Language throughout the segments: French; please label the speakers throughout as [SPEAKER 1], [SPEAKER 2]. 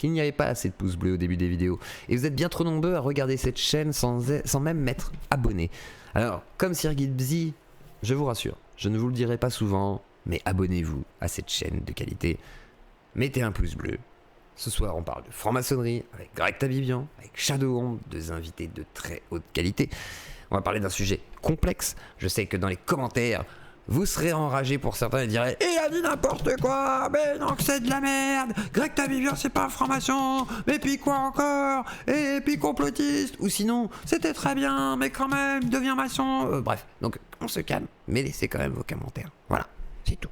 [SPEAKER 1] qu'il n'y avait pas assez de pouces bleus au début des vidéos. Et vous êtes bien trop nombreux à regarder cette chaîne sans même m'être abonné. Alors, comme Sir Gibbsy, je vous rassure, je ne vous le dirai pas souvent, mais abonnez-vous à cette chaîne de qualité. Mettez un pouce bleu. Ce soir, on parle de franc-maçonnerie avec Greg Tabibian, avec Shadowhand, deux invités de très haute qualité. On va parler d'un sujet complexe. Je sais que dans les commentaires, vous serez enragés pour certains et diraient « Il a dit n'importe quoi, mais non que c'est de la merde, Greg Tabibian c'est pas un franc-maçon, mais puis quoi encore, et puis complotiste, ou sinon c'était très bien, mais quand même, deviens maçon. » Bref, donc on se calme, mais laissez quand même vos commentaires. Voilà, c'est tout.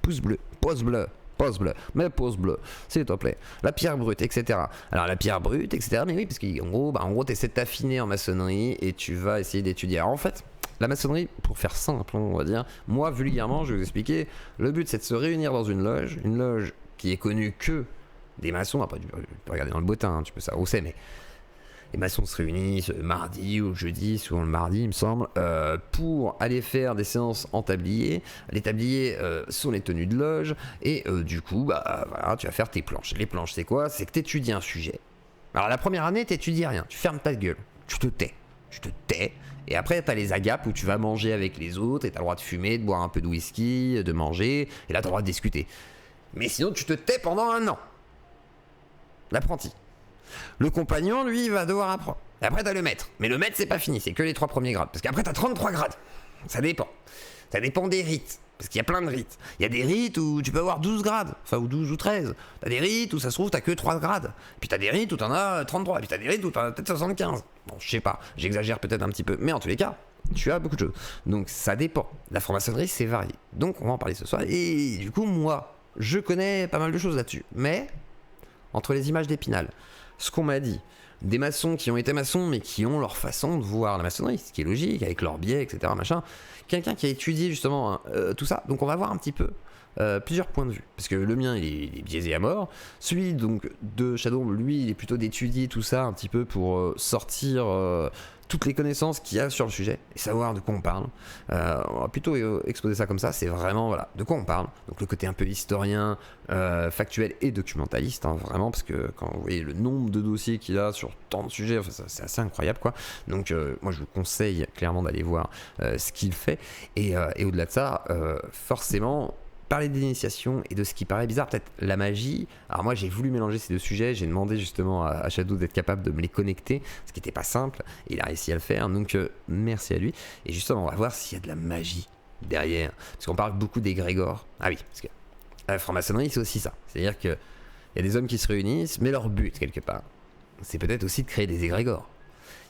[SPEAKER 1] Pouce bleu, pouce bleu. Pouce bleu, mais pouce bleu, s'il te plaît. La pierre brute, etc. Alors la pierre brute, etc. Mais oui, parce qu'en gros, tu essaies de t'affiner en maçonnerie et tu vas essayer d'étudier. Alors en fait, la maçonnerie, pour faire simple, on va dire, moi vulgairement, je vais vous expliquer, le but c'est de se réunir dans une loge qui est connue que des maçons. Après, tu peux regarder dans le bottin, tu peux savoir où c'est, mais les maçons se réunissent mardi ou jeudi, souvent le mardi il me semble, pour aller faire des séances en tablier. Les tabliers sont les tenues de loge et du coup voilà, tu vas faire tes planches. Les planches c'est quoi? C'est que tu étudies un sujet. Alors la première année tu n'étudies rien, tu fermes ta gueule, tu te tais. Et après tu as les agapes où tu vas manger avec les autres et tu as le droit de fumer, de boire un peu de whisky, de manger, et là tu as le droit de discuter. Mais sinon tu te tais pendant 1 an. L'apprenti. Le compagnon, lui, il va devoir apprendre. Et après, t'as le maître. Mais le maître, c'est pas fini, c'est que les 3 premiers grades. Parce qu'après, t'as 33 grades. Ça dépend. Ça dépend des rites. Parce qu'il y a plein de rites. Il y a des rites où tu peux avoir 12 grades. Enfin, ou 12 ou 13. T'as des rites où ça se trouve, t'as que 3 grades. Puis t'as des rites où t'en as 33. Et puis t'as des rites où t'en as peut-être 75. Bon, je sais pas. J'exagère peut-être un petit peu. Mais en tous les cas, tu as beaucoup de choses. Donc, ça dépend. La franc-maçonnerie, c'est varié. Donc, on va en parler ce soir. Et du coup, moi, je connais pas mal de choses là-dessus. Mais, entre les images d'Épinal, ce qu'on m'a dit, des maçons qui ont été maçons mais qui ont leur façon de voir la maçonnerie, ce qui est logique, avec leurs biais, etc. Machin. Quelqu'un qui a étudié justement tout ça, donc on va voir un petit peu plusieurs points de vue, parce que le mien il est biaisé à mort, celui donc de Shadow, lui il est plutôt d'étudier tout ça un petit peu pour sortir toutes les connaissances qu'il y a sur le sujet et savoir de quoi on parle. On va plutôt exposer ça comme ça, c'est vraiment voilà, de quoi on parle. Donc le côté un peu historien, factuel et documentaliste, hein, vraiment, parce que quand vous voyez le nombre de dossiers qu'il y a sur tant de sujets, enfin, c'est assez incroyable quoi. Donc moi je vous conseille clairement d'aller voir ce qu'il fait et au-delà de ça, forcément, parler d'initiation et de ce qui paraît bizarre, peut-être la magie. Alors moi j'ai voulu mélanger ces deux sujets, j'ai demandé justement à Shadow d'être capable de me les connecter, ce qui n'était pas simple, et il a réussi à le faire, donc merci à lui. Et justement on va voir s'il y a de la magie derrière, parce qu'on parle beaucoup d'égrégores. Ah oui, parce que la franc-maçonnerie c'est aussi ça, c'est-à-dire qu'il y a des hommes qui se réunissent, mais leur but quelque part, c'est peut-être aussi de créer des égrégores.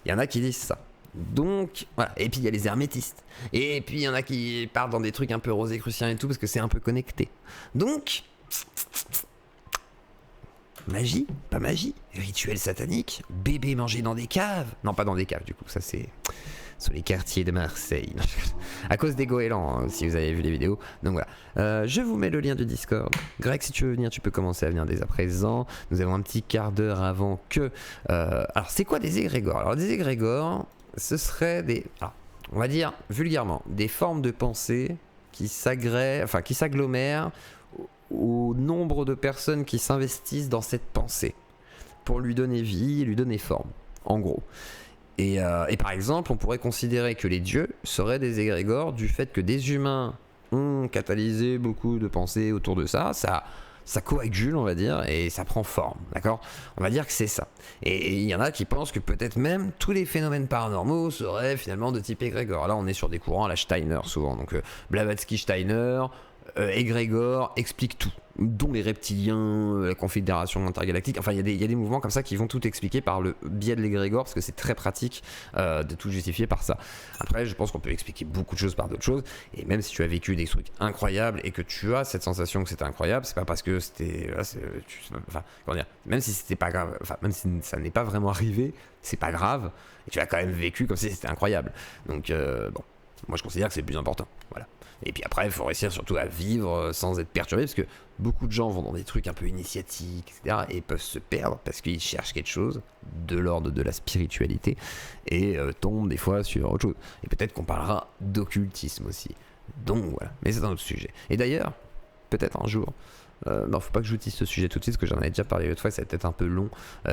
[SPEAKER 1] Il y en a qui disent ça. Donc voilà, et puis il y a les hermétistes, et puis il y en a qui partent dans des trucs un peu rosicruciens et tout parce que c'est un peu connecté. Donc magie, pas magie, rituel satanique, bébé mangé dans des caves, non pas dans des caves du coup, ça c'est sur les quartiers de Marseille, à cause des goélands, hein, si vous avez vu les vidéos. Donc voilà, je vous mets le lien du Discord. Greg, si tu veux venir, tu peux commencer à venir dès à présent. Nous avons un petit quart d'heure avant que... alors c'est quoi des égrégores? Alors des égrégores, ce serait des, on va dire vulgairement, des formes de pensée qui s'agglomèrent au nombre de personnes qui s'investissent dans cette pensée pour lui donner vie, lui donner forme, en gros. Et par exemple, on pourrait considérer que les dieux seraient des égrégores du fait que des humains ont catalysé beaucoup de pensées autour de ça, ça coagule, on va dire, et ça prend forme, d'accord? On va dire que c'est ça. Et il y en a qui pensent que peut-être même tous les phénomènes paranormaux seraient finalement de type égrégore. Là, on est sur des courants à la Steiner, souvent. Donc, Blavatsky, Steiner, égrégore, explique tout, dont les reptiliens, la confédération intergalactique. Enfin, il y a des mouvements comme ça qui vont tout expliquer par le biais de l'égrégore, parce que c'est très pratique de tout justifier par ça. Après, je pense qu'on peut expliquer beaucoup de choses par d'autres choses, et même si tu as vécu des trucs incroyables et que tu as cette sensation que c'était incroyable, c'est pas parce que c'était... comment dire, même si c'était pas grave, enfin, même si ça n'est pas vraiment arrivé, c'est pas grave, et tu l'as quand même vécu comme si c'était incroyable. Donc, bon, moi je considère que c'est le plus important, voilà. Et puis après, il faut réussir surtout à vivre sans être perturbé, parce que beaucoup de gens vont dans des trucs un peu initiatiques, etc., et peuvent se perdre parce qu'ils cherchent quelque chose de l'ordre de la spiritualité et tombent des fois sur autre chose. Et peut-être qu'on parlera d'occultisme aussi. Donc voilà, mais c'est un autre sujet. Et d'ailleurs, peut-être un jour, Non, faut pas que j'utilise ce sujet tout de suite, parce que j'en avais déjà parlé l'autre fois, ça va peut-être un peu long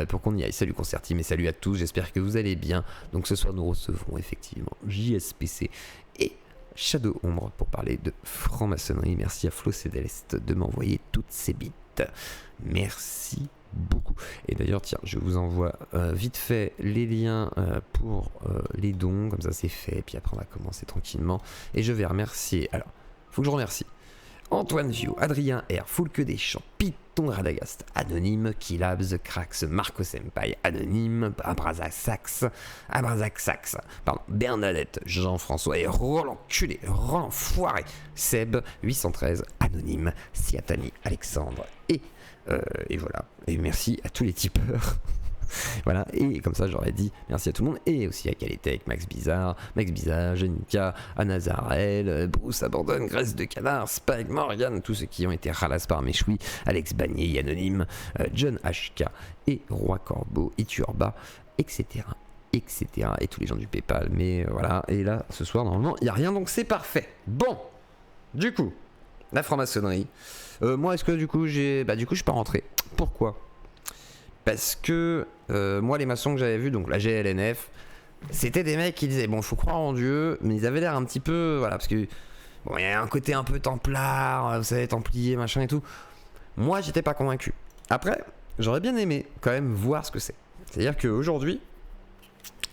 [SPEAKER 1] pour qu'on y aille. Salut Concerti, mais salut à tous, j'espère que vous allez bien. Donc ce soir, nous recevons effectivement JSPC et Shadow Ombre pour parler de franc-maçonnerie. Merci à Flo Céleste de m'envoyer toutes ces bits. Merci beaucoup. Et d'ailleurs, tiens, je vous envoie vite fait les liens pour les dons, comme ça c'est fait, et puis après on va commencer tranquillement. Et je vais remercier, alors, faut que je remercie Antoine Vio, Adrien R, Foulque Deschamps, Python Radagast, Anonyme, Kilabs, Krax, Marco Senpai, Anonyme, Abrazax, pardon, Bernadette, Jean-François et Roland Culé, Roland Foiré, Seb, 813, Anonyme, Siatani, Alexandre et voilà. Et merci à tous les tipeurs. Voilà, et comme ça j'aurais dit merci à tout le monde, et aussi à Calitech, Max Bizarre, Jenica, Anazarel, Bruce Abandonne, Graisse de Canard, Spike, Morgan, tous ceux qui ont été ralassés par Méchoui, Alex Bagné, Anonyme, John HK, et Roi Corbeau, Iturba, etc. etc. Et tous les gens du Paypal, mais voilà, et là ce soir normalement il n'y a rien, donc c'est parfait. Bon, du coup, la franc-maçonnerie. Moi est-ce que du coup je suis pas rentré. Pourquoi ? Parce que moi, les maçons que j'avais vus, donc la GLNF, c'était des mecs qui disaient bon, faut croire en Dieu, mais ils avaient l'air un petit peu, voilà, parce que bon, il y a un côté un peu templard, vous savez, templier, machin et tout. Moi, j'étais pas convaincu. Après, j'aurais bien aimé quand même voir ce que c'est. C'est-à-dire qu'aujourd'hui,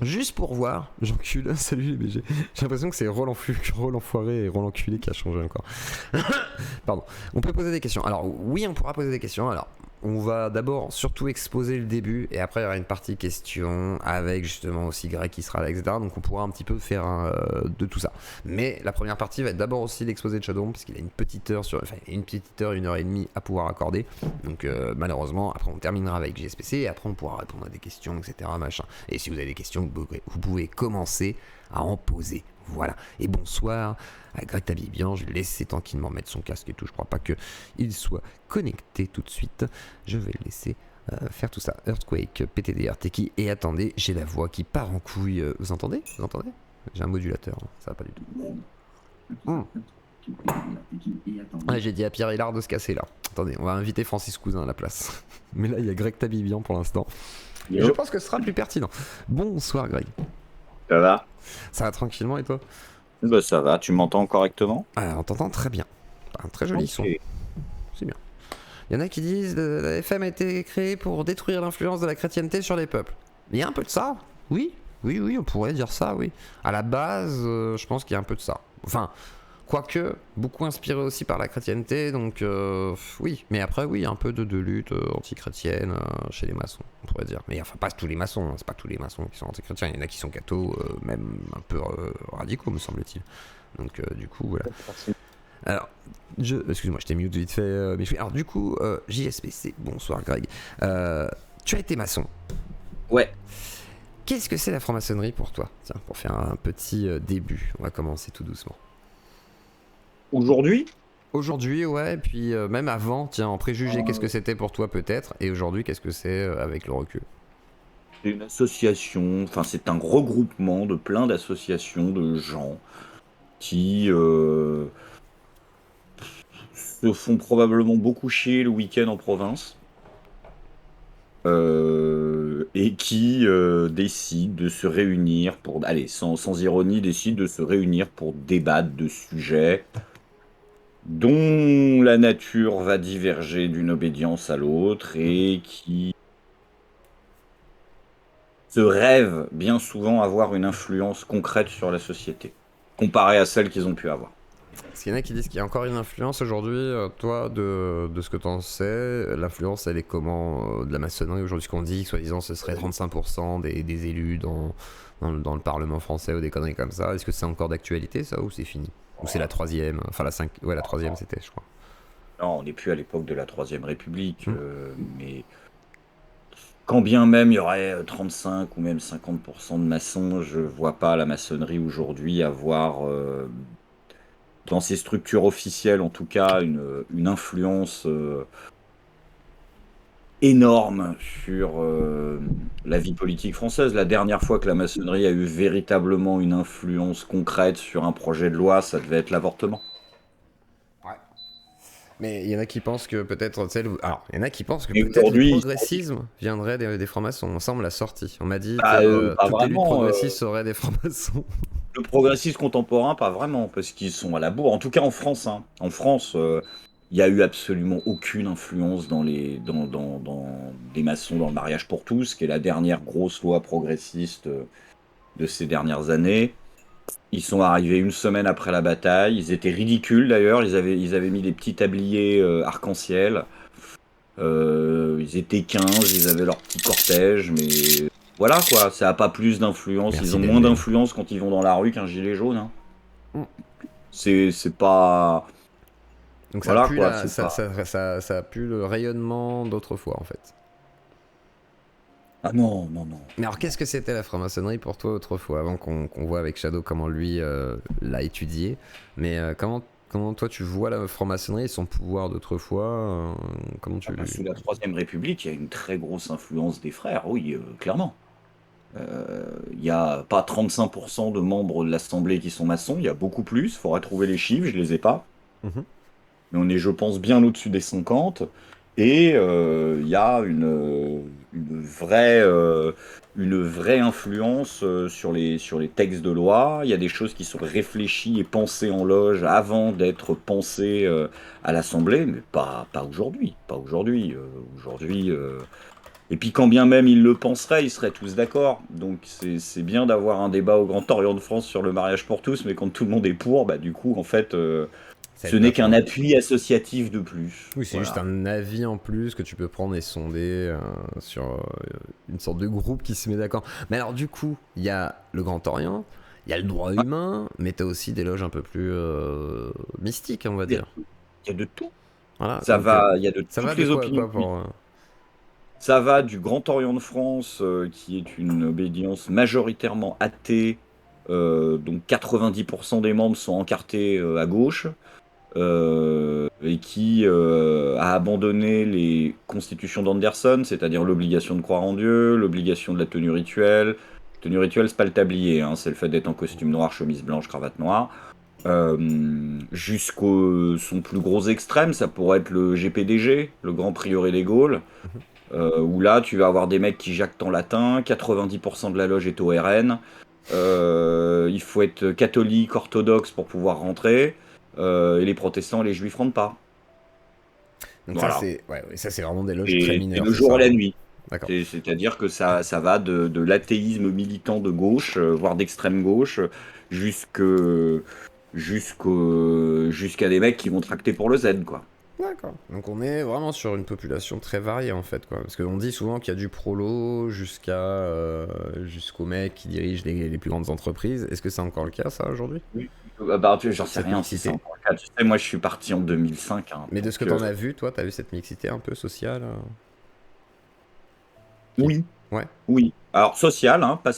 [SPEAKER 1] juste pour voir, j'encule, salut les BG, j'ai l'impression que c'est Roland Foiré et Roland Culé qui a changé encore. Pardon. On peut poser des questions. Alors oui, on pourra poser des questions. Alors on va d'abord surtout exposer le début, et après il y aura une partie questions avec justement aussi Greg qui sera là, etc. Donc on pourra un petit peu faire de tout ça. Mais la première partie va être d'abord aussi l'exposé de Shadow, parce qu'il a une petite heure, une heure et demie à pouvoir accorder. Donc malheureusement, après on terminera avec JSPC, et après on pourra répondre à des questions, etc. Machin. Et si vous avez des questions, vous pouvez commencer à en poser. Voilà. Et bonsoir à Greg Tabibian. Je vais laisser tranquillement mettre son casque et tout. Je crois pas qu'il soit connecté tout de suite. Je vais le laisser faire tout ça. Earthquake, PTD, RTK. Et attendez, j'ai la voix qui part en couille. Vous entendez ? J'ai un modulateur. Ça va pas du tout. Ah, j'ai dit à Pierre Hillard de se casser là. Attendez, on va inviter Francis Cousin à la place. Mais là, il y a Greg Tabibian pour l'instant. Je pense que ce sera plus pertinent. Bonsoir Greg.
[SPEAKER 2] Ça va ?
[SPEAKER 1] Ça va tranquillement, et toi ?
[SPEAKER 2] Bah ça va, tu m'entends correctement ?
[SPEAKER 1] On t'entend très bien. Un très joli son. C'est bien. Il y en a qui disent que la FM a été créée pour détruire l'influence de la chrétienté sur les peuples. Mais il y a un peu de ça. Oui, on pourrait dire ça, oui. À la base, je pense qu'il y a un peu de ça. Enfin, quoique, beaucoup inspiré aussi par la chrétienté, donc oui. Mais après, oui, un peu de lutte anti-chrétienne chez les maçons, on pourrait dire. Mais enfin, pas tous les maçons, c'est pas tous les maçons qui sont anti-chrétiens. Il y en a qui sont cathos, même un peu radicaux, me semble-t-il. Donc du coup, voilà. Alors, excuse-moi, je t'ai mute vite fait, mais alors du coup, JSPC, bonsoir Greg. Tu as été maçon.
[SPEAKER 2] Ouais.
[SPEAKER 1] Qu'est-ce que c'est la franc-maçonnerie pour toi ? Tiens, pour faire un petit début, on va commencer tout doucement. Aujourd'hui, ouais, et puis même avant, tiens, en préjugé, qu'est-ce que c'était pour toi peut-être ? Et aujourd'hui, qu'est-ce que c'est avec le recul ?
[SPEAKER 2] C'est une association, enfin c'est un regroupement de plein d'associations de gens qui se font probablement beaucoup chier le week-end en province et qui décident de se réunir pour, allez, sans ironie, décident de se réunir pour débattre de sujets dont la nature va diverger d'une obédience à l'autre et qui se rêvent bien souvent avoir une influence concrète sur la société, comparée à celle qu'ils ont pu avoir.
[SPEAKER 1] Parce qu'il y en a qui disent qu'il y a encore une influence aujourd'hui, toi, de ce que tu en sais, l'influence, elle est comment de la maçonnerie aujourd'hui ? Ce qu'on dit, soi-disant, ce serait 35% des élus dans le Parlement français ou des conneries comme ça. Est-ce que c'est encore d'actualité, ça, ou c'est fini ? Ou c'est la troisième, enfin la cinquième, ouais, la troisième c'était, je crois.
[SPEAKER 2] Non, on n'est plus à l'époque de la Troisième République, mais quand bien même il y aurait 35 ou même 50% de maçons, je vois pas la maçonnerie aujourd'hui avoir, dans ses structures officielles en tout cas, une influence énorme sur la vie politique française. La dernière fois que la maçonnerie a eu véritablement une influence concrète sur un projet de loi, ça devait être l'avortement.
[SPEAKER 1] Mais il y en a qui pensent que peut-être, tu sais, alors, il y en a qui pensent que
[SPEAKER 2] Et
[SPEAKER 1] peut-être le
[SPEAKER 2] aujourd'hui,
[SPEAKER 1] progressisme viendrait des francs-maçons. Ça, on me l'a sorti. On m'a dit, tu sais,
[SPEAKER 2] pas
[SPEAKER 1] toutes les luttes
[SPEAKER 2] vraiment.
[SPEAKER 1] progressistes seraient des francs-maçons.
[SPEAKER 2] Le progressisme contemporain, pas vraiment, parce qu'ils sont à la bourre. En tout cas en France, hein. En France, il y a eu absolument aucune influence dans des maçons dans le mariage pour tous, qui est la dernière grosse loi progressiste de ces dernières années. Ils sont arrivés une semaine après la bataille. Ils étaient ridicules d'ailleurs. Ils avaient mis des petits tabliers arc-en-ciel. Ils étaient 15, ils avaient leur petit cortège, mais voilà quoi, ça a pas plus d'influence. Ils
[SPEAKER 1] Merci
[SPEAKER 2] ont moins
[SPEAKER 1] Dembélé.
[SPEAKER 2] d'influence quand ils vont dans la rue qu'un gilet jaune, hein.
[SPEAKER 1] Mm.
[SPEAKER 2] C'est pas.
[SPEAKER 1] Donc ça
[SPEAKER 2] Voilà
[SPEAKER 1] pue,
[SPEAKER 2] quoi, c'est pas.
[SPEAKER 1] ça pue le rayonnement d'autrefois, en fait.
[SPEAKER 2] Ah non, non, non.
[SPEAKER 1] Mais alors, qu'est-ce que c'était la franc-maçonnerie pour toi autrefois, avant qu'on voit avec Shadow comment lui l'a étudié. Mais comment toi tu vois la franc-maçonnerie et son pouvoir d'autrefois comment tu...
[SPEAKER 2] Ah bah, sous la Troisième République, il y a une très grosse influence des frères, oui, clairement. Il n'y a pas 35% de membres de l'Assemblée qui sont maçons, il y a beaucoup plus, il faudra trouver les chiffres, je les ai pas.
[SPEAKER 1] Mhm.
[SPEAKER 2] Mais on est, je pense, bien au-dessus des 50. Et il y a une vraie influence sur les textes de loi. Il y a des choses qui sont réfléchies et pensées en loge avant d'être pensées à l'Assemblée, mais pas aujourd'hui. Pas aujourd'hui. Aujourd'hui. Et puis quand bien même ils le penseraient, ils seraient tous d'accord. Donc c'est bien d'avoir un débat au Grand Orient de France sur le mariage pour tous, mais quand tout le monde est pour, bah du coup, en fait,
[SPEAKER 1] Ça
[SPEAKER 2] ce
[SPEAKER 1] aide pas
[SPEAKER 2] n'est
[SPEAKER 1] trop,
[SPEAKER 2] qu'un
[SPEAKER 1] hein.
[SPEAKER 2] appui associatif de plus.
[SPEAKER 1] Oui, c'est juste
[SPEAKER 2] Voilà.
[SPEAKER 1] un avis en plus que tu peux prendre et sonder sur une sorte de groupe qui se met d'accord. Mais alors, du coup, il y a le Grand Orient, il y a le droit
[SPEAKER 2] Ouais,
[SPEAKER 1] humain, mais t'as aussi des loges un peu plus mystiques, on va
[SPEAKER 2] il y a
[SPEAKER 1] dire.
[SPEAKER 2] il y a de tout.
[SPEAKER 1] Voilà,
[SPEAKER 2] Ça
[SPEAKER 1] donc
[SPEAKER 2] va, il y a de
[SPEAKER 1] ça va
[SPEAKER 2] toutes
[SPEAKER 1] de
[SPEAKER 2] les
[SPEAKER 1] quoi,
[SPEAKER 2] opinions
[SPEAKER 1] quoi
[SPEAKER 2] publiques.
[SPEAKER 1] pour...
[SPEAKER 2] Ça va du Grand Orient de France, qui est une obédience majoritairement athée, donc 90% des membres sont encartés à gauche, et qui a abandonné les constitutions d'Anderson, c'est-à-dire l'obligation de croire en Dieu, l'obligation de la tenue rituelle. Tenue rituelle, c'est pas le tablier, hein, c'est le fait d'être en costume noir, chemise blanche, cravate noire. Jusqu'au son plus gros extrême, ça pourrait être le GPDG, le Grand Prieuré des Gaules,
[SPEAKER 1] Mhm.
[SPEAKER 2] où là, tu vas avoir des mecs qui jactent en latin, 90% de la loge est au RN, il faut être catholique, orthodoxe pour pouvoir rentrer, et les protestants et les juifs rentrent pas.
[SPEAKER 1] Donc ça,
[SPEAKER 2] Voilà.
[SPEAKER 1] c'est ouais, ouais, ça, c'est vraiment des loges très
[SPEAKER 2] C'est
[SPEAKER 1] mineures,
[SPEAKER 2] le
[SPEAKER 1] c'est
[SPEAKER 2] jour
[SPEAKER 1] ça,
[SPEAKER 2] et la
[SPEAKER 1] hein.
[SPEAKER 2] nuit.
[SPEAKER 1] D'accord.
[SPEAKER 2] C'est-à-dire que ça va de l'athéisme militant de gauche, voire d'extrême gauche, jusque, jusqu'à des mecs qui vont tracter pour le Z, quoi.
[SPEAKER 1] D'accord. Donc on est vraiment sur une population très variée en fait, quoi. Parce qu'on dit souvent qu'il y a du prolo jusqu'aux mecs qui dirigent les plus grandes entreprises. Est-ce que c'est encore le cas ça aujourd'hui?
[SPEAKER 2] Oui. Bah, j'en sais
[SPEAKER 1] Cette
[SPEAKER 2] rien si c'est
[SPEAKER 1] mixité?
[SPEAKER 2] encore le cas. Tu sais, moi, je suis parti en 2005, hein,
[SPEAKER 1] Mais de ce que
[SPEAKER 2] donc
[SPEAKER 1] t'en as vu, toi, t'as vu cette mixité un peu sociale qui...
[SPEAKER 2] oui.
[SPEAKER 1] Ouais.
[SPEAKER 2] Oui, alors social, hein, pas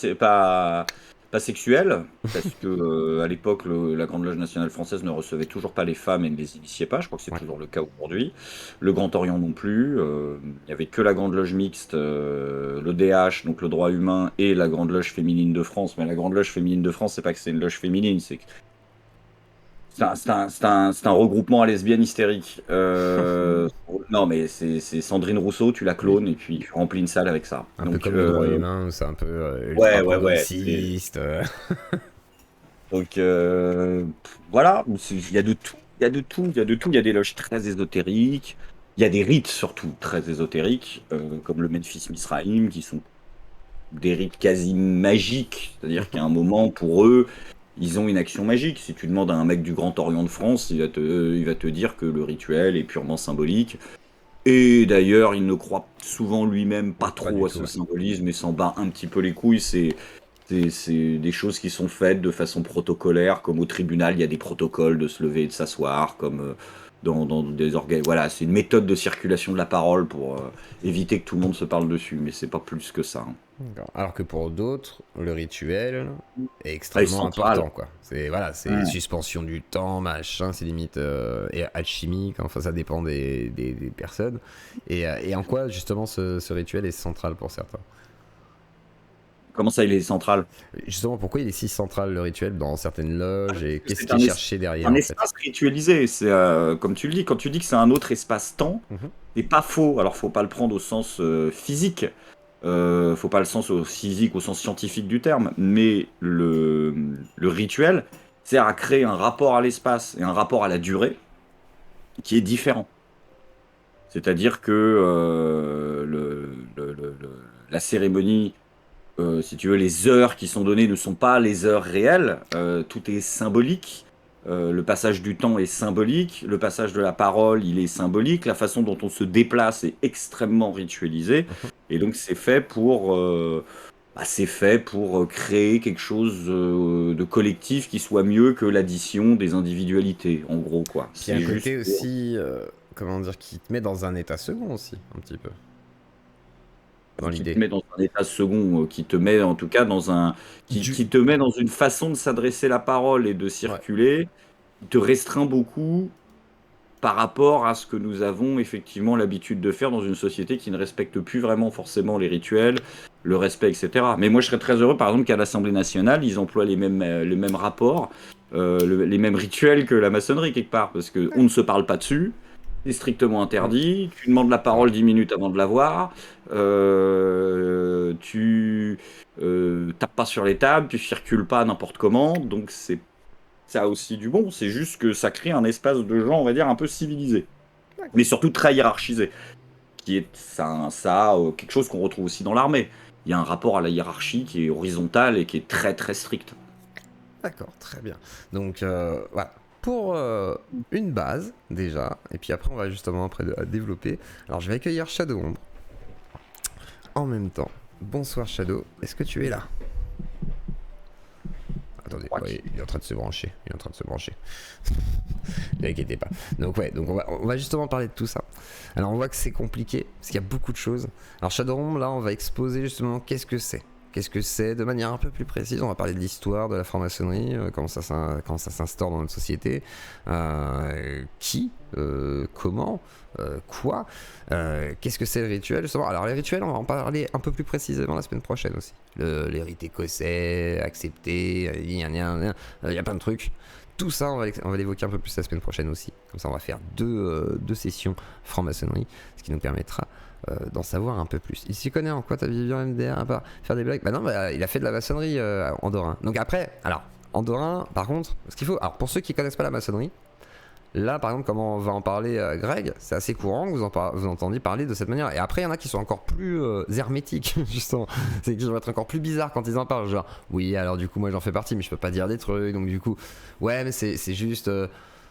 [SPEAKER 2] sexuel, parce que à l'époque, la Grande Loge nationale française ne recevait toujours pas les femmes et ne les initiait pas. Je crois que c'est
[SPEAKER 1] Ouais.
[SPEAKER 2] toujours le cas aujourd'hui. Le Grand Orient non plus. Il n'y avait que la Grande Loge mixte, l'EDH, donc le droit humain, et la Grande Loge féminine de France. Mais la Grande Loge féminine de France, c'est pas que c'est une loge féminine, c'est que c'est un regroupement à lesbiennes hystériques. Non, mais c'est Sandrine Rousseau, tu la
[SPEAKER 1] Oui.
[SPEAKER 2] clones et puis tu remplis une salle avec ça.
[SPEAKER 1] Un peu
[SPEAKER 2] Donc,
[SPEAKER 1] comme le droit humain, où c'est un peu ultra
[SPEAKER 2] ouais, ouais, ouais.
[SPEAKER 1] progressiste.
[SPEAKER 2] Donc, voilà, il y a de tout. Il y a de tout, il y a de tout. Il y a des loges très ésotériques. Il y a des rites surtout très ésotériques, comme le Memphis Misraïm, qui sont des rites quasi magiques. C'est-à-dire qu'à un moment, pour eux, ils ont une action magique. Si tu demandes à un mec du Grand Orient de France, il va te dire que le rituel est purement symbolique. Et d'ailleurs, il ne croit souvent lui-même pas
[SPEAKER 1] Pas du
[SPEAKER 2] trop à
[SPEAKER 1] tout,
[SPEAKER 2] ce
[SPEAKER 1] ouais.
[SPEAKER 2] symbolisme et s'en bat un petit peu les couilles. C'est des choses qui sont faites de façon protocolaire, comme au tribunal, il y a des protocoles de se lever et de s'asseoir, comme dans des organes. Voilà, c'est une méthode de circulation de la parole pour éviter que tout le monde se parle dessus, mais c'est pas plus que ça, hein.
[SPEAKER 1] D'accord. Alors que pour d'autres, le rituel est
[SPEAKER 2] Ah, et
[SPEAKER 1] extrêmement
[SPEAKER 2] central.
[SPEAKER 1] important, quoi. C'est voilà, c'est
[SPEAKER 2] Ouais.
[SPEAKER 1] suspension du temps, machin, c'est limite et alchimique. Enfin, ça dépend des personnes. Et en quoi justement ce rituel est central pour certains?
[SPEAKER 2] Comment ça, il est central?
[SPEAKER 1] Justement, pourquoi il est si central le rituel dans certaines loges et qu'est-ce
[SPEAKER 2] C'est
[SPEAKER 1] qui est cherché derrière
[SPEAKER 2] un
[SPEAKER 1] en fait?
[SPEAKER 2] espace ritualisé. C'est comme tu le dis, quand tu dis que c'est un autre espace-temps,
[SPEAKER 1] Mhm.
[SPEAKER 2] c'est pas faux. Alors, faut pas le prendre au sens physique. Faut pas le sens au physique, au sens scientifique du terme, mais le rituel sert à créer un rapport à l'espace et un rapport à la durée qui est différent. C'est-à-dire que la cérémonie, si tu veux, les heures qui sont données ne sont pas les heures réelles. Tout est symbolique. Le passage du temps est symbolique. Le passage de la parole, il est symbolique. La façon dont on se déplace est extrêmement ritualisée. Et donc, c'est fait pour créer quelque chose de collectif qui soit mieux que l'addition des individualités, en gros, quoi.
[SPEAKER 1] Puis il y a
[SPEAKER 2] C'est
[SPEAKER 1] un
[SPEAKER 2] juste
[SPEAKER 1] côté
[SPEAKER 2] pour
[SPEAKER 1] aussi, comment dire, qui te met dans un état second aussi, un petit peu, dans
[SPEAKER 2] qui te
[SPEAKER 1] l'idée.
[SPEAKER 2] met dans un état second, qui te met en tout cas
[SPEAKER 1] Du...
[SPEAKER 2] qui te met dans une façon de s'adresser la parole et de
[SPEAKER 1] Ouais.
[SPEAKER 2] circuler, qui te restreint beaucoup par rapport à ce que nous avons effectivement l'habitude de faire dans une société qui ne respecte plus vraiment forcément les rituels, le respect, etc. Mais moi, je serais très heureux, par exemple, qu'à l'Assemblée nationale, ils emploient les mêmes rapports, les mêmes rituels que la maçonnerie, quelque part, parce qu'on ne se parle pas dessus. C'est strictement
[SPEAKER 1] Mm.
[SPEAKER 2] interdit. Tu demandes la
[SPEAKER 1] Ouais.
[SPEAKER 2] parole 10 minutes avant de l'avoir. Tu tapes pas sur les tables, tu circules pas n'importe comment. Donc c'est ça a aussi du bon. C'est juste que ça crée un espace de gens, on va dire, un peu civilisé, mais surtout très hiérarchisé, qui est quelque chose qu'on retrouve aussi dans l'armée. Il y a un rapport à la hiérarchie qui est horizontal et qui est très très strict.
[SPEAKER 1] D'accord, très bien. Donc voilà, pour une base déjà, et puis après on va justement après développer. Alors je vais accueillir Shadow Ombre en même temps. Bonsoir Shadow, est-ce que tu es là? Attendez, ouais, il est en train de se brancher. Il est en train de se brancher. Ne inquiétez pas. Donc ouais, donc on va justement parler de tout ça. Alors on voit que c'est compliqué, parce qu'il y a beaucoup de choses. Alors Shadowrun, là, on va exposer justement qu'est-ce que c'est. Qu'est-ce que c'est de manière un peu plus précise. On va parler de l'histoire de la franc-maçonnerie, comment ça s'instaure dans notre société, qui, comment, quoi, qu'est-ce que c'est le rituel justement. Alors les rituels, on va en parler un peu plus précisément la semaine prochaine aussi. Les rites écossais, acceptés, il y a plein de trucs. Tout ça, on va l'évoquer un peu plus la semaine prochaine aussi. Comme ça, on va faire deux sessions franc-maçonnerie, ce qui nous permettra d'en savoir un peu plus. Il s'y connaît en quoi, ta Vivian MDR, à part faire des blagues? Bah non, bah, il a fait de la maçonnerie Andorin. Donc après, alors, Andorin, par contre, ce qu'il faut... Alors, pour ceux qui connaissent pas la maçonnerie, là, par exemple, comment on va en parler, Greg, c'est assez courant que vous entendiez parler de cette manière. Et après, il y en a qui sont encore plus hermétiques, justement. C'est qu'ils vont être encore plus bizarres quand ils en parlent. Genre, oui, alors du coup, moi j'en fais partie, mais je peux pas dire des trucs. Donc du coup, ouais, mais c'est juste...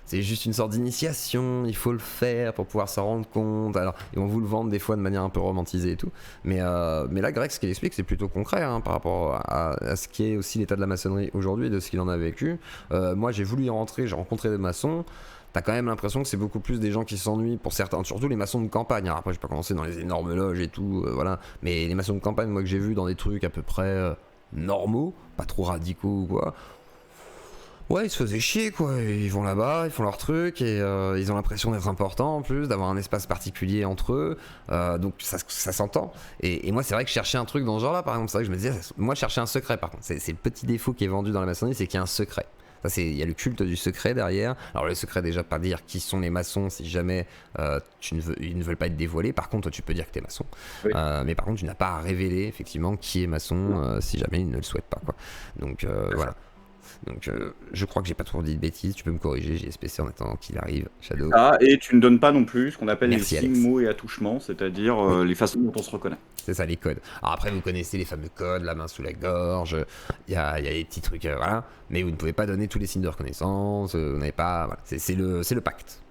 [SPEAKER 1] c'est juste une sorte d'initiation, il faut le faire pour pouvoir s'en rendre compte. Alors, ils vont vous le vendre des fois de manière un peu romantisée et tout. Mais là, Greg, ce qu'il explique, c'est plutôt concret hein, par rapport à ce qui est aussi l'état de la maçonnerie aujourd'hui et de ce qu'il en a vécu. Moi, j'ai voulu y rentrer, j'ai rencontré des maçons. T'as quand même l'impression que c'est beaucoup plus des gens qui s'ennuient pour certains, surtout les maçons de campagne. Alors après, j'ai pas commencé dans les énormes loges et tout, voilà. Mais les maçons de campagne, moi que j'ai vu dans des trucs à peu près normaux, pas trop radicaux ou quoi. Ouais, ils se faisaient chier quoi. Ils vont là-bas, ils font leur truc et ils ont l'impression d'être importants en plus, d'avoir un espace particulier entre eux. Donc ça s'entend. Et moi, c'est vrai que je cherchais un truc dans ce genre-là, par exemple. C'est vrai que je me disais, moi, je cherchais un secret par contre. C'est le petit défaut qui est vendu dans la maçonnerie, c'est qu'il y a un secret. Il y a le culte du secret derrière. Alors le secret déjà pas dire qui sont les maçons si jamais ils ne veulent pas être dévoilés. Par contre toi tu peux dire que t'es maçon.
[SPEAKER 2] Oui.
[SPEAKER 1] Mais par contre tu n'as pas à révéler effectivement qui est maçon si jamais ils ne le souhaitent pas quoi. Donc voilà. Donc je crois que j'ai pas trop dit de bêtises. Tu peux me corriger, j'ai SPC en attendant qu'il arrive. Shadow.
[SPEAKER 2] Et tu ne donnes pas non plus ce qu'on appelle
[SPEAKER 1] Merci,
[SPEAKER 2] les signes,
[SPEAKER 1] Alex.
[SPEAKER 2] mots et attouchements, c'est-à-dire
[SPEAKER 1] Oui.
[SPEAKER 2] les façons dont on se reconnaît.
[SPEAKER 1] C'est ça les codes. Alors après vous connaissez les fameux codes, la main sous la gorge, il y a des petits trucs, voilà. Mais vous ne pouvez pas donner tous les signes de reconnaissance, vous n'avez pas... Voilà. C'est le pacte.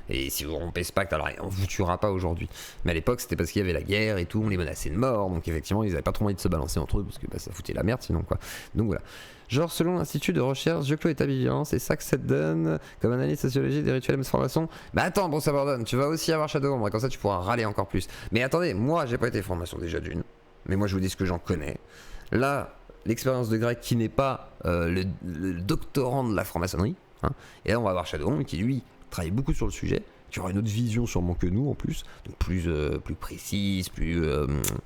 [SPEAKER 1] Et si vous rompez ce pacte, alors on vous tuera pas aujourd'hui. Mais à l'époque c'était parce qu'il y avait la guerre et tout, on les menaçait de mort, donc effectivement ils n'avaient pas trop envie de se balancer entre eux parce que ça foutait la merde sinon quoi. Donc voilà. Genre, selon l'Institut de recherche Joclo et Tabivian, c'est ça que ça te donne comme analyse sociologique des rituels de formation. Bah attends, bon, ça m'ordonne, tu vas aussi avoir Shadow Ombre, comme ça tu pourras râler encore plus. Mais attendez, moi j'ai pas été formation déjà d'une, mais moi je vous dis ce que j'en connais. Là, l'expérience de Greg qui n'est pas le doctorant de la franc-maçonnerie, hein, et là on va avoir Shadow Ombre qui lui travaille beaucoup sur le sujet, qui aura une autre vision sûrement que nous en plus, donc plus précise,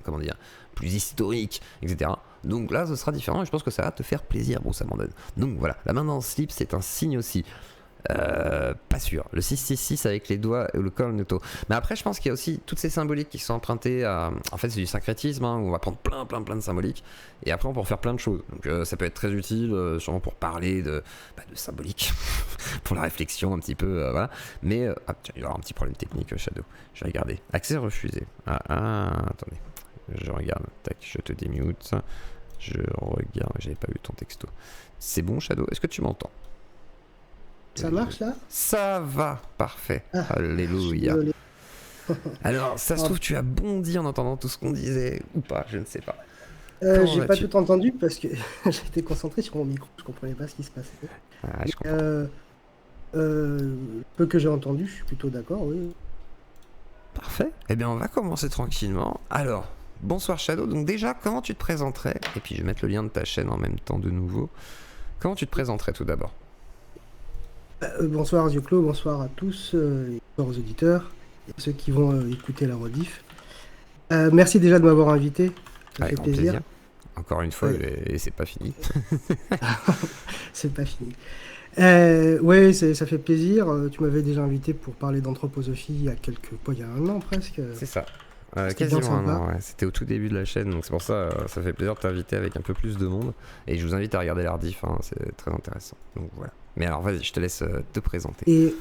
[SPEAKER 1] comment dire, plus historique, etc. Donc là, ce sera différent et je pense que ça va te faire plaisir, bon, ça m'en donne. Donc voilà, la main dans le slip, c'est un signe aussi. Pas sûr. Le 666 avec les doigts et le cornetto. Mais après, je pense qu'il y a aussi toutes ces symboliques qui sont empruntées à. En fait, c'est du syncrétisme, hein, où on va prendre plein de symboliques. Et après, on peut en faire plein de choses. Donc, ça peut être très utile, sûrement pour parler de symbolique, pour la réflexion un petit peu. Voilà. Mais, tiens, il y aura un petit problème technique, Shadow. Je vais regarder. Accès refusé. Attendez. Je regarde. Tac, je te démute. Je regarde. J'avais pas vu ton texto. C'est bon, Shadow? Est-ce que tu m'entends?
[SPEAKER 3] Ça marche là?
[SPEAKER 1] Ça va, parfait. Alléluia. Alors, ça se trouve, tu as bondi en entendant tout ce qu'on disait ou pas, je ne sais pas.
[SPEAKER 3] J'ai pas tout entendu parce que j'étais concentré sur mon micro, je comprenais pas ce qui se passait.
[SPEAKER 1] Je comprends.
[SPEAKER 3] Peu que j'ai entendu, je suis plutôt d'accord, oui.
[SPEAKER 1] Parfait. Eh bien, on va commencer tranquillement. Alors, bonsoir Shadow. Donc déjà, comment tu te présenterais? Et puis, je vais mettre le lien de ta chaîne en même temps de nouveau. Comment tu te présenterais tout d'abord?
[SPEAKER 3] Bonsoir Zioclo, bonsoir à tous, et aux auditeurs, et à ceux qui vont écouter la rediff. Merci déjà de m'avoir invité, ça fait plaisir.
[SPEAKER 1] Encore une fois, et c'est pas fini.
[SPEAKER 3] C'est pas fini. Ouais, ça fait plaisir. Tu m'avais déjà invité pour parler d'anthroposophie il y a un an presque.
[SPEAKER 1] C'est ça. Quasiment un an, ouais. C'était au tout début de la chaîne, donc c'est pour ça ça fait plaisir de t'inviter avec un peu plus de monde. Et je vous invite à regarder la rediff, hein, c'est très intéressant. Donc voilà. Mais alors vas-y, je te laisse te présenter.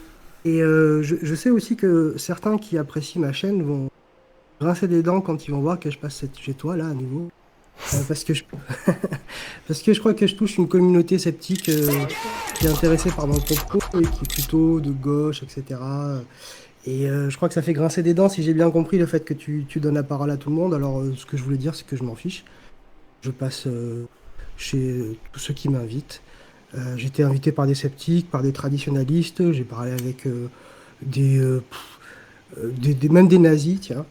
[SPEAKER 3] Et je sais aussi que certains qui apprécient ma chaîne vont grincer des dents quand ils vont voir que je passe chez toi là à nouveau. Parce que je crois que je touche une communauté sceptique qui est intéressée par mon propos et qui est plutôt de gauche, etc. Et je crois que ça fait grincer des dents si j'ai bien compris le fait que tu donnes la parole à tout le monde. Alors ce que je voulais dire, c'est que je m'en fiche. Je passe chez tous ceux qui m'invitent. J'ai été invité par des sceptiques, par des traditionalistes. J'ai parlé avec même des nazis, tiens.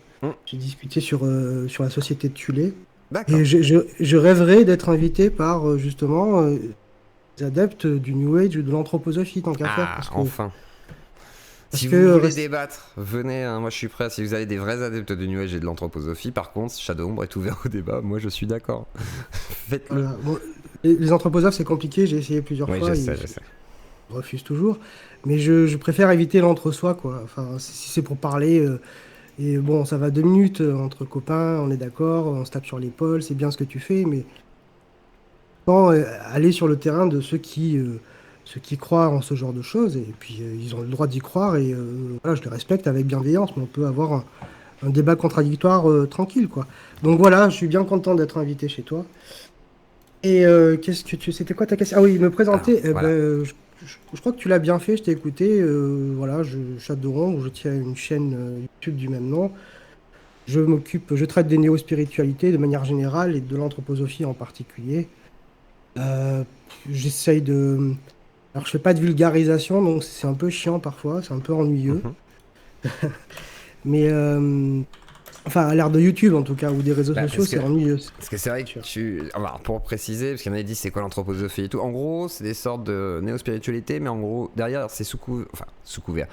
[SPEAKER 3] J'ai discuté sur la société de Thulé.
[SPEAKER 1] D'accord.
[SPEAKER 3] Et je rêverais d'être invité par justement les adeptes du New Age ou de l'anthroposophie, tant qu'à faire. Parce que,
[SPEAKER 1] enfin. Si
[SPEAKER 3] que
[SPEAKER 1] vous voulez débattre, venez, hein, moi je suis prêt. Si vous avez des vrais adeptes du New Age et de l'anthroposophie, par contre, Shadow Ombre est ouvert au débat. Moi je suis d'accord. Faites-le.
[SPEAKER 3] voilà. Bon, les anthroposophes, c'est compliqué, j'ai essayé plusieurs fois.
[SPEAKER 1] Oui, je sais.
[SPEAKER 3] Je refuse toujours. Mais je préfère éviter l'entre-soi, quoi. Enfin, si c'est pour parler. Et bon, ça va 2 minutes entre copains, on est d'accord, on se tape sur l'épaule, c'est bien ce que tu fais, mais aller sur le terrain de ceux qui croient en ce genre de choses, et puis ils ont le droit d'y croire, et voilà, je les respecte avec bienveillance, mais on peut avoir un débat contradictoire tranquille, quoi. Donc voilà, je suis bien content d'être invité chez toi. Et c'était quoi ta question? Ah oui, me présenter.
[SPEAKER 1] Voilà.
[SPEAKER 3] Je crois que tu l'as bien fait, je t'ai écouté. Voilà, Shadow Ombre, je tiens une chaîne YouTube du même nom. Je traite des néo-spiritualités de manière générale et de l'anthroposophie en particulier. J'essaye de. Alors, je fais pas de vulgarisation, donc c'est un peu chiant parfois, c'est un peu ennuyeux. Mais enfin, à l'ère de YouTube en tout cas, ou des réseaux sociaux, c'est ennuyeux.
[SPEAKER 1] Parce que c'est vrai que alors, pour préciser, parce qu'il y en a dit c'est quoi l'anthroposophie et tout, en gros, c'est des sortes de néo-spiritualité, mais en gros, derrière, c'est sous couvert.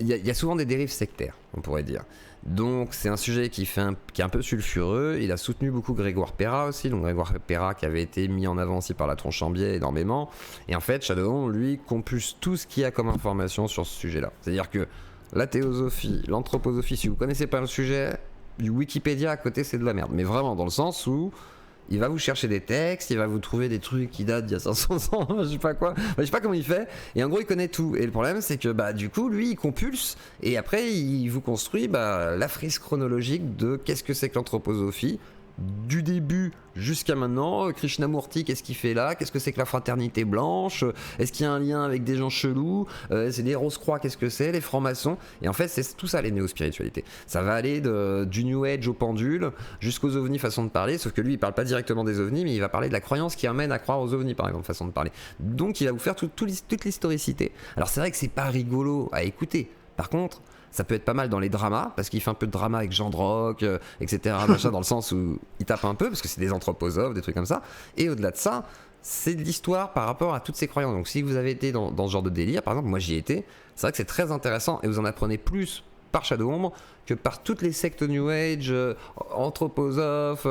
[SPEAKER 1] Il y a souvent des dérives sectaires, on pourrait dire. Donc, c'est un sujet qui est un peu sulfureux. Il a soutenu beaucoup Grégoire Perra aussi. Donc, Grégoire Perra qui avait été mis en avant aussi par la tronche en biais énormément. Et en fait, Shadow, lui, compulse tout ce qu'il y a comme information sur ce sujet-là. C'est-à-dire que la théosophie, l'anthroposophie, si vous connaissez pas le sujet, Wikipédia à côté c'est de la merde. Mais vraiment dans le sens où il va vous chercher des textes, il va vous trouver des trucs qui datent d'il y a 500 ans, je sais pas quoi, je sais pas comment il fait. Et en gros il connaît tout. Et le problème c'est que du coup lui il compulse et après il vous construit la frise chronologique de qu'est-ce que c'est que l'anthroposophie. Du début jusqu'à maintenant, Krishnamurti, qu'est-ce qu'il fait là? Qu'est-ce que c'est que la fraternité blanche? Est-ce qu'il y a un lien avec des gens chelous? C'est des Rose-Croix, qu'est-ce que c'est? Les francs-maçons? Et en fait, c'est tout ça les néo-spiritualités. Ça va aller du New Age au pendule jusqu'aux ovnis, façon de parler, sauf que lui, il parle pas directement des ovnis, mais il va parler de la croyance qui amène à croire aux ovnis, par exemple, façon de parler. Donc, il va vous faire toute l'historicité. Alors, c'est vrai que c'est pas rigolo à écouter. Par contre, ça peut être pas mal dans les dramas, parce qu'il fait un peu de drama avec Jean Droc, etc., machin, dans le sens où il tape un peu, parce que c'est des anthroposophes, des trucs comme ça. Et au-delà de ça, c'est de l'histoire par rapport à toutes ces croyances. Donc si vous avez été dans ce genre de délire, par exemple, moi j'y ai été, c'est vrai que c'est très intéressant, et vous en apprenez plus par Shadowhomb que par toutes les sectes New Age, anthroposophes,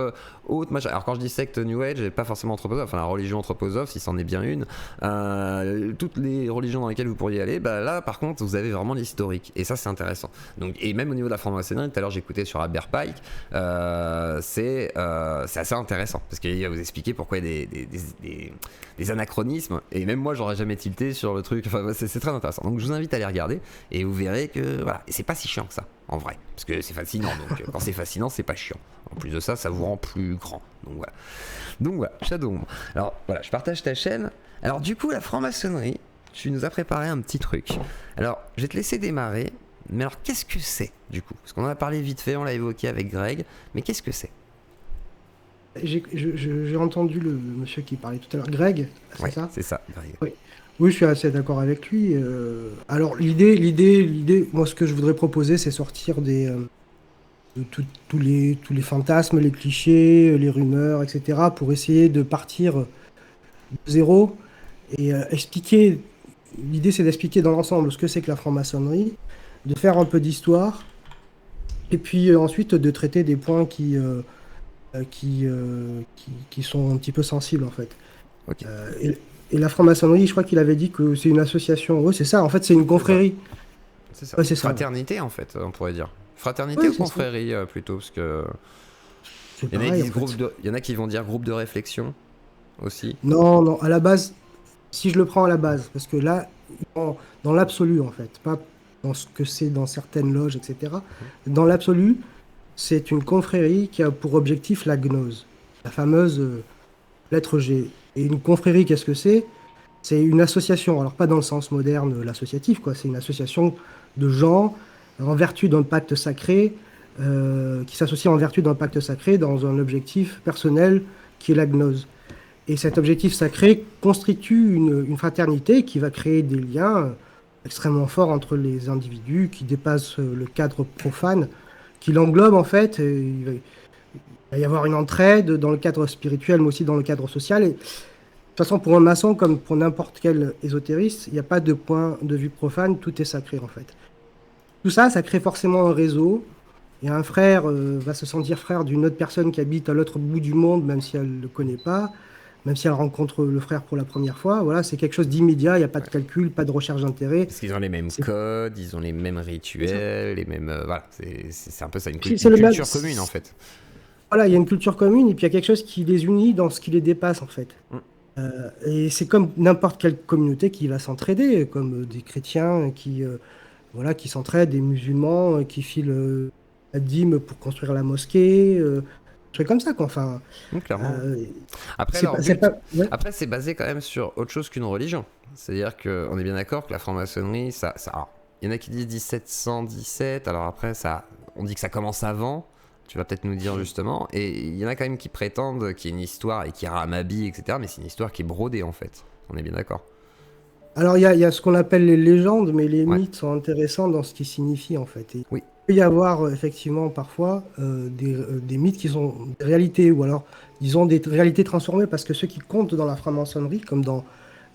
[SPEAKER 1] autres machin. Alors quand je dis secte New Age, pas forcément anthroposophe, enfin la religion anthroposophe, si c'en est bien une, toutes les religions dans lesquelles vous pourriez aller, bah là par contre vous avez vraiment l'historique, et ça c'est intéressant. Donc, et même au niveau de la franc-maçonnerie, tout à l'heure j'écoutais sur Albert Pike, c'est assez intéressant, parce qu'il va vous expliquer pourquoi il y a des anachronismes, et même moi j'aurais jamais tilté sur le truc, enfin c'est très intéressant. Donc je vous invite à les regarder, et vous verrez que voilà, et c'est pas si chiant que ça, en vrai, parce que c'est fascinant, donc quand c'est fascinant, c'est pas chiant. En plus de ça, ça vous rend plus grand. Donc voilà, Shadowhomb. Alors voilà, je partage ta chaîne. Alors du coup, la franc-maçonnerie, tu nous as préparé un petit truc. Alors, je vais te laisser démarrer. Mais alors, qu'est-ce que c'est, du coup? Parce qu'on en a parlé vite fait, on l'a évoqué avec Greg. Mais qu'est-ce que c'est?
[SPEAKER 3] J'ai entendu le monsieur qui parlait tout à l'heure, Greg, c'est
[SPEAKER 1] Ouais,
[SPEAKER 3] ça?
[SPEAKER 1] c'est ça, Greg.
[SPEAKER 3] Oui. Oui, je suis assez d'accord avec lui. Alors, l'idée, moi, ce que je voudrais proposer, c'est sortir de tous les fantasmes, les clichés, les rumeurs, etc., pour essayer de partir de zéro et expliquer. L'idée, c'est d'expliquer dans l'ensemble ce que c'est que la franc-maçonnerie, de faire un peu d'histoire, et puis ensuite de traiter des points qui sont un petit peu sensibles, en fait.
[SPEAKER 1] Ok.
[SPEAKER 3] Et la franc-maçonnerie, je crois qu'il avait dit que c'est une association. Oui, c'est ça, en fait, c'est une confrérie.
[SPEAKER 1] C'est ça.
[SPEAKER 3] Ouais, c'est ça.
[SPEAKER 1] Fraternité, en fait, on pourrait dire. Fraternité
[SPEAKER 3] Ouais,
[SPEAKER 1] ou
[SPEAKER 3] c'est ça.
[SPEAKER 1] confrérie, plutôt, parce que...
[SPEAKER 3] C'est
[SPEAKER 1] Il y en a qui
[SPEAKER 3] pareil,
[SPEAKER 1] disent
[SPEAKER 3] en fait.
[SPEAKER 1] il y en a qui vont dire groupe de réflexion, aussi.
[SPEAKER 3] Non, non, à la base, si je le prends à la base, parce que là, dans l'absolu, en fait, pas dans ce que c'est dans certaines loges, etc. Dans l'absolu, c'est une confrérie qui a pour objectif la gnose, la fameuse lettre G. Et une confrérie, qu'est-ce que c'est? C'est une association, alors pas dans le sens moderne, l'associatif, quoi. C'est une association de gens en vertu d'un pacte sacré, qui s'associent en vertu d'un pacte sacré dans un objectif personnel qui est la gnose. Et cet objectif sacré constitue une fraternité qui va créer des liens extrêmement forts entre les individus, qui dépassent le cadre profane, qui l'englobe en fait. Et il va y avoir une entraide dans le cadre spirituel, mais aussi dans le cadre social. Et de toute façon, pour un maçon, comme pour n'importe quel ésotériste, il n'y a pas de point de vue profane, tout est sacré en fait. Tout ça, ça crée forcément un réseau. Et un frère va se sentir frère d'une autre personne qui habite à l'autre bout du monde, même si elle ne le connaît pas, même si elle rencontre le frère pour la première fois. Voilà, c'est quelque chose d'immédiat, il n'y a pas de calcul, pas de recherche d'intérêt.
[SPEAKER 1] Parce qu'ils ont les mêmes
[SPEAKER 3] C'est
[SPEAKER 1] codes, ils ont les mêmes
[SPEAKER 3] c'est ça.
[SPEAKER 1] rituels, les mêmes... voilà, c'est un peu ça, une
[SPEAKER 3] C'est le même.
[SPEAKER 1] culture commune, en fait.
[SPEAKER 3] Voilà, il y a une culture commune et puis il y a quelque chose qui les unit dans ce qui les dépasse en fait.
[SPEAKER 1] Mm.
[SPEAKER 3] Et c'est comme n'importe quelle communauté qui va s'entraider, comme des chrétiens voilà, qui s'entraident, des musulmans qui filent la dîme pour construire la mosquée, des trucs comme ça quoi. Enfin,
[SPEAKER 1] Clairement.
[SPEAKER 3] euh,
[SPEAKER 1] Après,
[SPEAKER 3] c'est
[SPEAKER 1] leur
[SPEAKER 3] pas, c'est
[SPEAKER 1] but...
[SPEAKER 3] pas- ouais.
[SPEAKER 1] Après, c'est basé quand même sur autre chose qu'une religion. C'est-à-dire qu'on est bien d'accord que la franc-maçonnerie, alors, il y en a qui disent 1717, alors après, on dit que ça commence avant, tu vas peut-être nous dire justement, et il y en a quand même qui prétendent qu'il y a une histoire et qui ramabille, etc., mais c'est une histoire qui est brodée en fait. On est bien d'accord.
[SPEAKER 3] Alors il y a ce qu'on appelle les légendes, mais les
[SPEAKER 1] Ouais.
[SPEAKER 3] mythes sont intéressants dans ce qu'ils signifient en fait. Et il
[SPEAKER 1] Oui.
[SPEAKER 3] peut y avoir effectivement parfois des mythes qui sont des réalités, ou alors disons des réalités transformées, parce que ce qui compte dans la franc-maçonnerie, comme dans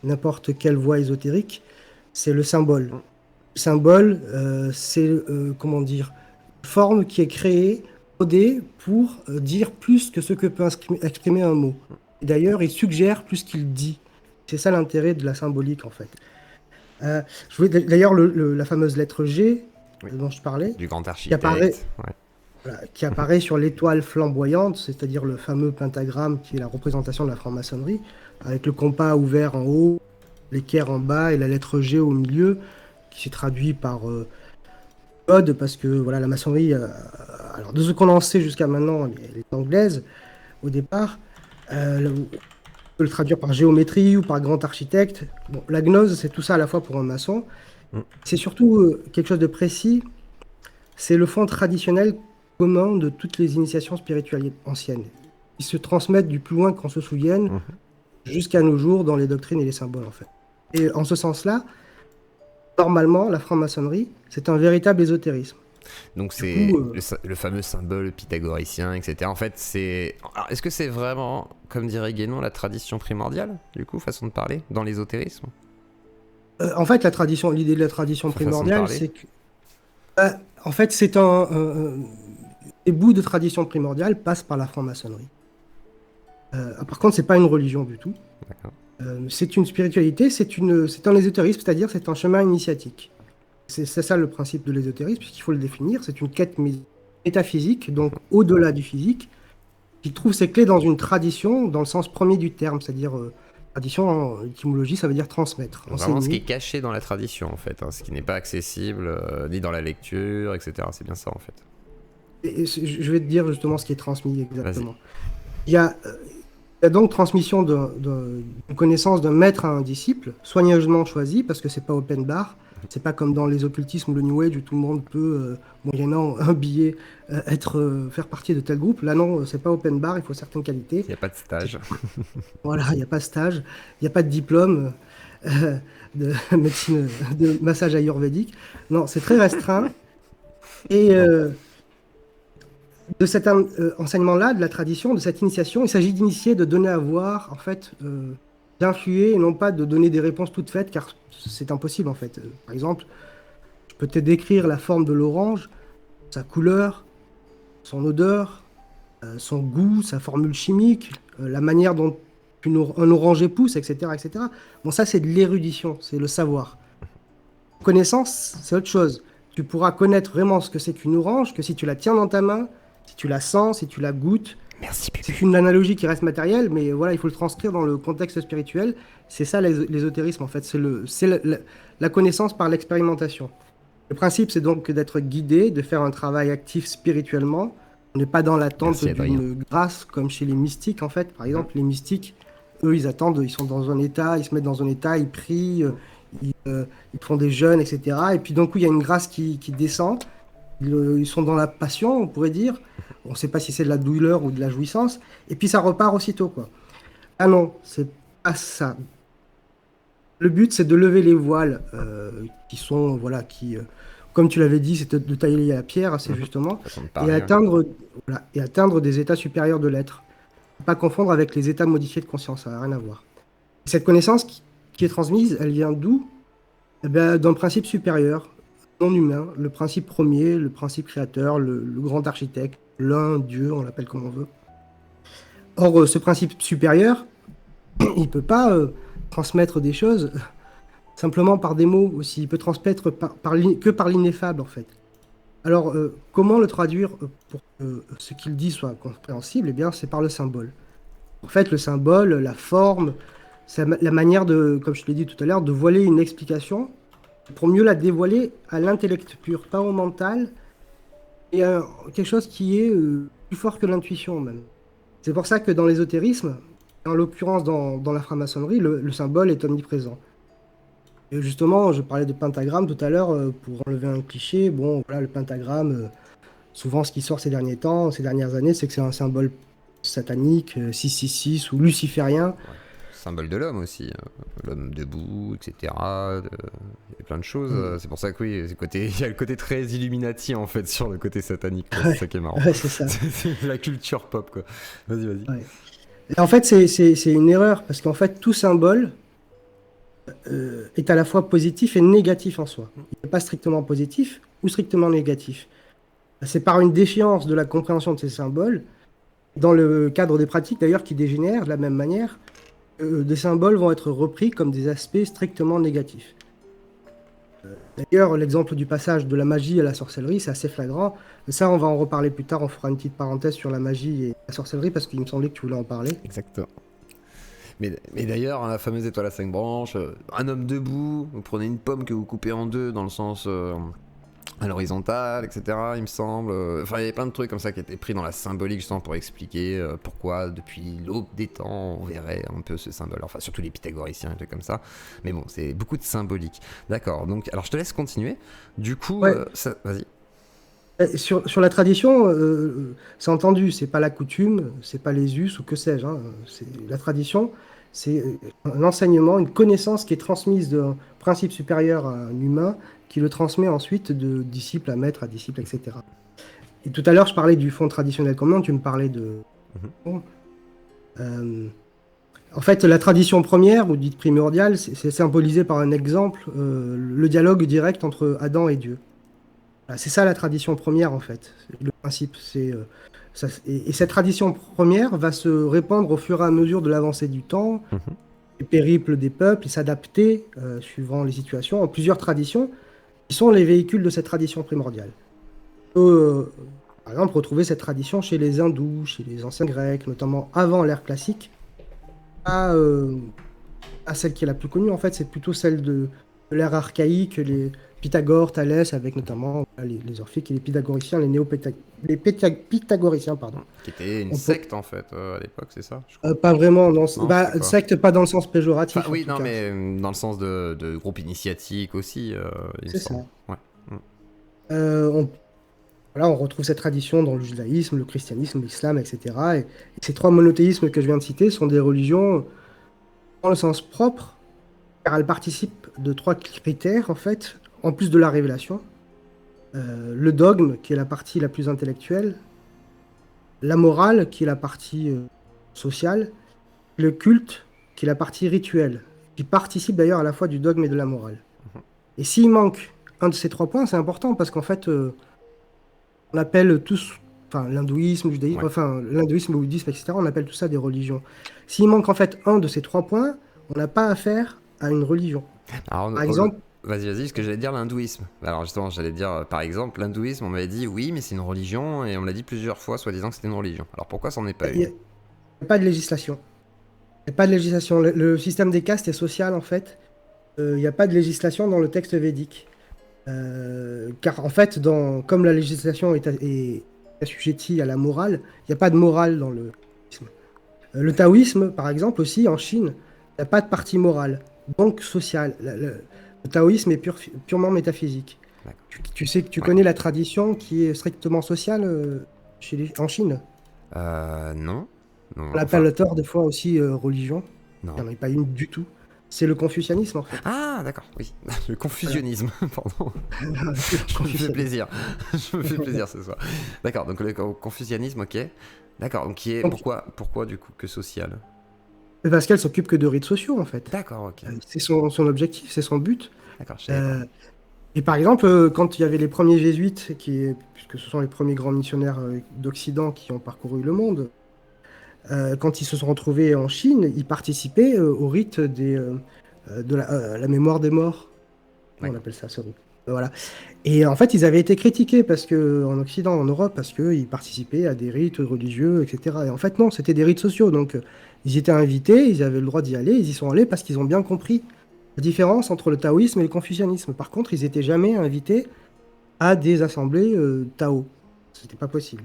[SPEAKER 3] n'importe quelle voie ésotérique, c'est le symbole.
[SPEAKER 1] Mm.
[SPEAKER 3] Le symbole, c'est comment dire, une forme qui est créée, codée pour dire plus que ce que peut exprimer un mot. Et d'ailleurs, il suggère plus qu'il dit. C'est ça l'intérêt de la symbolique en fait. Je voulais d'ailleurs la fameuse lettre G
[SPEAKER 1] Oui.
[SPEAKER 3] dont je parlais,
[SPEAKER 1] Du grand
[SPEAKER 3] qui apparaît,
[SPEAKER 1] architecte. Ouais.
[SPEAKER 3] voilà, qui apparaît sur l'étoile flamboyante, c'est-à-dire le fameux pentagramme qui est la représentation de la franc-maçonnerie, avec le compas ouvert en haut, l'équerre en bas et la lettre G au milieu, qui s'est traduit par code, parce que voilà, la maçonnerie, alors de ce qu'on en sait jusqu'à maintenant, elle est anglaise au départ. On peut le traduire par géométrie ou par grand architecte. Bon, la gnose, c'est tout ça à la fois pour un maçon.
[SPEAKER 1] Mm.
[SPEAKER 3] C'est surtout quelque chose de précis. C'est le fond traditionnel commun de toutes les initiations spirituelles anciennes. Ils se transmettent du plus loin qu'on se souvienne
[SPEAKER 1] Mhm.
[SPEAKER 3] jusqu'à nos jours dans les doctrines et les symboles, en fait. Et en ce sens-là, normalement, la franc-maçonnerie, c'est un véritable ésotérisme.
[SPEAKER 1] Donc
[SPEAKER 3] Du
[SPEAKER 1] c'est
[SPEAKER 3] coup,
[SPEAKER 1] le fameux symbole pythagoricien, etc. En fait, c'est... Alors, est-ce que c'est vraiment, comme dirait Guénon, la tradition primordiale, du coup, façon de parler, dans l'ésotérisme?
[SPEAKER 3] en fait, l'idée de la tradition
[SPEAKER 1] Façon de
[SPEAKER 3] primordiale,
[SPEAKER 1] parler.
[SPEAKER 3] c'est que, en fait, les bouts de tradition primordiale passent par la franc-maçonnerie. Par contre, c'est pas une religion du tout.
[SPEAKER 1] D'accord.
[SPEAKER 3] C'est une spiritualité, c'est un ésotérisme, c'est-à-dire c'est un chemin initiatique. C'est ça le principe de l'ésotérisme, puisqu'il faut le définir. C'est une quête métaphysique, donc au-delà du physique, qui trouve ses clés dans une tradition, dans le sens premier du terme, c'est-à-dire tradition en étymologie, ça veut dire transmettre,
[SPEAKER 1] Donc, vraiment ce qui est
[SPEAKER 3] enseigner.
[SPEAKER 1] caché dans la tradition, en fait, hein, ce qui n'est pas accessible, ni dans la lecture, etc. C'est bien ça, en fait.
[SPEAKER 3] Et je vais te dire justement ce qui est transmis
[SPEAKER 1] Vas-y.
[SPEAKER 3] exactement. Il y a donc transmission d'une connaissance d'un maître à un disciple, soigneusement choisi, parce que c'est pas open bar. C'est pas comme dans les occultismes ou le New Age où tout le monde peut, moyennant un billet, faire partie de tel groupe. Là, non, c'est pas open bar, il faut certaines qualités.
[SPEAKER 1] Il n'y a pas de stage.
[SPEAKER 3] Voilà, il n'y a pas de stage, il n'y a pas de diplôme de médecine, de massage ayurvédique. Non, c'est très restreint. Et de cet enseignement-là, de la tradition, de cette initiation, il s'agit d'initier, de donner à voir, en fait, d'influer, et non pas de donner des réponses toutes faites, car c'est impossible, en fait. Par exemple, je peux te décrire la forme de l'orange, sa couleur, son odeur, son goût, sa formule chimique, la manière dont un oranger pousse, etc., etc. Bon, ça, c'est de l'érudition, c'est le savoir. Connaissance, c'est autre chose. Tu pourras connaître vraiment ce que c'est qu'une orange que si tu la tiens dans ta main, si tu la sens, si tu la goûtes.
[SPEAKER 1] Merci,
[SPEAKER 3] C'est
[SPEAKER 1] Pupu.
[SPEAKER 3] une analogie qui reste matérielle, mais voilà, il faut le transcrire dans le contexte spirituel. C'est ça l'ésotérisme, en fait. C'est la connaissance par l'expérimentation. Le principe, c'est donc d'être guidé, de faire un travail actif spirituellement. On n'est pas dans l'attente
[SPEAKER 1] Merci, Adrien.
[SPEAKER 3] d'une grâce comme chez les mystiques, en fait. Par exemple, les mystiques, eux, ils attendent, ils sont dans un état, ils se mettent dans un état, ils prient, ils font des jeûnes, etc. Et puis d'un coup, il y a une grâce qui descend. Ils sont dans la passion, on pourrait dire. On ne sait pas si c'est de la douleur ou de la jouissance. Et puis ça repart aussitôt, quoi. Ah non, c'est pas ça. Le but, c'est de lever les voiles qui sont, voilà, comme tu l'avais dit, c'est de tailler la pierre, assez justement,
[SPEAKER 1] Façon de
[SPEAKER 3] et
[SPEAKER 1] parler.
[SPEAKER 3] atteindre, voilà, et atteindre des états supérieurs de l'être. Pas confondre avec les états modifiés de conscience, ça n'a rien à voir. Cette connaissance qui est transmise, elle vient d'où? Eh ben, d'un principe supérieur, non humain, le principe premier, le principe créateur, le grand architecte, l'un, Dieu, on l'appelle comme on veut. Or, ce principe supérieur, il ne peut pas transmettre des choses simplement par des mots aussi. Il peut transmettre que par l'ineffable, en fait. Alors, comment le traduire pour que ce qu'il dit soit compréhensible? Eh bien, c'est par le symbole. En fait, le symbole, la forme, c'est la manière de, comme je te l'ai dit tout à l'heure, de voiler une explication pour mieux la dévoiler à l'intellect pur, pas au mental, et quelque chose qui est plus fort que l'intuition même. C'est pour ça que dans l'ésotérisme, en l'occurrence dans la franc-maçonnerie, le symbole est omniprésent. Et justement, je parlais de pentagramme tout à l'heure pour enlever un cliché. Bon, voilà, le pentagramme, souvent ce qui sort ces derniers temps, ces dernières années, c'est que c'est un symbole satanique, 666 ou luciférien.
[SPEAKER 1] Symbole de l'homme aussi. L'homme debout, etc. Il y a plein de choses. C'est pour ça que oui, il y a le côté très Illuminati en fait sur le côté satanique. quoi.
[SPEAKER 3] Ouais,
[SPEAKER 1] C'est ça qui est marrant.
[SPEAKER 3] ouais, c'est ça.
[SPEAKER 1] C'est la culture pop quoi. Vas-y, vas-y.
[SPEAKER 3] Ouais. Et en fait, c'est une erreur parce qu'en fait, tout symbole est à la fois positif et négatif en soi. Il n'est pas strictement positif ou strictement négatif. C'est par une défiance de la compréhension de ces symboles, dans le cadre des pratiques d'ailleurs qui dégénèrent de la même manière, des symboles vont être repris comme des aspects strictement négatifs. D'ailleurs, l'exemple du passage de la magie à la sorcellerie, c'est assez flagrant. Ça, on va en reparler plus tard. On fera une petite parenthèse sur la magie et la sorcellerie parce qu'il me semblait que tu voulais en parler.
[SPEAKER 1] Exactement. Mais d'ailleurs, hein, la fameuse étoile à 5 branches, un homme debout, vous prenez une pomme que vous coupez en deux dans le sens à l'horizontale, etc. Il me semble. Enfin, il y avait plein de trucs comme ça qui étaient pris dans la symbolique justement pour expliquer pourquoi depuis l'aube des temps on verrait un peu ce symbole. Enfin, surtout les pythagoriciens et trucs comme ça. Mais bon, c'est beaucoup de symbolique. D'accord. Donc, alors je te laisse continuer. Du coup,
[SPEAKER 3] Ouais.
[SPEAKER 1] vas-y.
[SPEAKER 3] Sur la tradition, c'est entendu, c'est pas la coutume, c'est pas les us ou que sais-je. Hein, c'est la tradition. c'est un enseignement, une connaissance qui est transmise d'un principe supérieur à un humain, qui le transmet ensuite de disciple à maître à disciple, etc. Et tout à l'heure, je parlais du fond traditionnel commun, tu me parlais de...
[SPEAKER 1] Mhm.
[SPEAKER 3] Euh, En fait, la tradition première, ou dite primordiale, c'est symbolisé par un exemple, le dialogue direct entre Adam et Dieu. Voilà, c'est ça la tradition première, en fait. Le principe, et cette tradition première va se répandre au fur et à mesure de l'avancée du temps,
[SPEAKER 1] Mhm.
[SPEAKER 3] les périples des peuples, et s'adapter, suivant les situations, en plusieurs traditions, qui sont les véhicules de cette tradition primordiale. On peut, par exemple, retrouver cette tradition chez les hindous, chez les anciens grecs, notamment avant l'ère classique, à, celle qui est la plus connue, en fait, c'est plutôt celle de l'ère archaïque, les Pythagore, Thalès, avec notamment les Orphiques et les Pythagoriciens, Pythagoriciens, pardon.
[SPEAKER 1] Qui était une
[SPEAKER 3] On peut-
[SPEAKER 1] secte en fait à l'époque, c'est ça, je crois.
[SPEAKER 3] Pas vraiment, non.
[SPEAKER 1] Non,
[SPEAKER 3] Bah,
[SPEAKER 1] c'est quoi?
[SPEAKER 3] secte, pas dans le sens péjoratif,
[SPEAKER 1] Enfin,
[SPEAKER 3] en
[SPEAKER 1] oui,
[SPEAKER 3] tout
[SPEAKER 1] non,
[SPEAKER 3] cas.
[SPEAKER 1] mais dans le sens de groupe initiatique aussi, il me
[SPEAKER 3] C'est ça.
[SPEAKER 1] semble. Ouais.
[SPEAKER 3] Voilà, on retrouve cette tradition dans le judaïsme, le christianisme, l'islam, etc. Et ces trois monothéismes que je viens de citer sont des religions dans le sens propre, car elles participent de trois critères, en fait, en plus de la révélation. Le dogme, qui est la partie la plus intellectuelle, la morale, qui est la partie sociale, le culte, qui est la partie rituelle, qui participe d'ailleurs à la fois du dogme et de la morale. Et s'il manque un de ces trois points, c'est important, parce qu'en fait, on appelle tous, enfin l'hindouisme, le judaïsme,
[SPEAKER 1] Ouais.
[SPEAKER 3] enfin l'hindouisme, le bouddhisme, etc., on appelle tout ça des religions. S'il manque en fait un de ces trois points, on n'a pas affaire à une religion.
[SPEAKER 1] Alors,
[SPEAKER 3] Par exemple,
[SPEAKER 1] vas-y, parce que j'allais dire l'hindouisme. Alors justement, j'allais dire, par exemple, l'hindouisme, on m'avait dit oui, mais c'est une religion, et on me l'a dit plusieurs fois, soi-disant que c'était une religion. Alors pourquoi c'en est pas
[SPEAKER 3] il n'y
[SPEAKER 1] une?
[SPEAKER 3] a pas de législation. Il n'y a pas de législation. Le système des castes est social, en fait. Il n'y a pas de législation dans le texte védique. Car en fait, comme la législation est assujettie à la morale, il n'y a pas de morale dans le taoïsme. Le taoïsme, par exemple, aussi en Chine, il n'y a pas de partie morale, donc sociale. Le taoïsme est purement métaphysique.
[SPEAKER 1] D'accord.
[SPEAKER 3] Tu sais que tu
[SPEAKER 1] Ouais.
[SPEAKER 3] connais la tradition qui est strictement sociale en Chine.
[SPEAKER 1] Non. Non,
[SPEAKER 3] On l'appelle à tort des fois aussi religion. Il n'y
[SPEAKER 1] non.
[SPEAKER 3] en a pas une du tout. C'est le confucianisme, en fait.
[SPEAKER 1] Ah, d'accord, oui. Le confusionnisme, pardon.
[SPEAKER 3] Le
[SPEAKER 1] Je me fais
[SPEAKER 3] confucianisme.
[SPEAKER 1] plaisir. Je me fais plaisir ce soir. D'accord, donc le confucianisme, ok. D'accord, donc qui est.
[SPEAKER 3] Donc,
[SPEAKER 1] Pourquoi du coup que social?
[SPEAKER 3] parce qu'elle s'occupe que de rites sociaux, en fait.
[SPEAKER 1] D'accord, ok.
[SPEAKER 3] C'est son objectif, c'est son but.
[SPEAKER 1] D'accord, je savais pas.
[SPEAKER 3] Euh, et par exemple, quand il y avait les premiers jésuites, puisque ce sont les premiers grands missionnaires d'Occident qui ont parcouru le monde, quand ils se sont retrouvés en Chine, ils participaient au rite de la mémoire des morts. Comment on
[SPEAKER 1] D'accord.
[SPEAKER 3] appelle ça, ce rite? Voilà. Et en fait, ils avaient été critiqués en Occident, en Europe, parce qu'ils participaient à des rites religieux, etc. Et en fait, non, c'était des rites sociaux. Donc, ils étaient invités, ils avaient le droit d'y aller, ils y sont allés parce qu'ils ont bien compris la différence entre le taoïsme et le confucianisme. Par contre, ils n'étaient jamais invités à des assemblées Tao. C'était pas possible.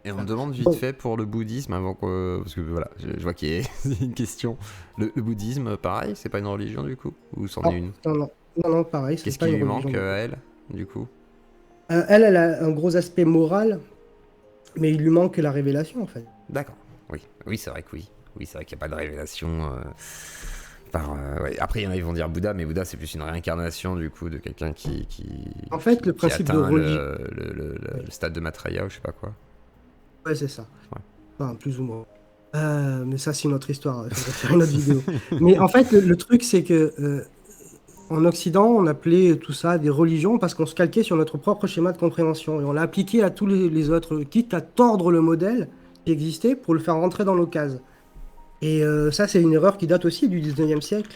[SPEAKER 1] Et on me demande vite
[SPEAKER 3] Bon.
[SPEAKER 1] fait pour le bouddhisme, avant que. Parce que voilà, je vois qu'il y a une question. Le bouddhisme, pareil, c'est pas une religion du coup? Ou c'en est une?
[SPEAKER 3] Non, pareil, c'est
[SPEAKER 1] Qu'est-ce
[SPEAKER 3] pas
[SPEAKER 1] qui
[SPEAKER 3] une
[SPEAKER 1] lui
[SPEAKER 3] religion.
[SPEAKER 1] manque à elle, du coup?
[SPEAKER 3] Elle a un gros aspect moral, mais il lui manque la révélation, en fait.
[SPEAKER 1] D'accord, oui. Oui, c'est vrai que oui. Oui, c'est vrai qu'il n'y a pas de révélation. Ouais. Après, il y en a, ils vont dire Bouddha, mais Bouddha, c'est plus une réincarnation du coup de quelqu'un
[SPEAKER 3] En fait, le
[SPEAKER 1] qui
[SPEAKER 3] principe de
[SPEAKER 1] atteint
[SPEAKER 3] religion.
[SPEAKER 1] le stade de Maitreya ou je sais pas quoi.
[SPEAKER 3] Ouais, c'est ça.
[SPEAKER 1] Ouais.
[SPEAKER 3] Enfin, plus ou moins. Mais ça, c'est une autre histoire. Il faudrait faire une autre vidéo. Mais en fait, le truc, c'est que en Occident, on appelait tout ça des religions parce qu'on se calquait sur notre propre schéma de compréhension. Et on l'a appliqué à tous les autres, quitte à tordre le modèle qui existait pour le faire rentrer dans nos cases. Et ça, c'est une erreur qui date aussi du 19e siècle,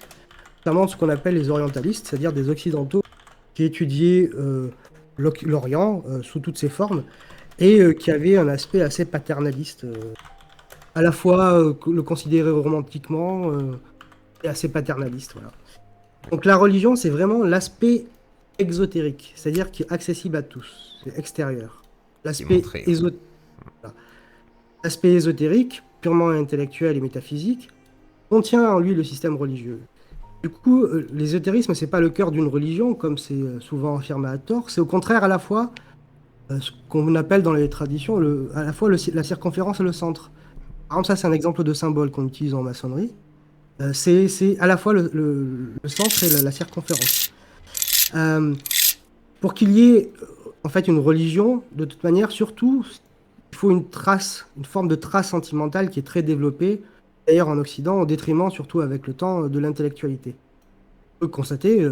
[SPEAKER 3] notamment de ce qu'on appelle les orientalistes, c'est-à-dire des occidentaux qui étudiaient l'Orient sous toutes ses formes et qui avaient un aspect assez paternaliste, à la fois le considérer romantiquement et assez paternaliste. Voilà. Donc la religion, c'est vraiment l'aspect exotérique, c'est-à-dire qui est accessible à tous, c'est extérieur. L'aspect
[SPEAKER 1] montré, ouais.
[SPEAKER 3] voilà. L'aspect ésotérique, purement intellectuel et métaphysique, contient en lui le système religieux. Du coup, l'ésotérisme, c'est pas le cœur d'une religion, comme c'est souvent affirmé à tort, c'est au contraire à la fois ce qu'on appelle dans les traditions à la fois la circonférence et le centre. Par exemple, ça, c'est un exemple de symbole qu'on utilise en maçonnerie. C'est à la fois le centre et la circonférence. Euh, pour qu'il y ait en fait une religion, de toute manière, surtout, il faut une trace, une forme de trace sentimentale qui est très développée, d'ailleurs en Occident, au détriment, surtout avec le temps, de l'intellectualité. On peut constater,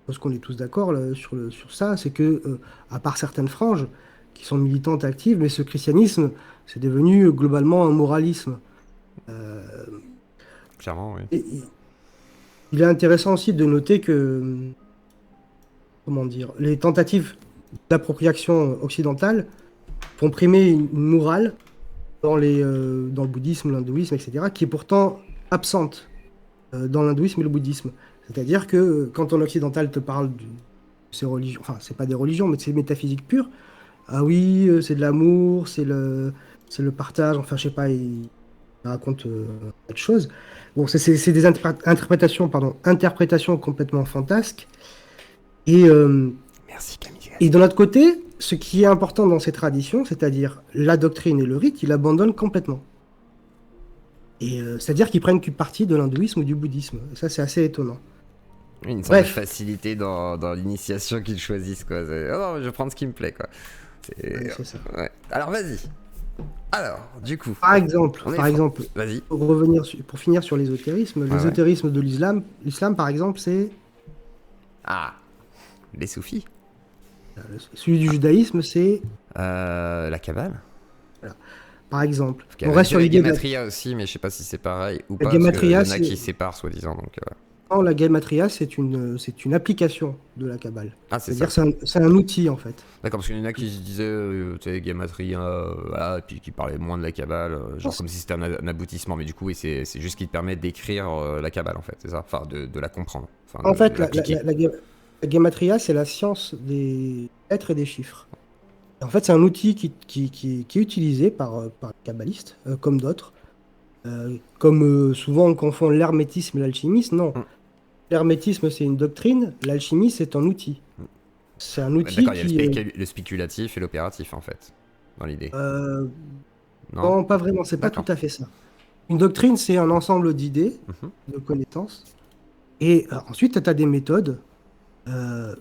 [SPEAKER 3] parce qu'on est tous d'accord là, sur ça, c'est que, à part certaines franges qui sont militantes actives, mais ce christianisme, c'est devenu globalement un moralisme. Euh,
[SPEAKER 1] Clairement, oui.
[SPEAKER 3] et il est intéressant aussi de noter que, comment dire, les tentatives d'appropriation occidentale font primer une morale dans le bouddhisme, l'hindouisme, etc., qui est pourtant absente dans l'hindouisme et le bouddhisme. C'est-à-dire que quand on occidental te parle de ces religions, enfin, c'est pas des religions, mais c'est métaphysique pure, ah oui, c'est de l'amour, c'est le partage, enfin, je sais pas, il raconte autre chose. Bon, c'est des interprétations, pardon, interprétations complètement fantasques. Et,
[SPEAKER 1] Merci Camille.
[SPEAKER 3] et de l'autre côté, ce qui est important dans ces traditions, c'est-à-dire la doctrine et le rite, il abandonne complètement. Et c'est-à-dire qu'ils prennent qu'une partie de l'hindouisme ou du bouddhisme. Et ça, c'est assez étonnant.
[SPEAKER 1] Une sorte de
[SPEAKER 3] Bref,
[SPEAKER 1] facilité dans l'initiation qu'ils choisissent, quoi. Oh non, je vais prendre ce qui me plaît, quoi.
[SPEAKER 3] c'est ça.
[SPEAKER 1] Ouais. Alors, vas-y. Alors, du coup,
[SPEAKER 3] Par exemple,
[SPEAKER 1] on est
[SPEAKER 3] par
[SPEAKER 1] fran-
[SPEAKER 3] exemple,
[SPEAKER 1] Vas-y.
[SPEAKER 3] pour finir sur l'ésotérisme,
[SPEAKER 1] Ouais, ouais.
[SPEAKER 3] l'ésotérisme de l'islam, par exemple, c'est
[SPEAKER 1] Ah, les soufis.
[SPEAKER 3] celui du judaïsme, c'est,
[SPEAKER 1] La Kabbale.
[SPEAKER 3] par exemple,
[SPEAKER 1] Parce qu'il y
[SPEAKER 3] on
[SPEAKER 1] avait
[SPEAKER 3] reste sur
[SPEAKER 1] la
[SPEAKER 3] l'idée de
[SPEAKER 1] Gematria aussi, mais je sais pas si c'est pareil ou
[SPEAKER 3] la
[SPEAKER 1] pas, parce qu'il y
[SPEAKER 3] gematria.
[SPEAKER 1] en a qui séparent, soi-disant. Donc,
[SPEAKER 3] Non, la gematria, c'est une application de la Kabbale.
[SPEAKER 1] Ah, c'est ça.
[SPEAKER 3] C'est-à-dire, c'est un outil, en fait.
[SPEAKER 1] D'accord, parce qu'il y en a qui se disaient, tu sais, Gematria, voilà, et puis qui parlaient moins de la Kabbale, genre comme si c'était un aboutissement. Mais du coup, oui, c'est juste qui te permet d'écrire la Kabbale, en fait, c'est ça. Enfin, de la comprendre. Enfin,
[SPEAKER 3] En
[SPEAKER 1] de
[SPEAKER 3] fait,
[SPEAKER 1] l'appliquer.
[SPEAKER 3] la gematria, c'est la science des lettres et des chiffres. En fait, c'est un outil qui est utilisé par les kabbalistes, comme d'autres. Comme souvent on confond l'hermétisme et l'alchimisme, non.
[SPEAKER 1] Mm.
[SPEAKER 3] L'hermétisme, c'est une doctrine, l'alchimie, c'est un outil. C'est un
[SPEAKER 1] Ouais, d'accord,
[SPEAKER 3] outil
[SPEAKER 1] il y a
[SPEAKER 3] qui...
[SPEAKER 1] le spéculatif et l'opératif, en fait, dans l'idée.
[SPEAKER 3] euh,
[SPEAKER 1] Non?
[SPEAKER 3] non, pas vraiment, c'est pas tout
[SPEAKER 1] D'accord.
[SPEAKER 3] à fait ça. Une doctrine, c'est un ensemble d'idées,
[SPEAKER 1] Mhm.
[SPEAKER 3] de connaissances. Et ensuite, tu as des méthodes. Euh,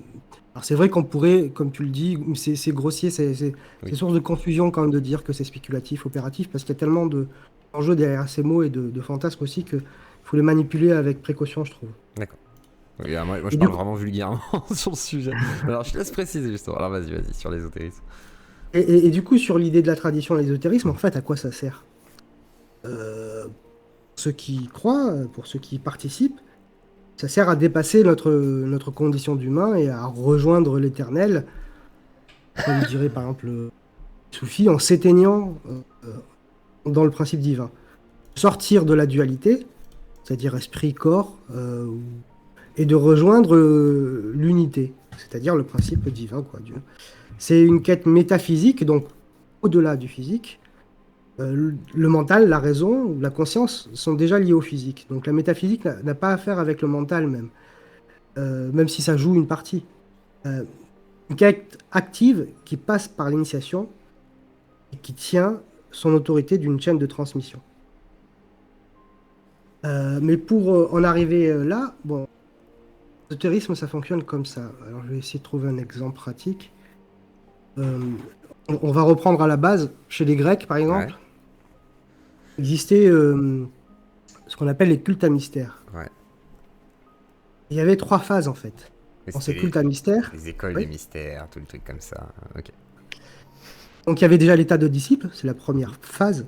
[SPEAKER 3] alors c'est vrai qu'on pourrait, comme tu le dis, c'est grossier, c'est
[SPEAKER 1] Oui.
[SPEAKER 3] source de confusion quand même de dire que c'est spéculatif, opératif, parce qu'il y a tellement d'enjeux derrière ces mots et de fantasmes aussi qu'il faut les manipuler avec précaution, je trouve.
[SPEAKER 1] D'accord. Oui, moi, je
[SPEAKER 3] Et du
[SPEAKER 1] parle
[SPEAKER 3] coup,
[SPEAKER 1] vraiment vulgairement sur le sujet. Alors, je te laisse préciser, justement. Alors, vas-y, sur l'ésotérisme.
[SPEAKER 3] du coup, sur l'idée de la tradition et l'ésotérisme, en fait, à quoi ça sert? Pour ceux qui croient, pour ceux qui y participent, ça sert à dépasser notre condition d'humain et à rejoindre l'éternel, comme dirait par exemple le soufi, en s'éteignant dans le principe divin. Sortir de la dualité, c'est-à-dire esprit-corps, et de rejoindre l'unité, c'est-à-dire le principe divin, quoi, Dieu. C'est une quête métaphysique, donc au-delà du physique. Le mental, la raison, la conscience sont déjà liés au physique. Donc la métaphysique n'a pas à faire avec le mental même, même si ça joue une partie. Euh, une quête active qui passe par l'initiation et qui tient son autorité d'une chaîne de transmission. Mais pour en arriver là, bon, l'ésotérisme, ça fonctionne comme ça. Alors, je vais essayer de trouver un exemple pratique. Euh, on va reprendre à la base, chez les Grecs, par
[SPEAKER 1] Ouais,
[SPEAKER 3] exemple, existait ce qu'on appelle les cultes à mystère.
[SPEAKER 1] ouais.
[SPEAKER 3] Il y avait trois phases, en fait.
[SPEAKER 1] Et
[SPEAKER 3] Dans ces
[SPEAKER 1] c'était
[SPEAKER 3] cultes à mystère,
[SPEAKER 1] les écoles des
[SPEAKER 3] oui.
[SPEAKER 1] mystères, tout le truc comme ça. Ok.
[SPEAKER 3] Donc, il y avait déjà l'état de disciple, c'est la première phase,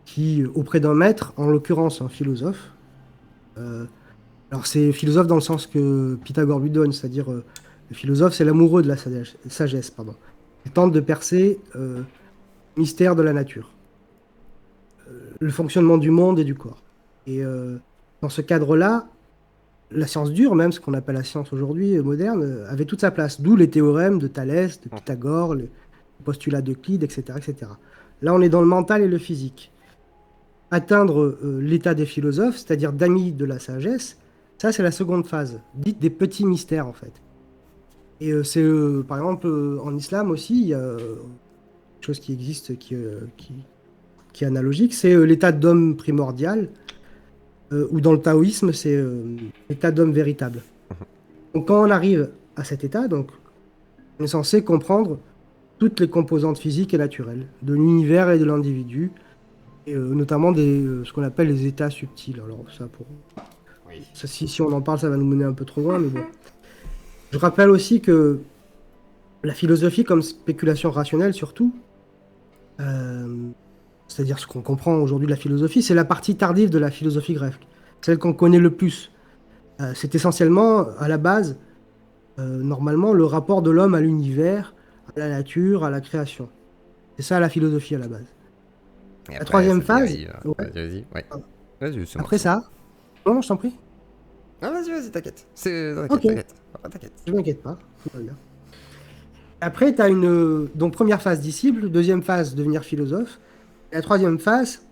[SPEAKER 3] qui, auprès d'un maître, en l'occurrence un philosophe, euh, alors c'est philosophe dans le sens que Pythagore lui donne, c'est-à-dire le philosophe, c'est l'amoureux de la sagesse, pardon. Il tente de percer le mystère de la nature, le fonctionnement du monde et du corps. Et dans ce cadre-là, la science dure, même ce qu'on appelle la science aujourd'hui moderne, avait toute sa place. D'où les théorèmes de Thalès, de Pythagore, les postulats d'Euclide, etc., etc. Là, on est dans le mental et le physique. Atteindre l'état des philosophes, c'est-à-dire d'amis de la sagesse, ça, c'est la seconde phase, dite des petits mystères, en fait. Et c'est, par exemple, en islam aussi, il y a quelque chose qui existe qui est analogique, c'est l'état d'homme primordial, ou dans le taoïsme, c'est l'état d'homme véritable. Donc quand on arrive à cet état, donc, on est censé comprendre toutes les composantes physiques et naturelles de l'univers et de l'individu, et notamment ce qu'on appelle les états subtils. Alors ça, si on en parle, ça va nous mener un peu trop loin, mais bon. Je rappelle aussi que la philosophie, comme spéculation rationnelle surtout, c'est-à-dire ce qu'on comprend aujourd'hui de la philosophie, c'est la partie tardive de la philosophie grecque, celle qu'on connaît le plus. C'est essentiellement, à la base, normalement, le rapport de l'homme à l'univers, à la nature, à la création. C'est ça la philosophie à la base.
[SPEAKER 1] Et
[SPEAKER 3] La
[SPEAKER 1] après,
[SPEAKER 3] troisième
[SPEAKER 1] ça
[SPEAKER 3] phase,
[SPEAKER 1] dérive.
[SPEAKER 3] ouais.
[SPEAKER 1] Vas-y. Ouais. Vas-y, c'est
[SPEAKER 3] Après
[SPEAKER 1] bon.
[SPEAKER 3] ça, non, je t'en prie,
[SPEAKER 1] Ah, vas-y, t'inquiète. T'inquiète,
[SPEAKER 3] Ok.
[SPEAKER 1] t'inquiète. Ah, t'inquiète.
[SPEAKER 3] je m'inquiète pas, tout va bien. Après, tu as donc première phase disciple, deuxième phase devenir philosophe, et la troisième phase,